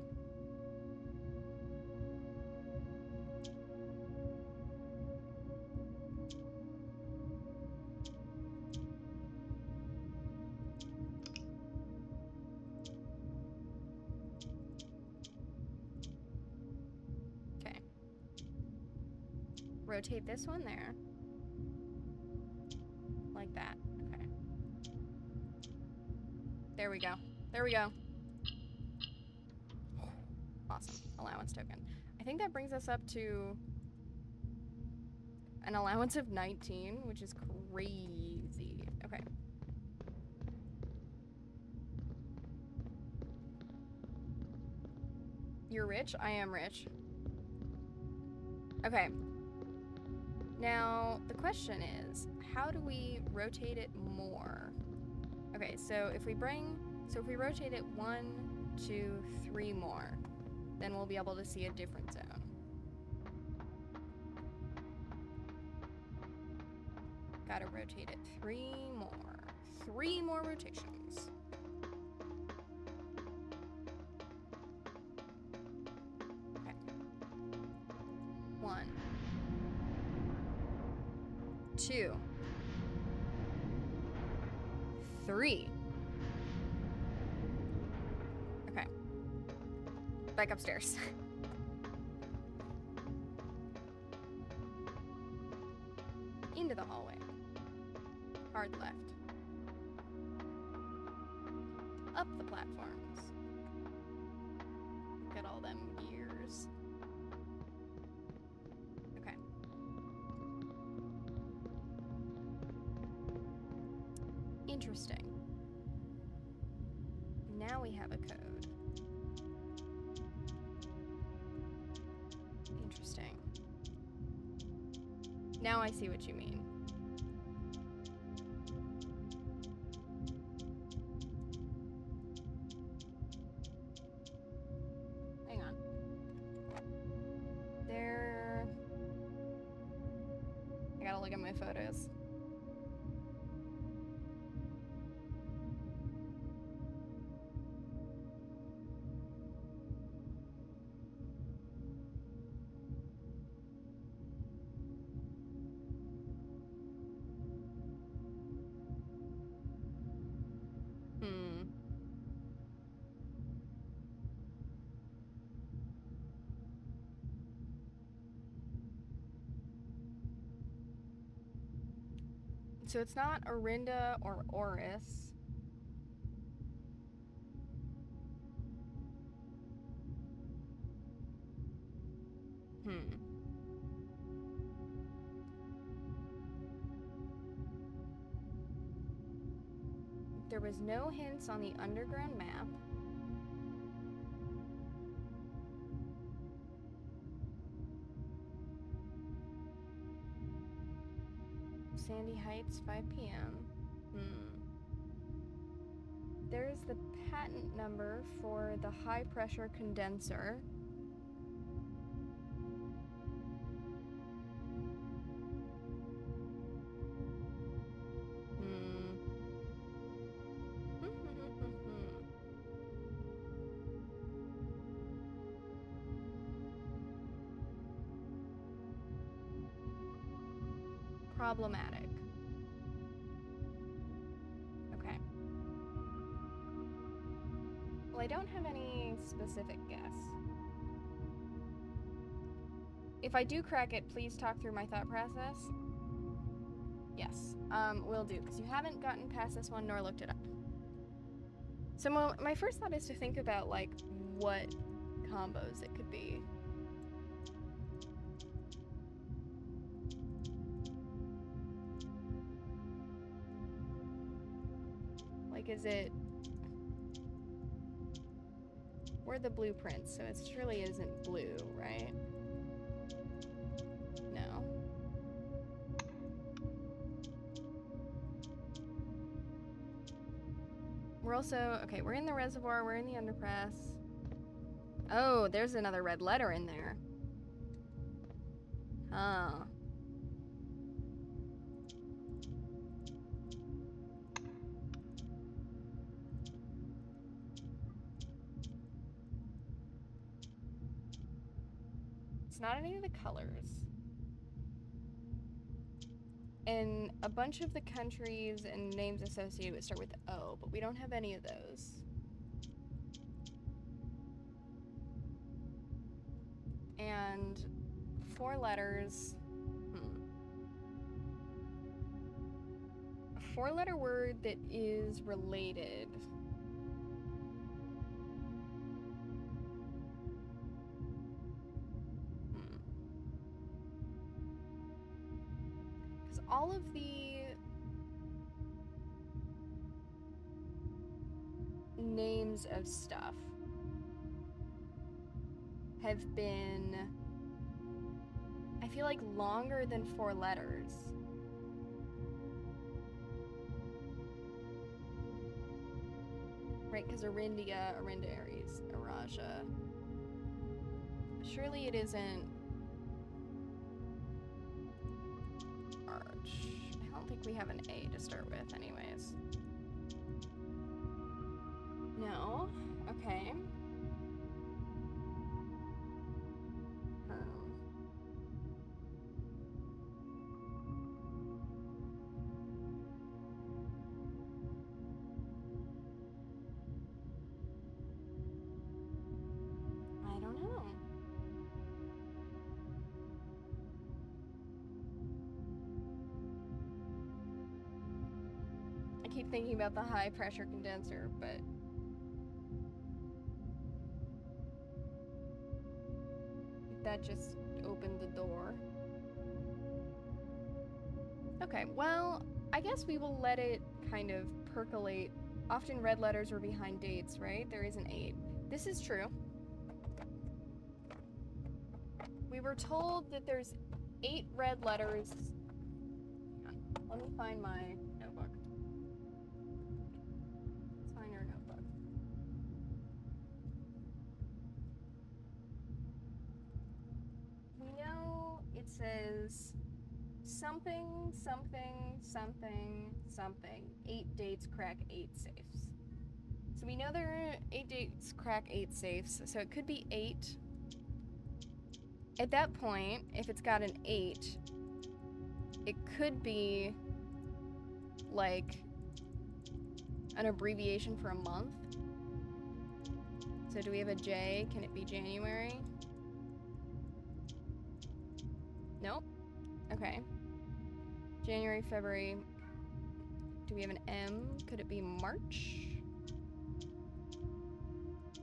Okay. Rotate this one there. Like that. Okay. There we go. There we go. Awesome. Allowance token. I think that brings us up to an allowance of 19, which is crazy. Okay. You're rich? I am rich. Okay. Now, the question is, how do we rotate it more? Okay, so if we rotate it 1, 2, 3 more, then we'll be able to see a different zone. Gotta rotate it 3 more. 3 more rotations. Okay. 1, 2, 3. Okay. Back upstairs. Into the hallway. Hard left. Up the platforms. Look at all them gears. Okay. Interesting. Now we have a code. Interesting. Now I see what you mean. Hang on. I gotta look at my photos. So it's not Orinda or Oris. There was no hints on the underground map. Sandy Heights, 5 p.m. There's the patent number for the high pressure condenser. Problematic. Okay. Well, I don't have any specific guess. If I do crack it, please talk through my thought process. Yes, will do, because you haven't gotten past this one nor looked it up. So my first thought is to think about, like, what combos it could be. Like, is it... We're the blueprints, so it surely isn't blue, right? We're also, okay, we're in the reservoir, we're in the underpass. Oh, there's another red letter in there. Huh. It's not any of the colors. And a bunch of the countries and names associated with start with O, but we don't have any of those. And 4 letters. A 4-letter word that is related. Because all of the names of stuff have been, I feel like, longer than 4 letters. Right, because Arindia, Arindaries, Araja. Surely it isn't Arch. I don't think we have an A to start with anyways. No? Okay. I don't know. I keep thinking about the high pressure condenser, but that just opened the door. Okay, well, I guess we will let it kind of percolate. Often red letters are behind dates, right? There is an 8. This is true. We were told that there's 8 red letters. Let me find my notebook. Let's find our notebook. We know it says something, something, something, something. 8 dates crack 8 safes. So we know there are 8 dates crack 8 safes, so it could be 8. At that point, if it's got an 8, it could be like an abbreviation for a month. So do we have a J? Can it be January? Nope. Okay. January, February. Do we have an M? Could it be March?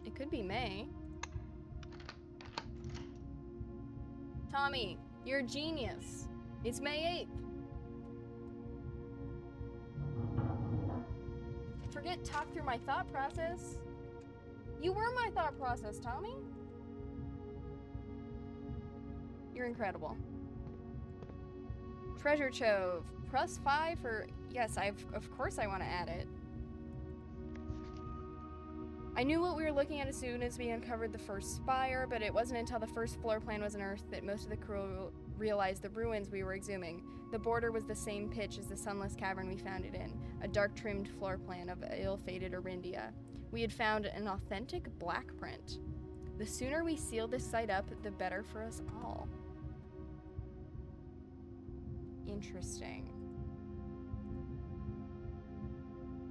It could be May. Tommy, you're a genius. It's May 8th. Forget talk through my thought process. You were my thought process, Tommy. You're incredible. Treasure Trove. +5 for... Yes, of course I want to add it. I knew what we were looking at as soon as we uncovered the first spire, but it wasn't until the first floor plan was unearthed that most of the crew realized the ruins we were exhuming. The border was the same pitch as the sunless cavern we found it in, a dark-trimmed floor plan of ill-fated Arindia. We had found an authentic black print. The sooner we seal this site up, the better for us all. Interesting.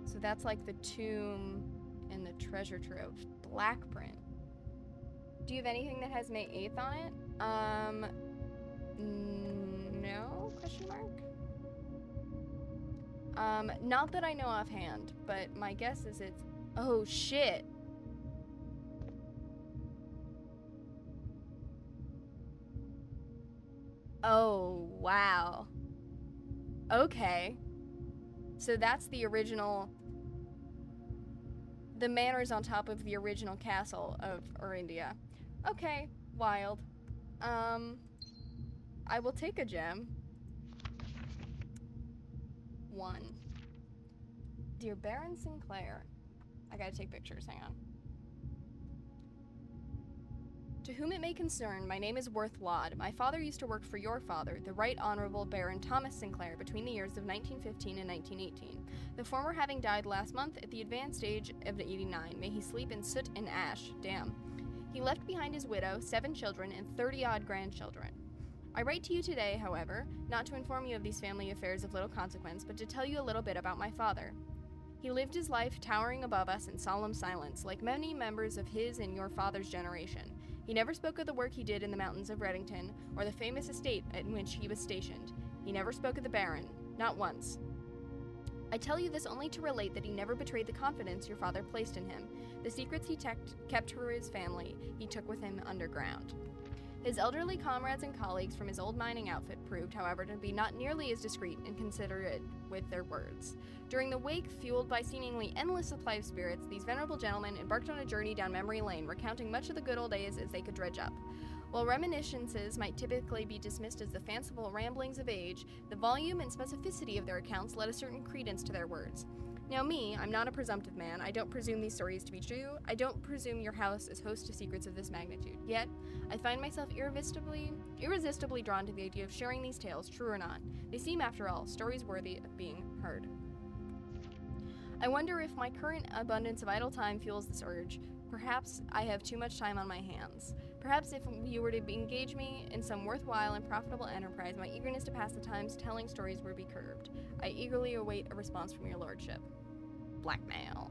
So that's like the tomb and the treasure trove. Black print. Do you have anything that has May 8th on it? No? Question mark? Not that I know offhand, but my guess is it's... Oh, shit. Oh, wow. Okay. So that's the original... The manor's on top of the original castle of Arindia. Okay, wild. I will take a gem. 1. Dear Baron Sinclair, I gotta take pictures, hang on. To whom it may concern, my name is Worth Laud. My father used to work for your father, the Right Honorable Baron Thomas Sinclair, between the years of 1915 and 1918. The former having died last month at the advanced age of 89. May he sleep in soot and ash. Damn. He left behind his widow, 7 children, and 30-odd grandchildren. I write to you today, however, not to inform you of these family affairs of little consequence, but to tell you a little bit about my father. He lived his life towering above us in solemn silence, like many members of his and your father's generation. He never spoke of the work he did in the mountains of Reddington, or the famous estate in which he was stationed. He never spoke of the Baron, not once. I tell you this only to relate that he never betrayed the confidence your father placed in him. The secrets he kept for his family, he took with him underground. His elderly comrades and colleagues from his old mining outfit proved, however, to be not nearly as discreet and considerate with their words. During the wake, fueled by seemingly endless supply of spirits, these venerable gentlemen embarked on a journey down memory lane, recounting much of the good old days as they could dredge up. While reminiscences might typically be dismissed as the fanciful ramblings of age, the volume and specificity of their accounts led a certain credence to their words. Now me, I'm not a presumptive man. I don't presume these stories to be true. I don't presume your house is host to secrets of this magnitude. Yet, I find myself irresistibly drawn to the idea of sharing these tales, true or not. They seem, after all, stories worthy of being heard. I wonder if my current abundance of idle time fuels this urge. Perhaps I have too much time on my hands. Perhaps if you were to engage me in some worthwhile and profitable enterprise, my eagerness to pass the time telling stories would be curbed. I eagerly await a response from your lordship. Blackmail.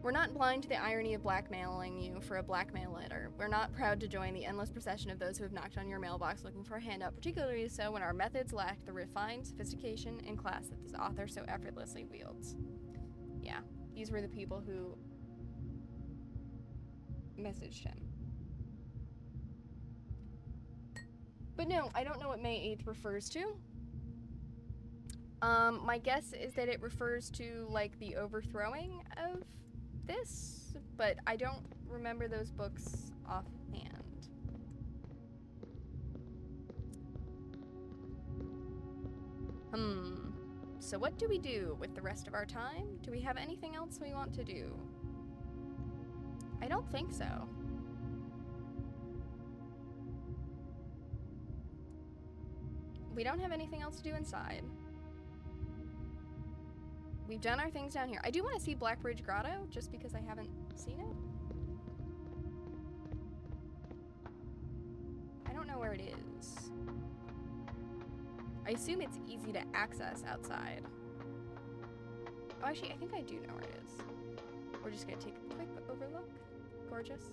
We're not blind to the irony of blackmailing you for a blackmail letter. We're not proud to join the endless procession of those who have knocked on your mailbox looking for a handout, particularly so when our methods lack the refined sophistication and class that this author so effortlessly wields. Yeah, these were the people who messaged him. But no, I don't know what May 8th refers to. My guess is that it refers to, like, the overthrowing of this, but I don't remember those books offhand. So what do we do with the rest of our time? Do we have anything else we want to do? I don't think so. We don't have anything else to do inside. We've done our things down here. I do want to see Blackbridge Grotto, just because I haven't seen it. I don't know where it is. I assume it's easy to access outside. Oh, actually, I think I do know where it is. We're just gonna take a quick overlook. Gorgeous.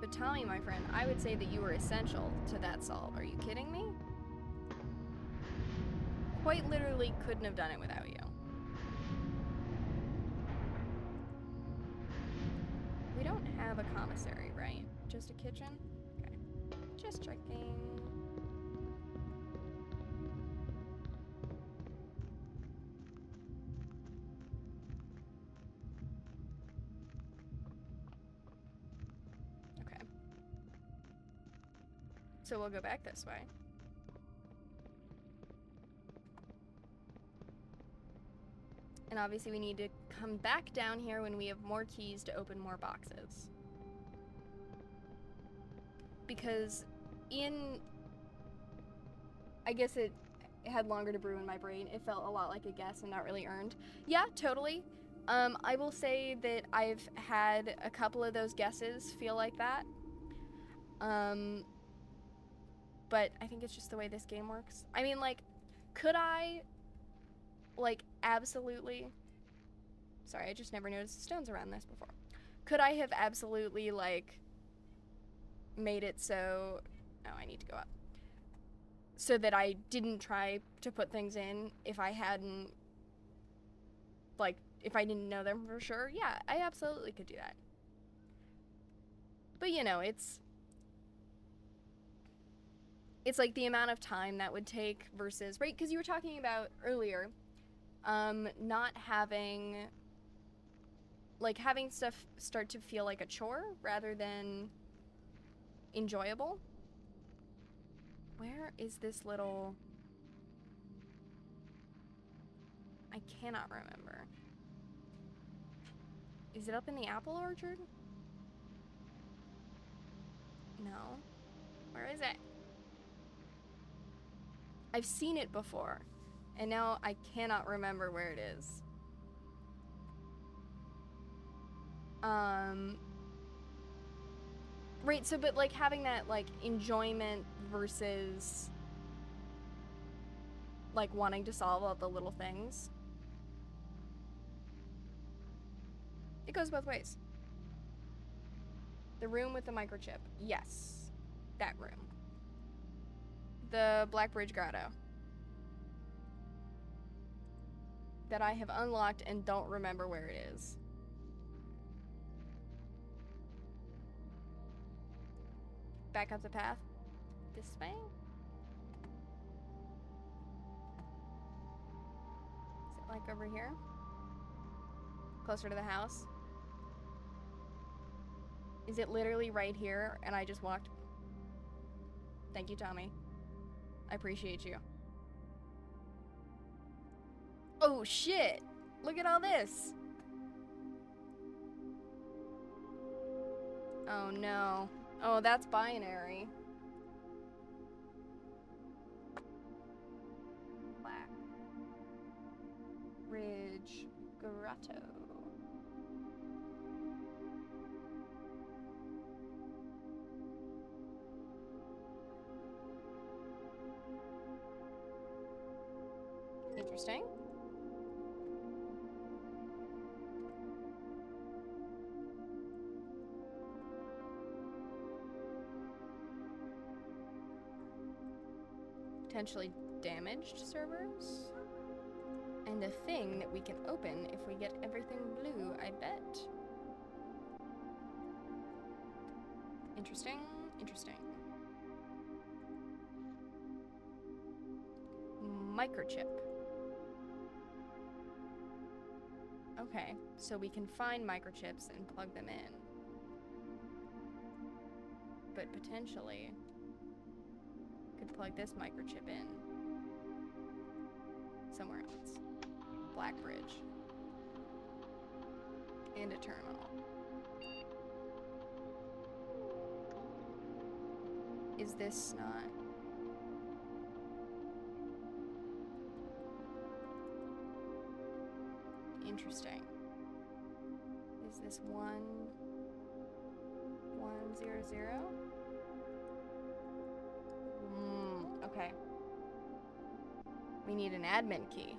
But Tommy, my friend, I would say that you were essential to that solve. Are you kidding me? Quite literally couldn't have done it without you. We don't have a commissary, right? Just a kitchen? Okay. Just checking. Okay. So we'll go back this way. And obviously we need to come back down here when we have more keys to open more boxes. Because I guess it had longer to brew in my brain. It felt a lot like a guess and not really earned. Yeah, totally. I will say that I've had a couple of those guesses feel like that. But I think it's just the way this game works. I mean, like, could I... Like, absolutely... Sorry, I just never noticed the stones around this before. Could I have absolutely, like, made it so... Oh, I need to go up. So that I didn't try to put things in if I hadn't... Like, if I didn't know them for sure? Yeah, I absolutely could do that. But, you know, it's like the amount of time that would take versus... Right, because you were talking about earlier... not having like having stuff start to feel like a chore rather than enjoyable. Where is this little... I cannot remember. Is it up in the apple orchard? No. Where is it? I've seen it before, and now I cannot remember where it is. Right, so but like having that like enjoyment versus like wanting to solve all the little things. It goes both ways. The room with the microchip. Yes. That room. The Black Bridge Grotto. That I have unlocked and don't remember where it is. Back up the path. This way? Is it like over here? Closer to the house? Is it literally right here and I just walked? Thank you, Tommy. I appreciate you. Oh shit! Look at all this! Oh no. Oh, that's binary. Black Ridge Grotto. Interesting. Potentially damaged servers. And a thing that we can open if we get everything blue, I bet. Interesting, interesting. Microchip. Okay, so we can find microchips and plug them in. But potentially, could plug this microchip in somewhere else. Black Bridge. And a terminal. Is this not... Interesting. Is this 1100? Okay. We need an admin key.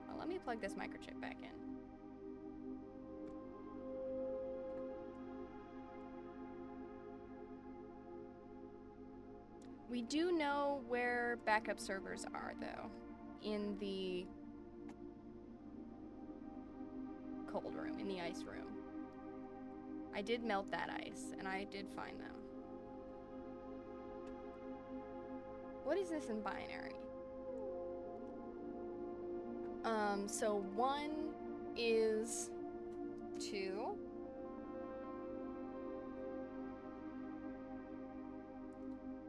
Well, let me plug this microchip back in. We do know where backup servers are, though. In the cold room, in the ice room. I did melt that ice, and I did find them. What is this in binary? So 1 is 2.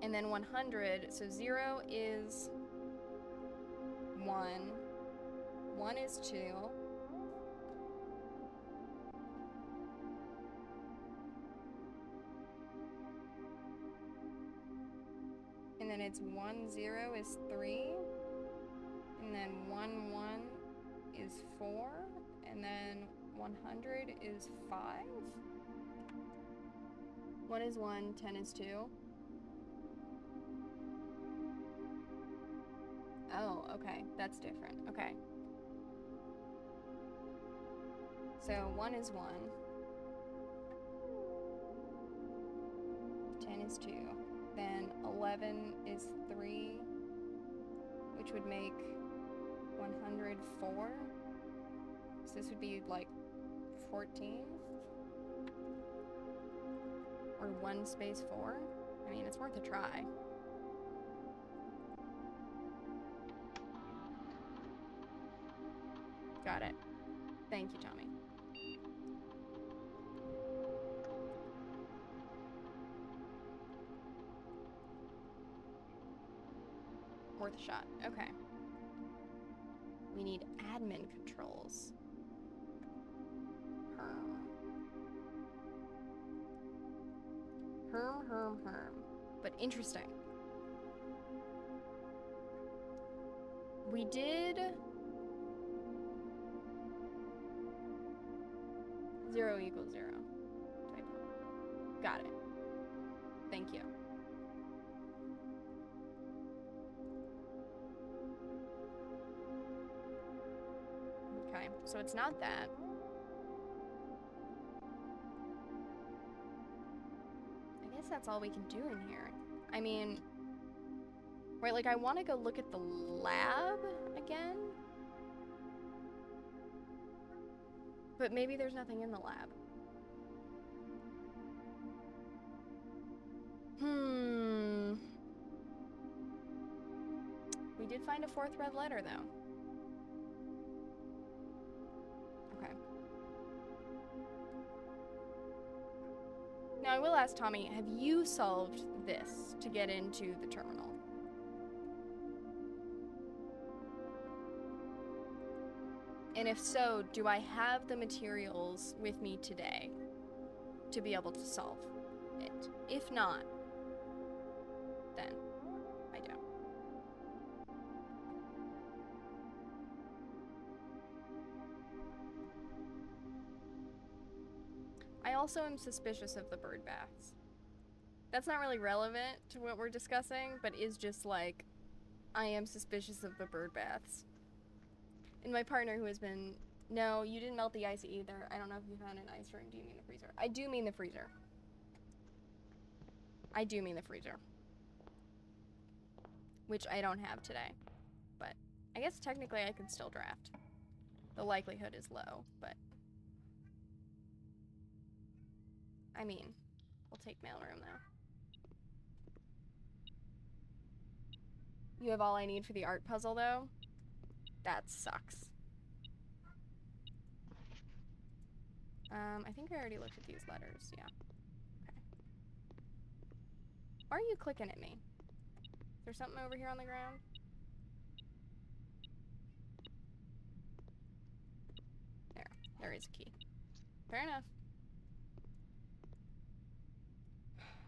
And then 100, so 0 is 1. 1 is 2. And then it's 1, 0 is 3. And then 1, 1 is 4. And then 100 is 5. 1 is 1, 10 is 2. Oh, okay, that's different. Okay. So 1 is 1. 10 is 2. Then 11 is 3, which would make 104. So this would be like 14? Or 1 space 4? I mean, it's worth a try. Got it. Thank you, Tommy. Worth a shot. Okay. We need admin controls. Herm. But interesting. We did 0 equals 0. Typo. Got it. Thank you. Okay, so it's not that. I guess that's all we can do in here. I mean, right, like I want to go look at the lab again. But maybe there's nothing in the lab. We did find a 4th red letter, though. Okay. Now, I will ask Tommy, have you solved this to get into the terminal? And if so, do I have the materials with me today to be able to solve it? If not, then I don't. I also am suspicious of the bird baths. That's not really relevant to what we're discussing, but is just like, I am suspicious of the bird baths. And my partner who has been, no, you didn't melt the ice either. I don't know if you found an ice room. Do you mean the freezer? I do mean the freezer. I do mean the freezer. Which I don't have today. But I guess technically I could still draft. The likelihood is low, but I mean, we'll take mailroom though. You have all I need for the art puzzle though? That sucks. I think I already looked at these letters, yeah. Okay. Why are you clicking at me? Is there something over here on the ground? There is a key. Fair enough.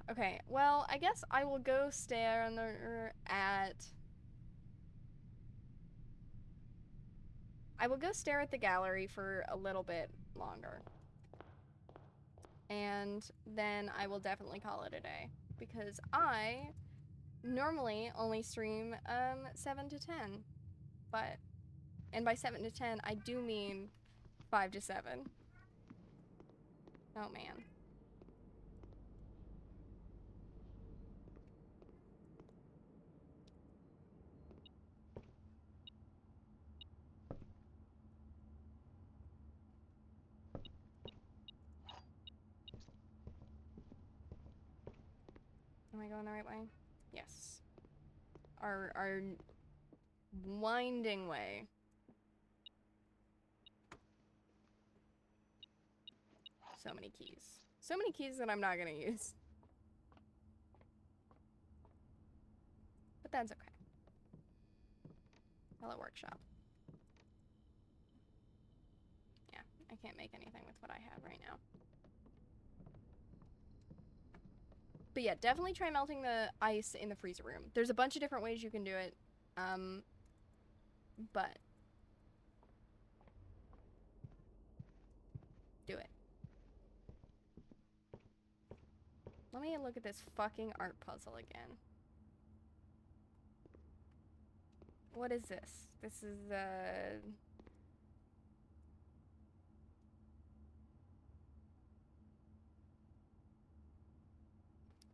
Okay, well, I guess I will go stare at... I will go stare at the gallery for a little bit longer. And then I will definitely call it a day. Because I normally only stream 7 to 10. But, and by 7 to 10, I do mean 5 to 7. Oh man. Am I going the right way? Yes. Our winding way. So many keys. So many keys that I'm not gonna use. But that's okay. Hello, workshop. Yeah, I can't make anything with what I have right now. But yeah, definitely try melting the ice in the freezer room. There's a bunch of different ways you can do it. But do it. Let me look at this fucking art puzzle again. What is this? This is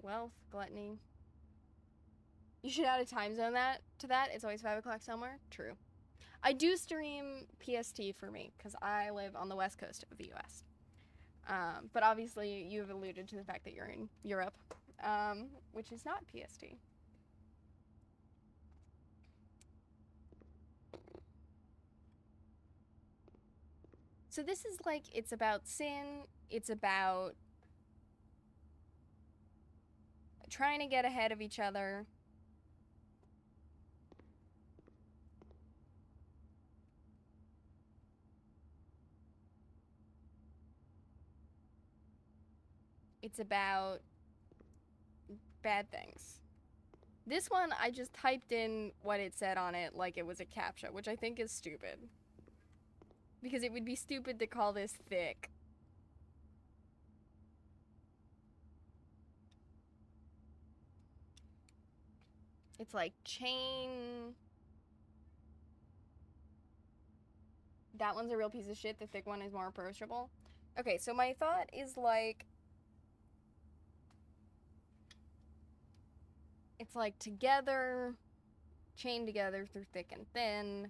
wealth, gluttony. You should add a time zone to that. It's always 5 o'clock somewhere. True. I do stream PST for me, because I live on the west coast of the US. But obviously, you've alluded to the fact that you're in Europe, which is not PST. So this is like, it's about sin, it's about trying to get ahead of each other. It's about bad things. This one, I just typed in what it said on it like it was a CAPTCHA, which I think is stupid. Because it would be stupid to call this thick. It's like chain. That one's a real piece of shit. The thick one is more approachable. Okay, so my thought is like, it's like together, chained together through thick and thin,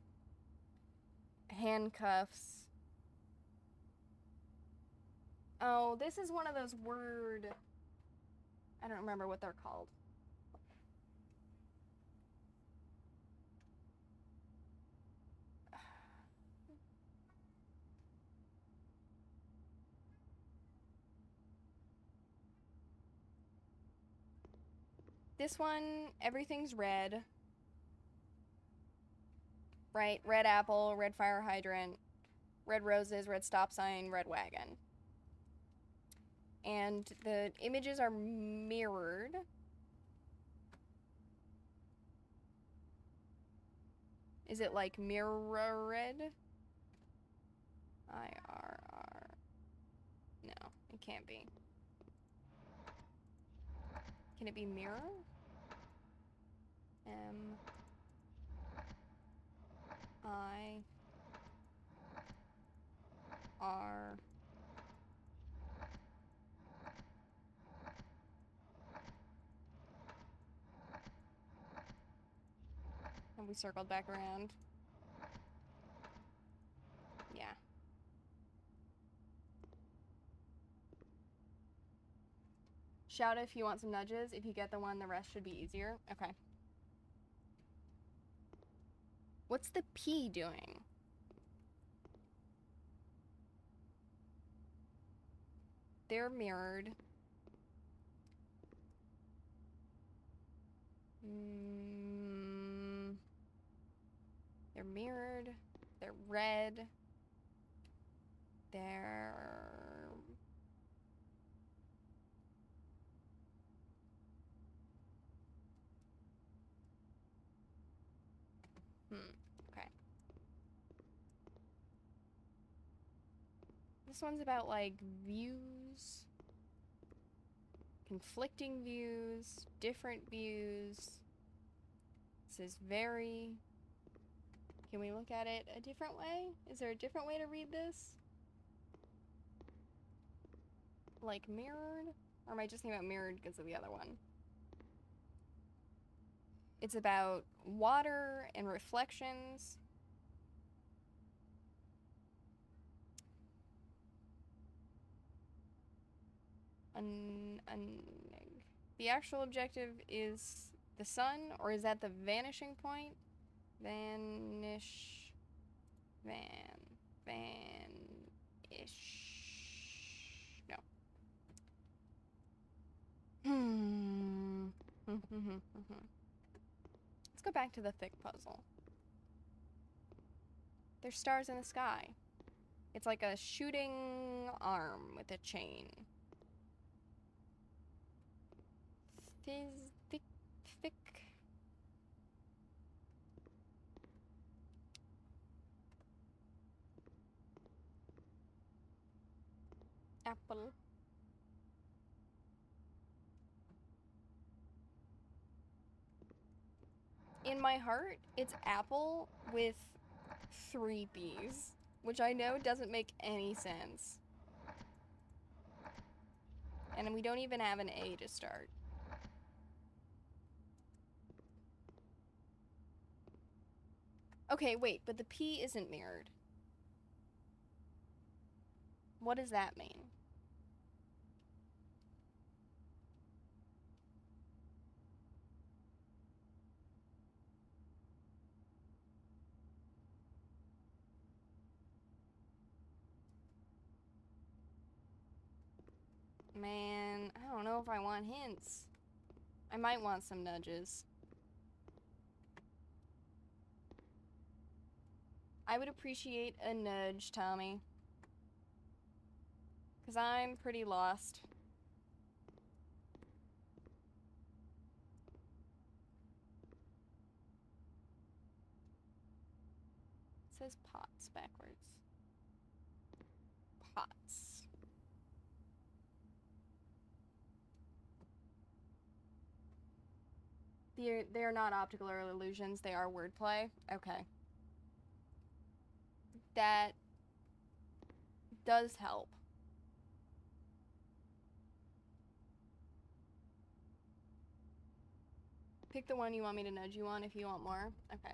handcuffs. Oh, this is one of those word, I don't remember what they're called. This one, everything's red. Right? Red apple, red fire hydrant, red roses, red stop sign, red wagon. And the images are mirrored. Is it like mirrored? IRR. No, it can't be. Can it be mirror? M I R. And we circled back around. Yeah. Shout if you want some nudges. If you get the one, the rest should be easier. Okay. What's the P doing? They're mirrored. They're mirrored. They're red. They're... Okay. This one's about, like, views. Conflicting views. Different views. This is very... Can we look at it a different way? Is there a different way to read this? Like mirrored? Or am I just thinking about mirrored because of the other one? It's about water and reflections. The actual objective is the sun, or is that the vanishing point? Vanish. Vanish. No. Let's go back to the thick puzzle. There's stars in the sky. It's like a shooting arm with a chain. Thick. Apple. In my heart, it's apple with 3 B's, which I know doesn't make any sense. And we don't even have an A to start. Okay, wait, but the P isn't mirrored. What does that mean? if I want hints. I might want some nudges. I would appreciate a nudge, Tommy. Because I'm pretty lost. It says pots backwards. Pots. They're not optical or illusions, they are wordplay. Okay. That does help. Pick the one you want me to nudge you on if you want more. Okay.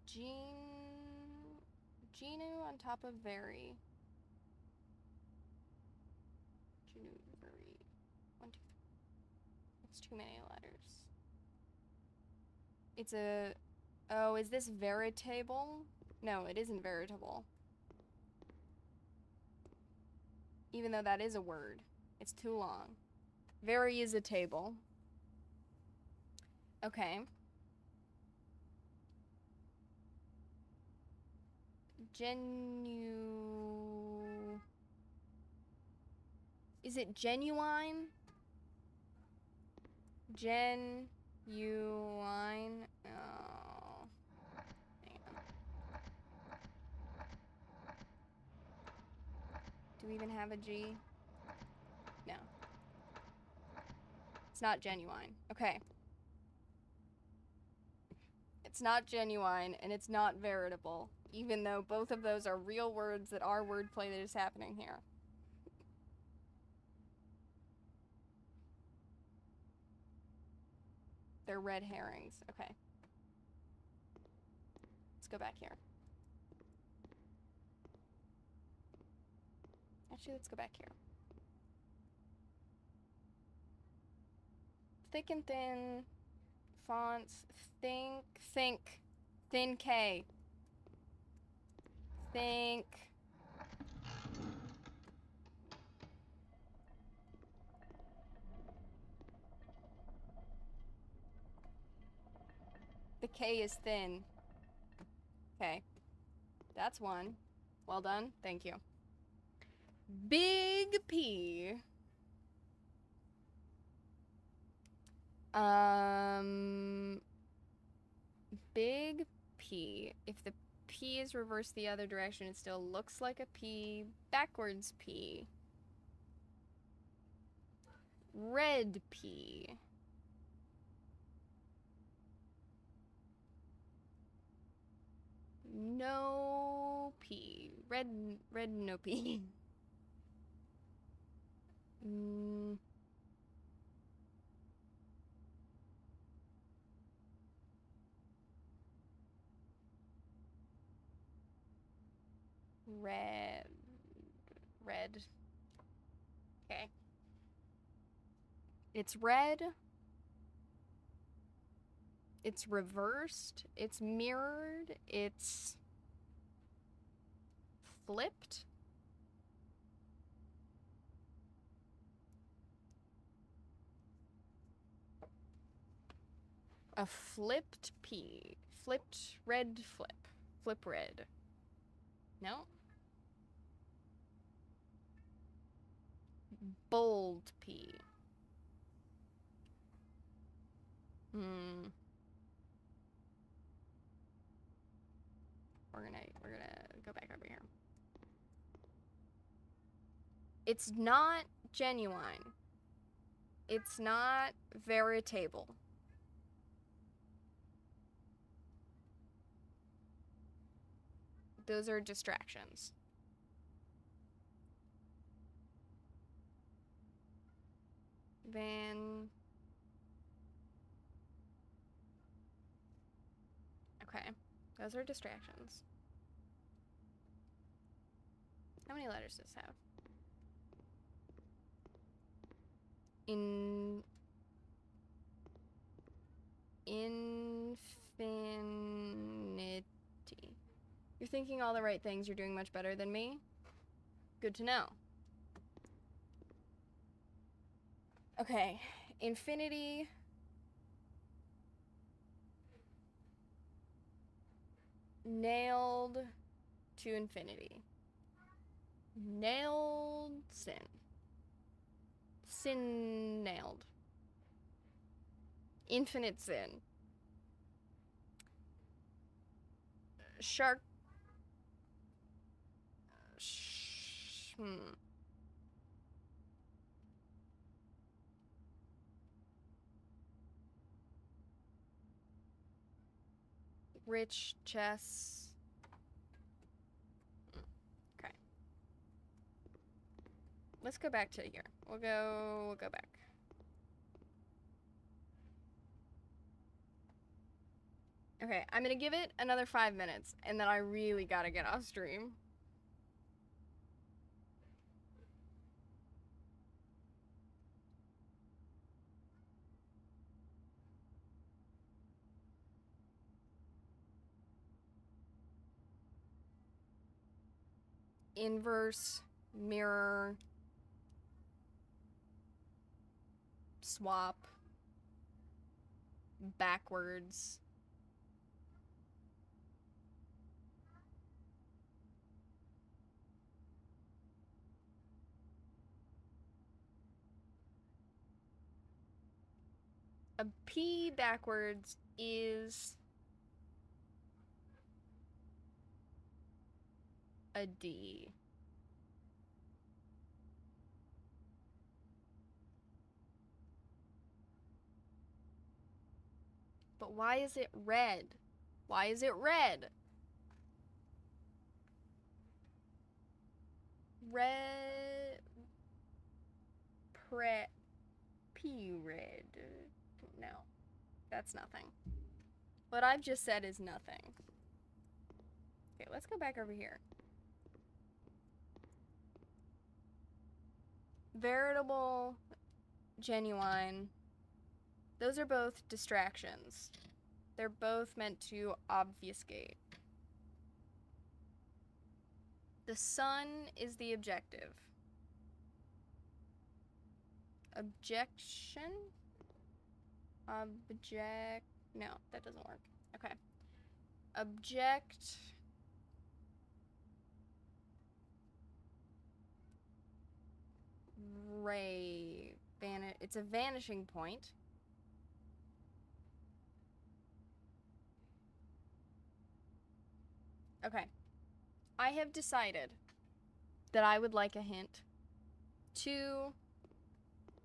Genu on top of very. Genu, very. 1, 2, 3. That's too many letters. It's a... Oh, is this veritable? No, it isn't veritable. Even though that is a word. It's too long. Very is a table. Okay. Is it genuine? Genuine. Oh. Hang on. Do we even have a G? No. It's not genuine. Okay. It's not genuine, and it's not veritable, even though both of those are real words that are wordplay that is happening here. They're red herrings. Okay. Let's go back here. Actually, let's go back here. Thick and thin. Fonts. Think. Thin K. Think. The K is thin. Okay. That's one. Well done. Thank you. Big P. Big P. If the P is reversed the other direction, it still looks like a P. Backwards P. Red P. No P. Red no P. Red. Okay. It's red. It's reversed. It's mirrored. It's flipped. A flipped P. Flipped red flip. Flip red. No? Bold P. We're gonna go back over here. It's not genuine. It's not veritable. Those are distractions. Then... Okay. Those are distractions. How many letters does this have? Infinity. You're thinking all the right things. You're doing much better than me. Good to know. Okay, infinity. Nailed to infinity. Nailed sin. Sin nailed. Infinite sin. Shark. Rich chess. Okay. Let's go back to here. We'll go back. Okay, I'm gonna give it another 5 minutes, and then I really gotta get off stream. Inverse, mirror, swap, backwards. A P backwards is a D. But why is it red? Why is it red? Red. P red. No, that's nothing. What I've just said is nothing. Okay, let's go back over here. Veritable, genuine. Those are both distractions. They're both meant to obfuscate. The sun is the objective. Objection? No, that doesn't work. Okay. Object. Ray. It's a vanishing point. Okay. I have decided that I would like a hint to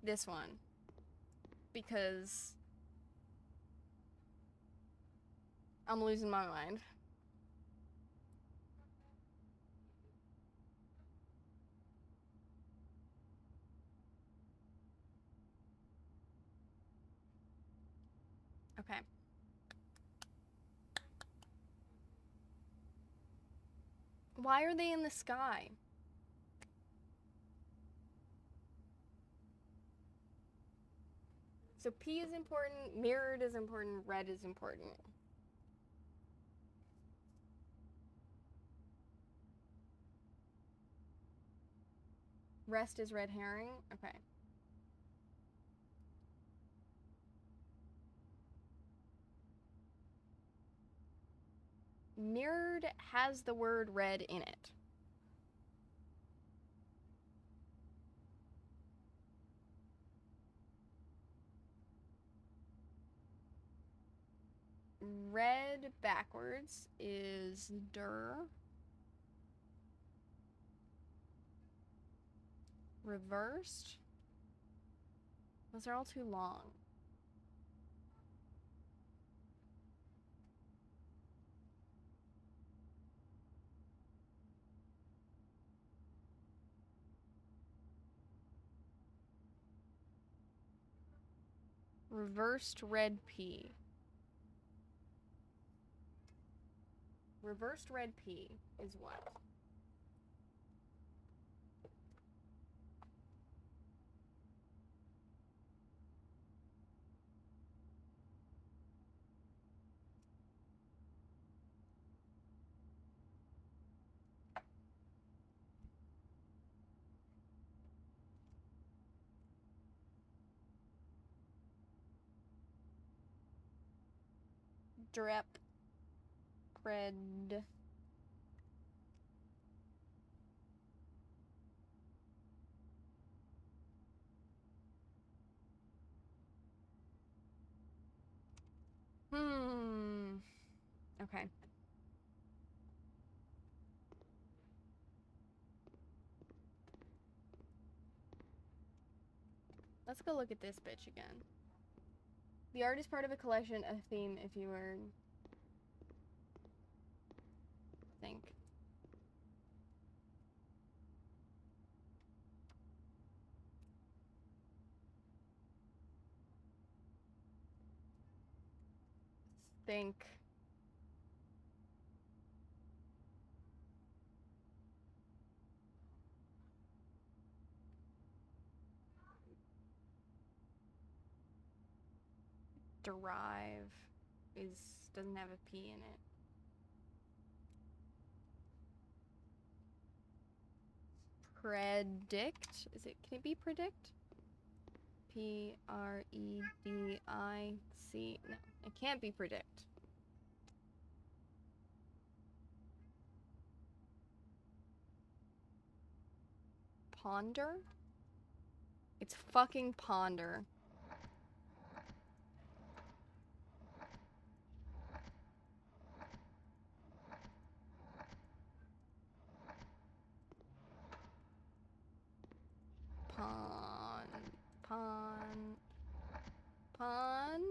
this one because I'm losing my mind. Okay. Why are they in the sky? So P is important, mirrored is important, red is important. Rest is red herring? Okay. Mirrored has the word red in it. Red backwards is der. Reversed? Those are all too long. Reversed red P. Reversed red P is what? Drep. Pred. Okay. Let's go look at this bitch again. The art is part of a collection, a theme, if you were... think. Think. Derive doesn't have a P in it. Predict? Can it be predict? Predic? No, it can't be predict. Ponder? It's fucking ponder. Ponder.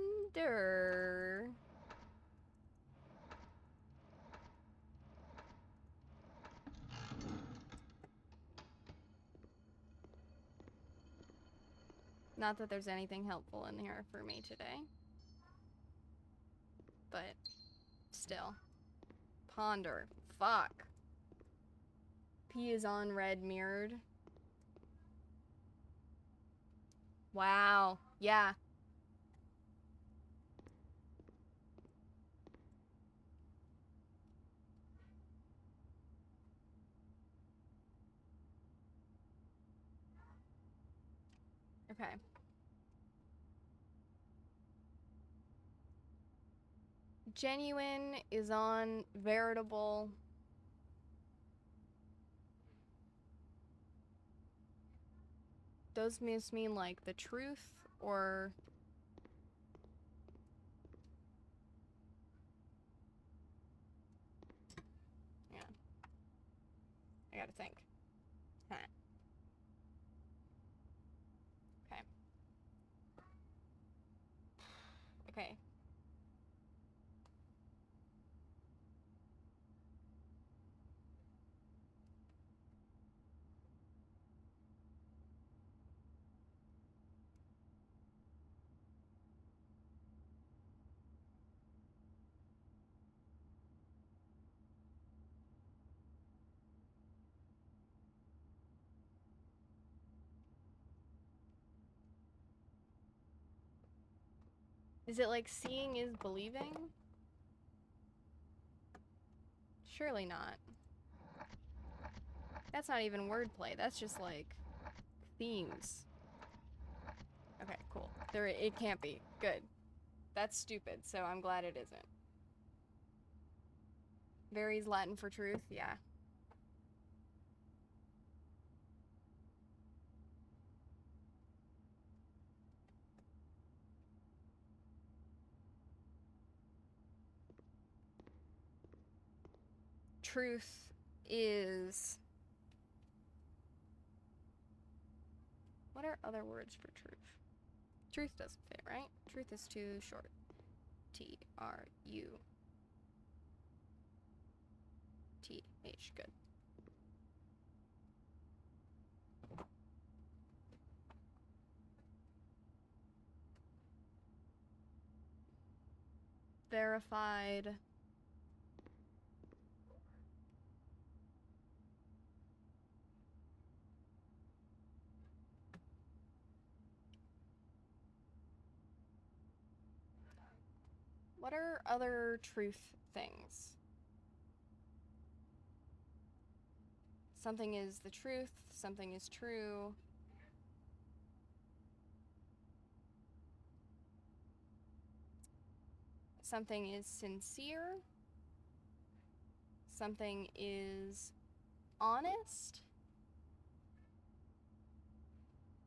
Not that there's anything helpful in here for me today. But still. Ponder. Fuck. P is on red mirrored. Wow. Yeah. Okay. Genuine is on veritable. Those just mean like the truth or... Yeah. I gotta think. Huh. Okay. Okay. Is it like seeing is believing? Surely not. That's not even wordplay. That's just like themes. Okay, cool. It can't be. Good. That's stupid, so I'm glad it isn't. Varies Latin for truth? Yeah. Truth is... What are other words for truth? Truth doesn't fit, right? Truth is too short. T-R-U-T-H. Good. Verified. What are other truth things? Something is the truth, something is true. Something is sincere. Something is honest.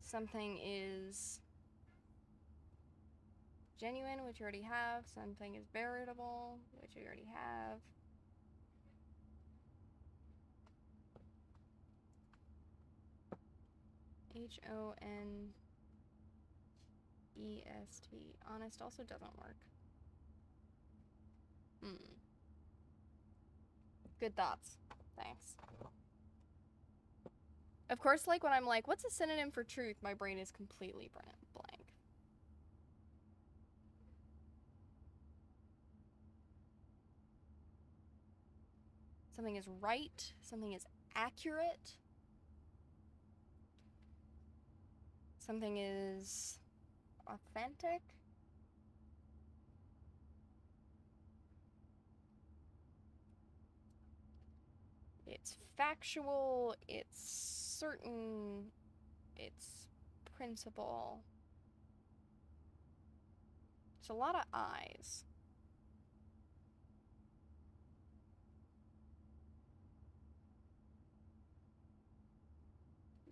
Something is genuine, which you already have. Something is veritable, which you already have. Honest. Honest also doesn't work. Good thoughts. Thanks. Of course, like when I'm like, what's a synonym for truth? My brain is completely blank. Something is right. Something is accurate. Something is authentic. It's factual. It's certain. It's principle. It's a lot of I's.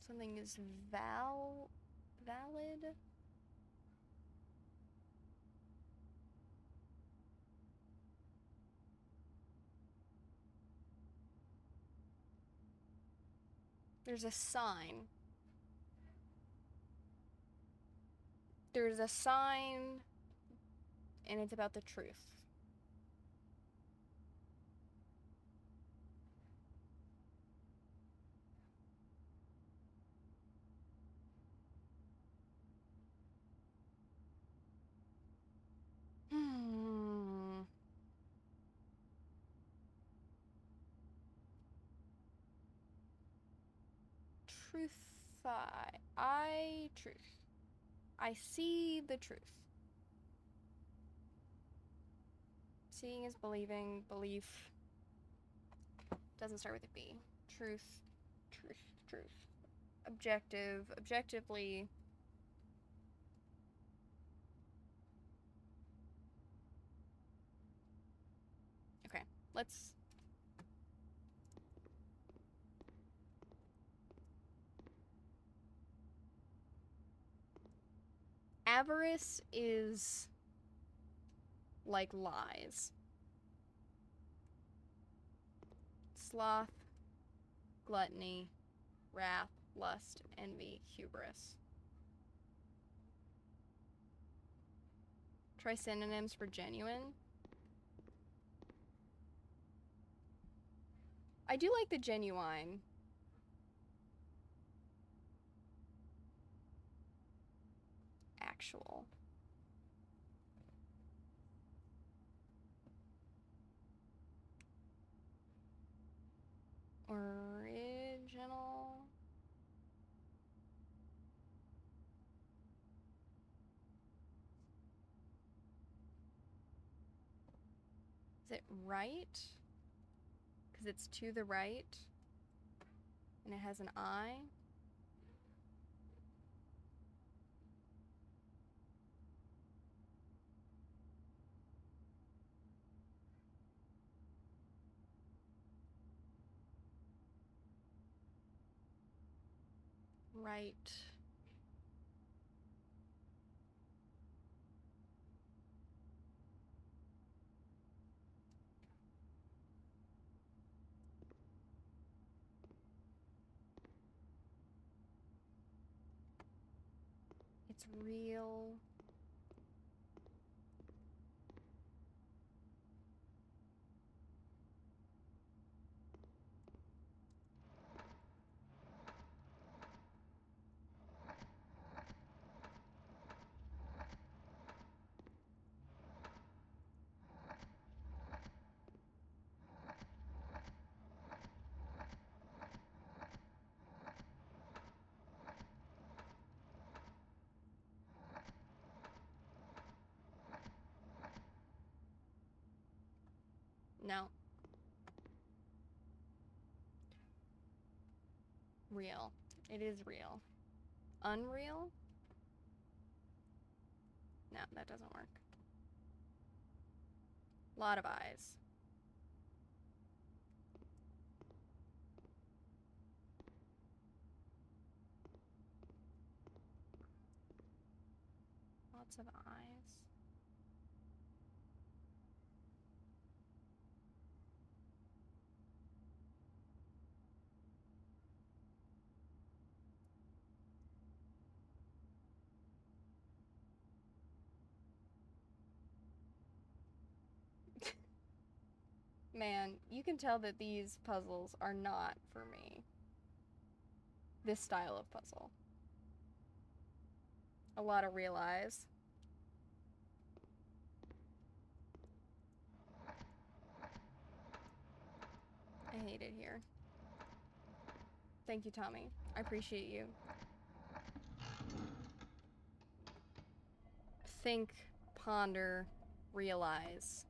Something is valid. There's a sign. There's a sign, and it's about the truth. Truth. Truth. I see the truth. Seeing is believing. Belief doesn't start with a B. Truth. Objectively. Okay, let's... Avarice is like lies. Sloth, gluttony, wrath, lust, envy, hubris. Try synonyms for genuine. I do like the genuine. Actual. Original. Is it right? Because it's to the right. And it has an I. Right. It's real. No. Real. It is real. Unreal? No, that doesn't work. Lot of eyes. Lots of eyes. Man, you can tell that these puzzles are not for me. This style of puzzle. A lot of real eyes. I hate it here. Thank you, Tommy. I appreciate you. Think, ponder, realize.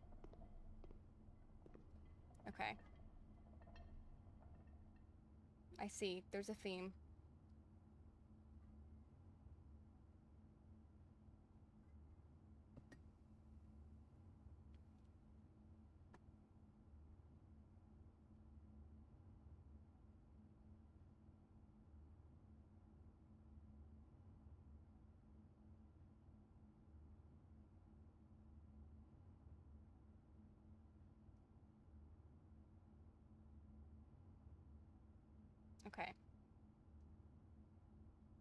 Okay. I see. There's a theme. Okay.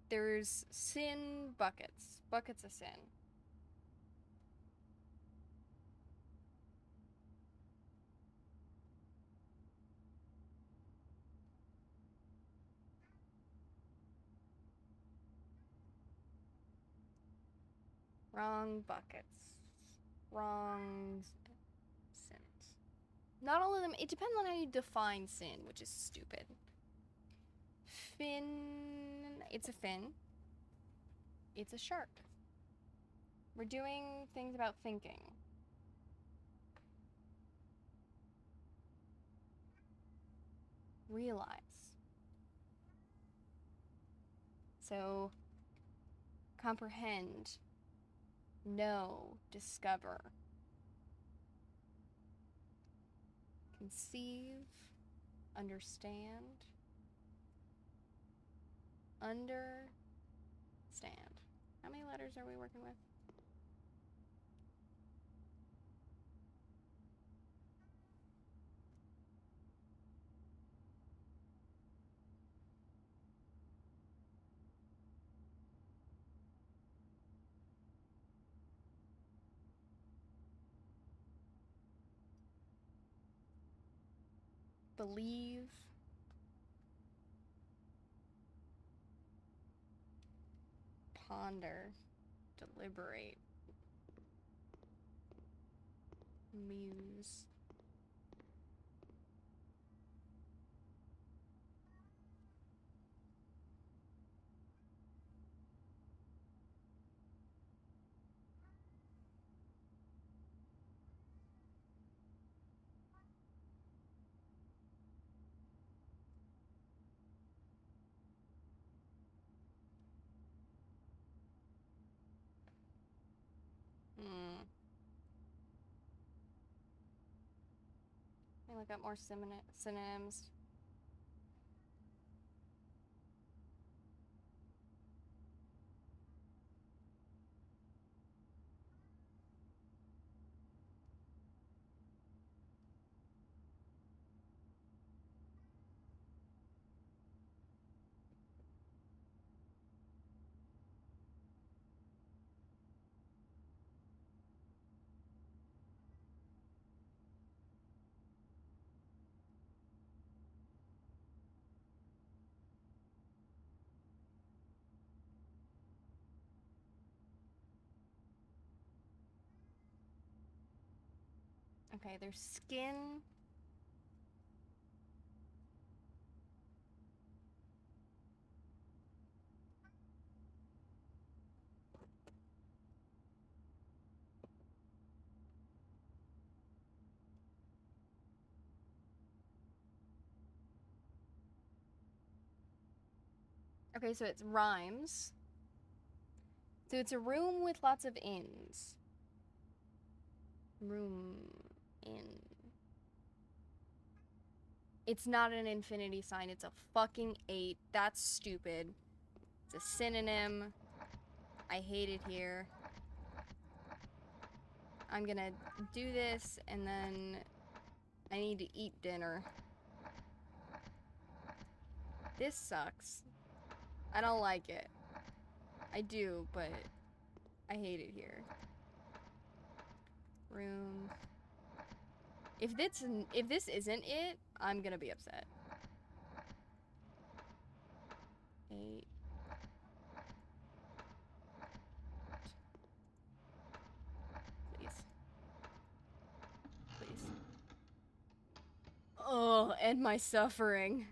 There's sin buckets. Buckets of sin. Wrong buckets. Wrong sins. Not all of them. It depends on how you define sin, which is stupid. Fin. It's a fin. It's a shark. We're doing things about thinking. Realize. So, comprehend, know, discover, conceive, understand, understand. How many letters are we working with? Believe, ponder, deliberate, muse. Let me look up more synonyms. Okay, there's skin. Okay, so it's rhymes. So it's a room with lots of inns. Room. It's not an infinity sign, it's a fucking 8. That's stupid. It's a synonym. I hate it here. I'm gonna do this, and then I need to eat dinner. This sucks. I don't like it. I do, but I hate it here. Room. If this isn't it, I'm gonna be upset. 8. Please. Please. Oh, end my suffering.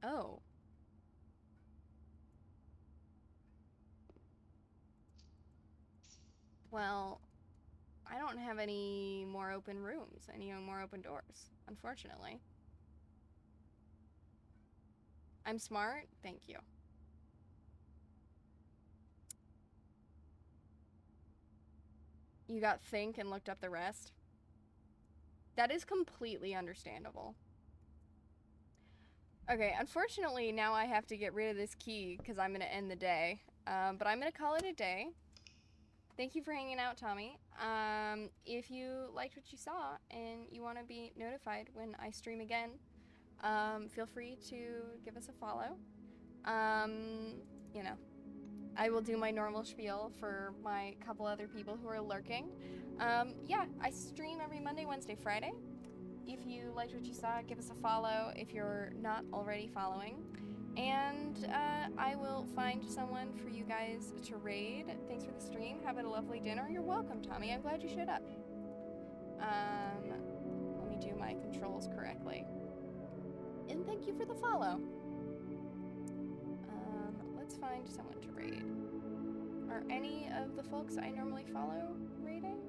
Oh. Well, I don't have any more open rooms, any more open doors, unfortunately. I'm smart? Thank you. You got think and looked up the rest? That is completely understandable. Okay, unfortunately, now I have to get rid of this key because I'm going to end the day. But I'm going to call it a day. Thank you for hanging out, Tommy. If you liked what you saw and you want to be notified when I stream again, feel free to give us a follow. You know, I will do my normal spiel for my couple other people who are lurking. Yeah, I stream every Monday, Wednesday, Friday. If you liked what you saw, give us a follow if you're not already following. And I will find someone for you guys to raid. Thanks for the stream. Have a lovely dinner. You're welcome, Tommy. I'm glad you showed up. Let me do my controls correctly. And thank you for the follow. Let's find someone to raid. Are any of the folks I normally follow raiding?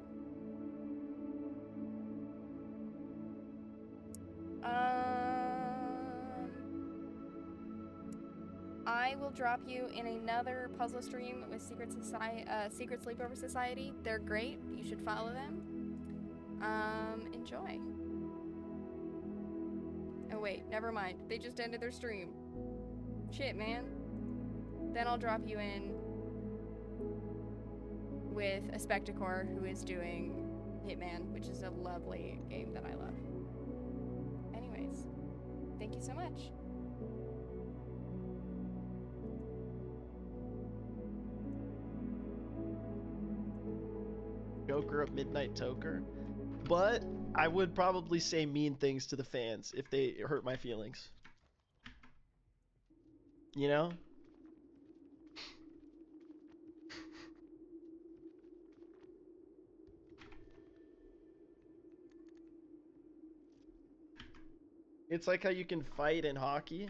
I will drop you in another puzzle stream with Secret Sleepover Society. They're great. You should follow them. Enjoy. Oh wait, never mind. They just ended their stream. Shit, man. Then I'll drop you in with a Spectacore who is doing Hitman, which is a lovely game that I love. Anyways, thank you so much. Joker of Midnight Toker, but I would probably say mean things to the fans if they hurt my feelings. You know? It's like how you can fight in hockey,